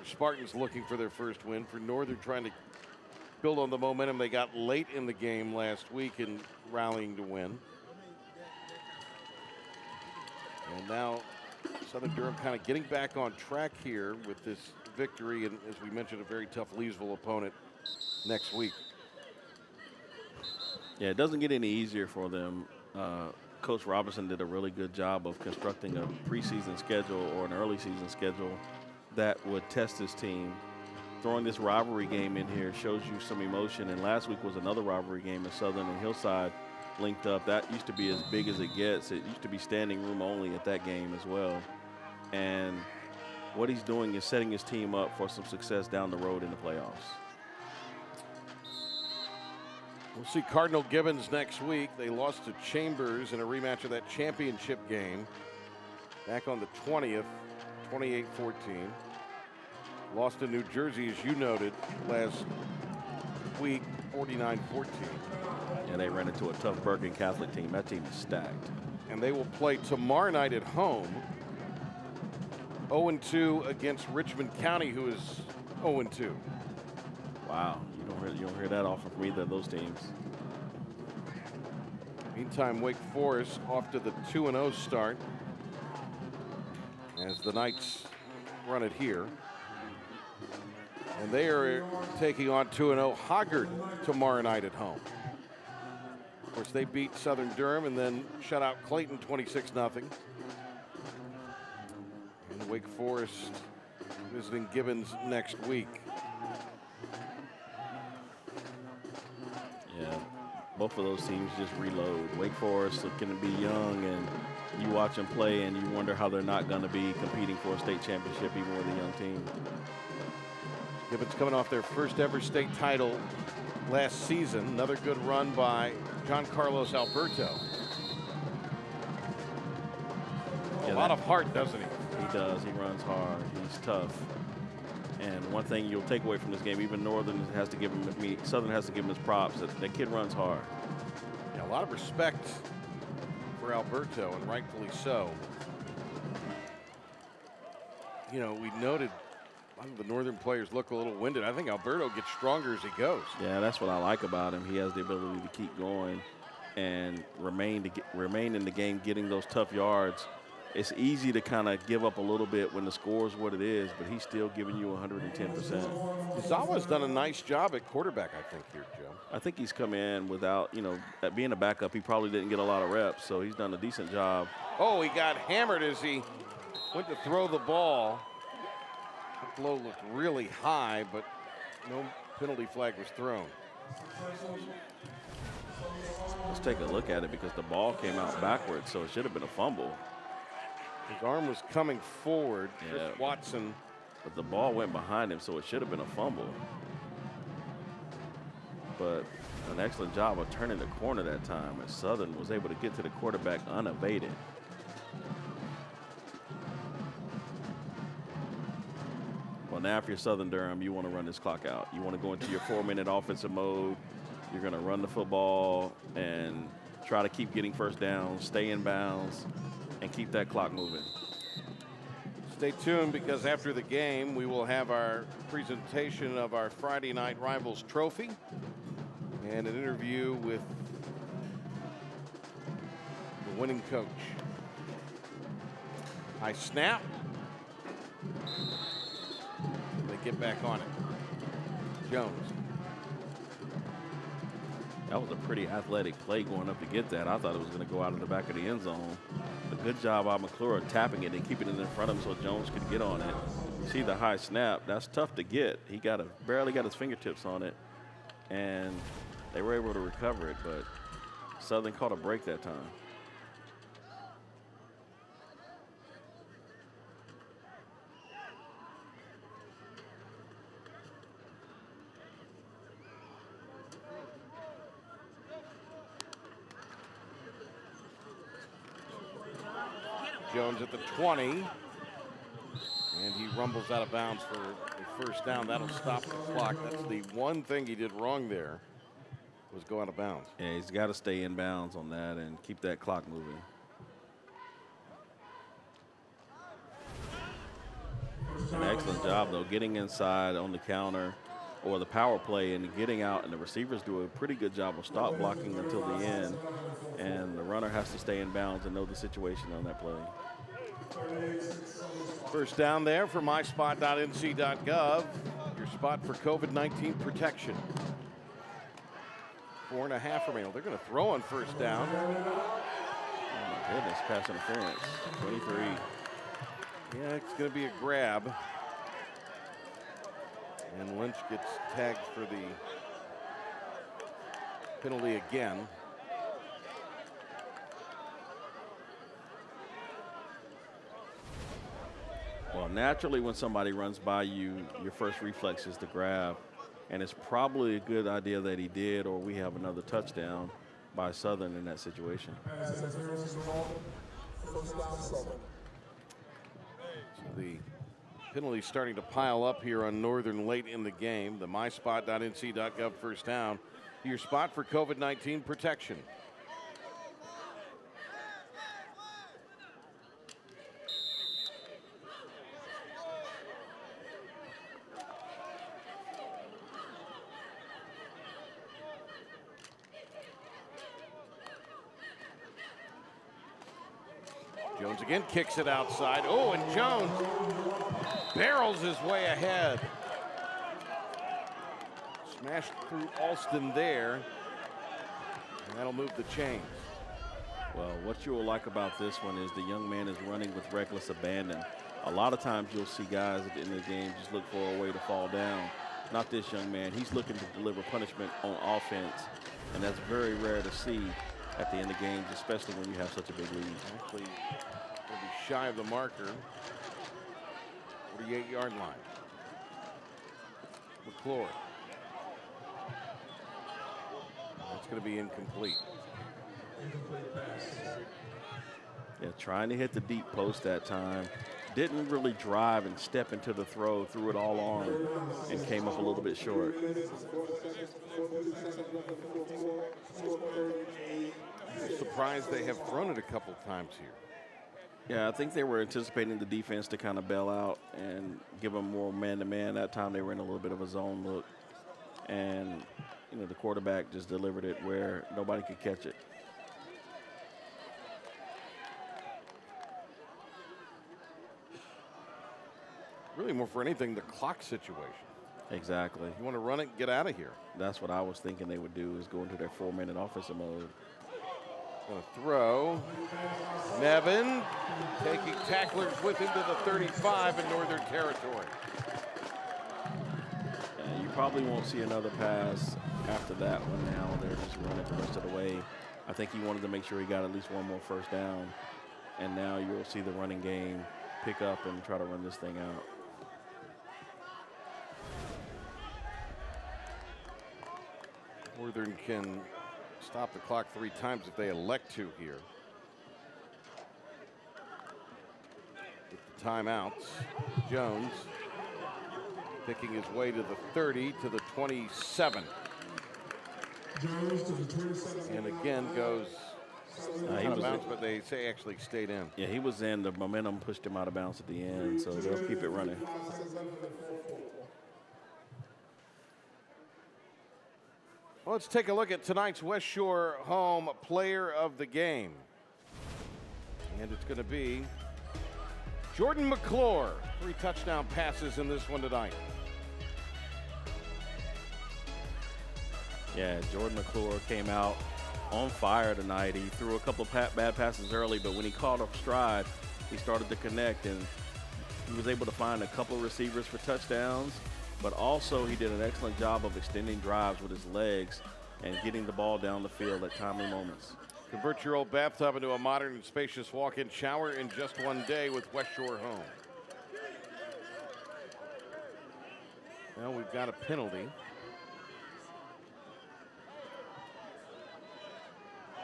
the Spartans looking for their first win. For Northern trying to build on the momentum they got late in the game last week and rallying to win. And now Southern Durham kind of getting back on track here with this victory. And as we mentioned, a very tough Leesville opponent next week. Yeah, it doesn't get any easier for them. Coach Robinson did a really good job of constructing a preseason schedule or an early season schedule that would test his team. Throwing this rivalry game in here shows you some emotion, and last week was another rivalry game in Southern and Hillside linked up. That used to be as big as it gets. It used to be standing room only at that game as well. And what he's doing is setting his team up for some success down the road in the playoffs. We'll see Cardinal Gibbons next week. They lost to Chambers in a rematch of that championship game back on the 20th, 28-14. Lost to New Jersey, as you noted, last week, 49-14. And they ran into a tough Bergen Catholic team. That team is stacked. And they will play tomorrow night at home, 0-2 against Richmond County, who is 0-2. Wow, you don't hear that often from either of those teams. Meantime, Wake Forest off to the 2-0 start as the Knights run it here. And they are taking on 2-0 Hoggard tomorrow night at home. Of course, they beat Southern Durham and then shut out Clayton 26-0. And Wake Forest visiting Gibbons next week. Yeah, both of those teams just reload. Wake Forest looking to be young, and you watch them play and you wonder how they're not going to be competing for a state championship even with a young team. Gibbons coming off their first ever state title last season. Another good run by John Carlos Alberto. A lot of heart, doesn't he? He does. He runs hard. He's tough. And one thing you'll take away from this game, even Northern has to give him, Southern has to give him his props. That kid runs hard. Yeah, a lot of respect for Alberto, and rightfully so. You know, we noted a lot of the Northern players look a little winded. I think Alberto gets stronger as he goes. Yeah, that's what I like about him. He has the ability to keep going and remain in the game, getting those tough yards. It's easy to kind of give up a little bit when the score is what it is, but he's still giving you 110%. Zawa's done a nice job at quarterback, I think, here, Joe. I think he's come in without, at being a backup, he probably didn't get a lot of reps, so he's done a decent job. Oh, he got hammered as he went to throw the ball. The blow looked really high, but no penalty flag was thrown. Let's take a look at it because the ball came out backwards, so it should have been a fumble. His arm was coming forward. Yeah. Chris Watson. But the ball went behind him, so it should have been a fumble. But an excellent job of turning the corner that time, as Southern was able to get to the quarterback unabated. Well, now if you're Southern Durham, you want to run this clock out. You want to go into your 4-minute offensive mode. You're going to run the football and try to keep getting first down, stay in bounds, and keep that clock moving. Stay tuned, because after the game, we will have our presentation of our Friday Night Rivals trophy and an interview with the winning coach. High snap. They get back on it. Jones. That was a pretty athletic play going up to get that. I thought it was going to go out of the back of the end zone. A good job by McClure tapping it and keeping it in front of him so Jones could get on it. You see the high snap. That's tough to get. He barely got his fingertips on it, and they were able to recover it, but Southern caught a break that time. Jones at the 20, and he rumbles out of bounds for the first down. That'll stop the clock. That's the one thing he did wrong there, was go out of bounds. Yeah, he's got to stay in bounds on that and keep that clock moving. An excellent job, though, getting inside on the counter or the power play and getting out, and the receivers do a pretty good job of stop blocking until the end, and the runner has to stay in bounds and know the situation on that play. First down there for myspot.nc.gov, your spot for COVID-19 protection. 4.5 remaining. They're going to throw on first down. Oh my goodness, pass interference. 23. Yeah, it's going to be a grab. And Lynch gets tagged for the penalty again. Well, naturally, when somebody runs by you, your first reflex is to grab. And it's probably a good idea that he did, or we have another touchdown by Southern in that situation. So the penalties starting to pile up here on Northern late in the game. The myspot.nc.gov first down, your spot for COVID-19 protection. Jones again kicks it outside. Oh, and Jones barrels his way ahead. Smashed through Alston there. And that'll move the chains. Well, what you will like about this one is the young man is running with reckless abandon. A lot of times you'll see guys at the end of the game just look for a way to fall down. Not this young man. He's looking to deliver punishment on offense, and that's very rare to see at the end of games, especially when you have such a big lead. Actually, will be shy of the marker. 48-yard line. McClure. That's going to be incomplete. Yeah, trying to hit the deep post that time. Didn't really drive and step into the throw, threw it all on, and came up a little bit short. I'm surprised they have thrown it a couple times here. Yeah, I think they were anticipating the defense to kind of bail out and give them more man-to-man. That time they were in a little bit of a zone look. And, you know, the quarterback just delivered it where nobody could catch it. Really more for anything, the clock situation. Exactly. You want to run it, get out of here. That's what I was thinking they would do, is go into their 4-minute offensive mode. Going to throw. Nevin taking tacklers with him to the 35 in Northern Territory. And you probably won't see another pass after that one now. They're just running the rest of the way. I think he wanted to make sure he got at least one more first down. And now you'll see the running game pick up and try to run this thing out. Northern can stop the clock 3 times if they elect to here. With the timeouts, Jones picking his way to the 30, to the 27. And again goes out of bounds, but they say actually stayed in. Yeah, he was in. The momentum pushed him out of bounds at the end, so they'll keep it running. Well, let's take a look at tonight's West Shore Home Player of the Game. And it's going to be Jordan McClure. 3 touchdown passes in this one tonight. Yeah, Jordan McClure came out on fire tonight. He threw a couple of bad passes early, but when he caught up stride, he started to connect, and he was able to find a couple of receivers for touchdowns, but also he did an excellent job of extending drives with his legs and getting the ball down the field at timely moments. Convert your old bathtub into a modern and spacious walk-in shower in just one day with West Shore Home. Well, we've got a penalty.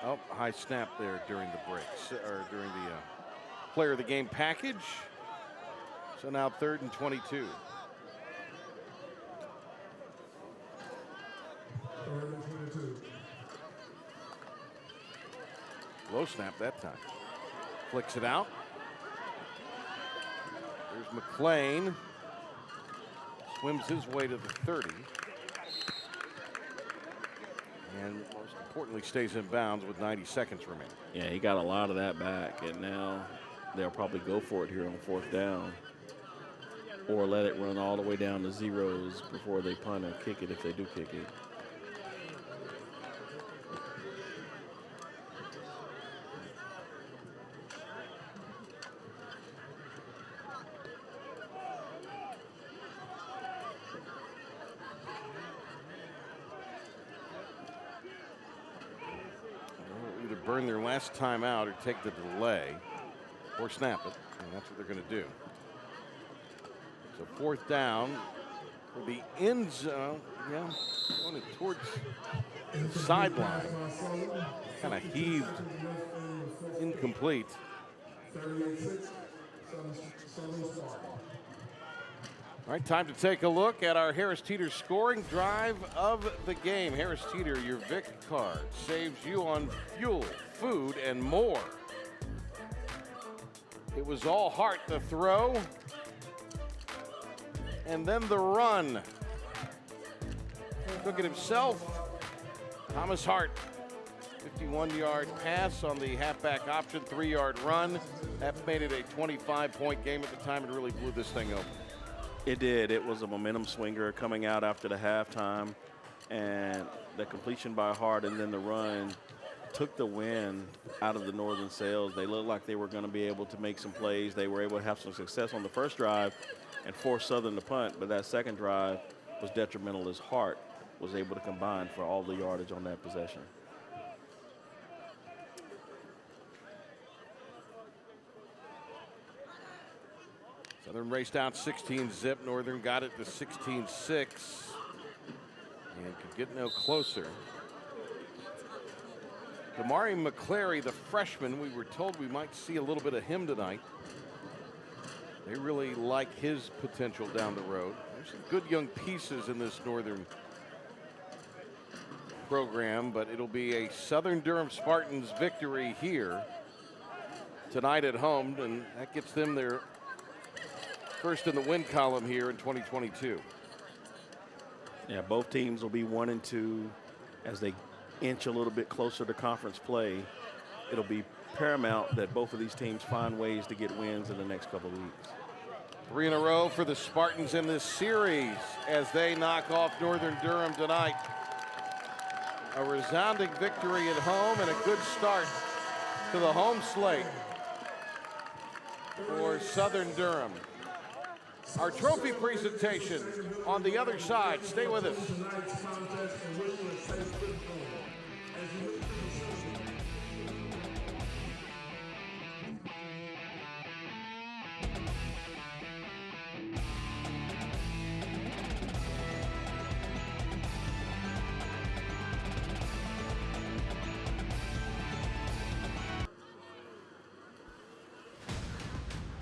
Oh, high snap there during the breaks, or during the player of the game package. So now 3rd and 22. Low snap that time. Flicks it out. There's McLean. Swims his way to the 30. And most importantly, stays in bounds with 90 seconds remaining. Yeah, he got a lot of that back, and now they'll probably go for it here on 4th down, or let it run all the way down to zeros before they punt or kick it if they do kick it. burn their last time out or take the delay or snap it, and that's what they're going to do. So 4th down for the end zone. Yeah, going it towards the sideline. Kind of heaved, incomplete. All right, time to take a look at our Harris Teeter scoring drive of the game. Harris Teeter, your Vic card, saves you on fuel, food, and more. It was all Hart the throw, and then the run. Took it himself. Thomas Hart, 51-yard pass on the halfback option, 3-yard run. That made it a 25-point game at the time and really blew this thing open. It did. It was a momentum swinger coming out after the halftime, and the completion by Hart and then the run took the wind out of the Northern Sails. They looked like they were going to be able to make some plays. They were able to have some success on the first drive and force Southern to punt, but that second drive was detrimental as Hart was able to combine for all the yardage on that possession. Southern raced out 16-zip. Northern got it to 16-6 and could get no closer. Damari McClary, the freshman, we were told we might see a little bit of him tonight. They really like his potential down the road. There's some good young pieces in this Northern program, but it'll be a Southern Durham Spartans victory here tonight at home, and that gets them their first in the win column here in 2022. Yeah, both teams will be 1 and 2 as they inch a little bit closer to conference play. It'll be paramount that both of these teams find ways to get wins in the next couple of weeks. 3 in a row for the Spartans in this series as they knock off Northern Durham tonight. A resounding victory at home and a good start to the home slate for Southern Durham. Our trophy presentation on the other side. Stay with us.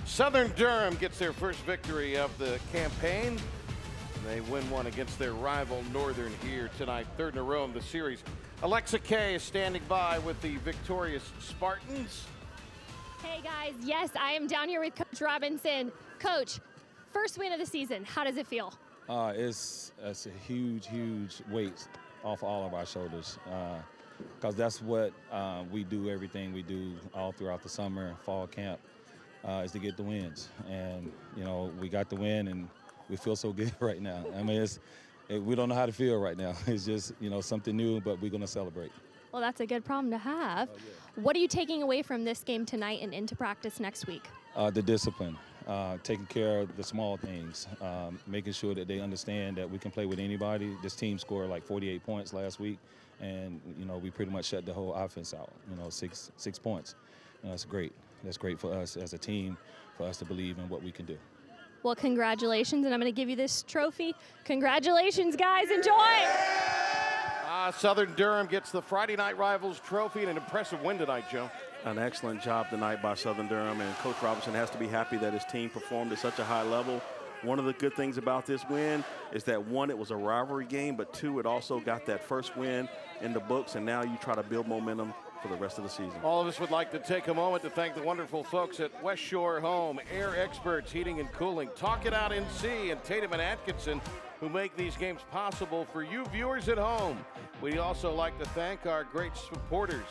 Southern Durham gets their first victory of the campaign. They win one against their rival Northern here tonight, 3rd in a row in the series. Alexa Kay is standing by with the victorious Spartans. Hey guys, yes, I am down here with Coach Robinson. Coach, first win of the season, how does it feel? It's a huge weight off all of our shoulders because that's what we do, everything we do all throughout the summer, fall camp. Is to get the wins, and we got the win, and we feel so good right now. I mean, we don't know how to feel right now. It's just something new, but we're going to celebrate. Well, that's a good problem to have. Yeah. What are you taking away from this game tonight and into practice next week? The discipline, taking care of the small things, making sure that they understand that we can play with anybody. This team scored like 48 points last week, and we pretty much shut the whole offense out. 6 points. That's great. That's great for us as a team, for us to believe in what we can do. Well, congratulations, and I'm going to give you this trophy. Congratulations, guys. Enjoy. Southern Durham gets the Friday Night Rivals trophy and an impressive win tonight, Joe. An excellent job tonight by Southern Durham, and Coach Robinson has to be happy that his team performed at such a high level. One of the good things about this win is that, 1, it was a rivalry game, but 2, it also got that first win in the books, and now you try to build momentum for the rest of the season. All of us would like to take a moment to thank the wonderful folks at West Shore Home, Air Experts Heating and Cooling, Talk It Out NC, and Tatum and Atkinson, who make these games possible for you viewers at home. We'd also like to thank our great supporters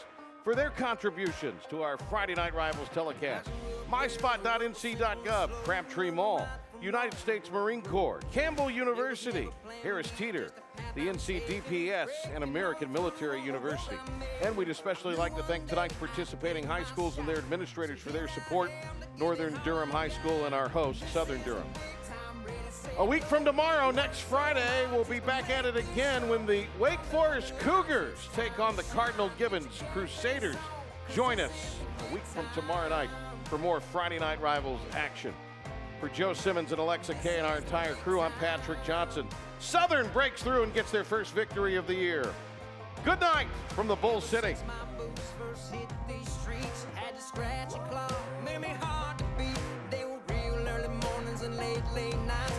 for their contributions to our Friday Night Rivals telecast. MySpot.nc.gov, Crabtree Mall, United States Marine Corps, Campbell University, Harris Teeter, the NCDPS, and American Military University. And we'd especially like to thank tonight's participating high schools and their administrators for their support, Northern Durham High School and our host, Southern Durham. A week from tomorrow, next Friday, we'll be back at it again when the Wake Forest Cougars take on the Cardinal Gibbons Crusaders Join us a week from tomorrow night for more Friday Night Rivals action. For Joe Simmons and Alexa Kay and our entire crew, I'm Patrick Johnson. Southern breaks through and gets their first victory of the year. Good night from the Bull City. My boots first hit these streets, had to scratch and claw, made me hard to beat. They were real early mornings and late nights.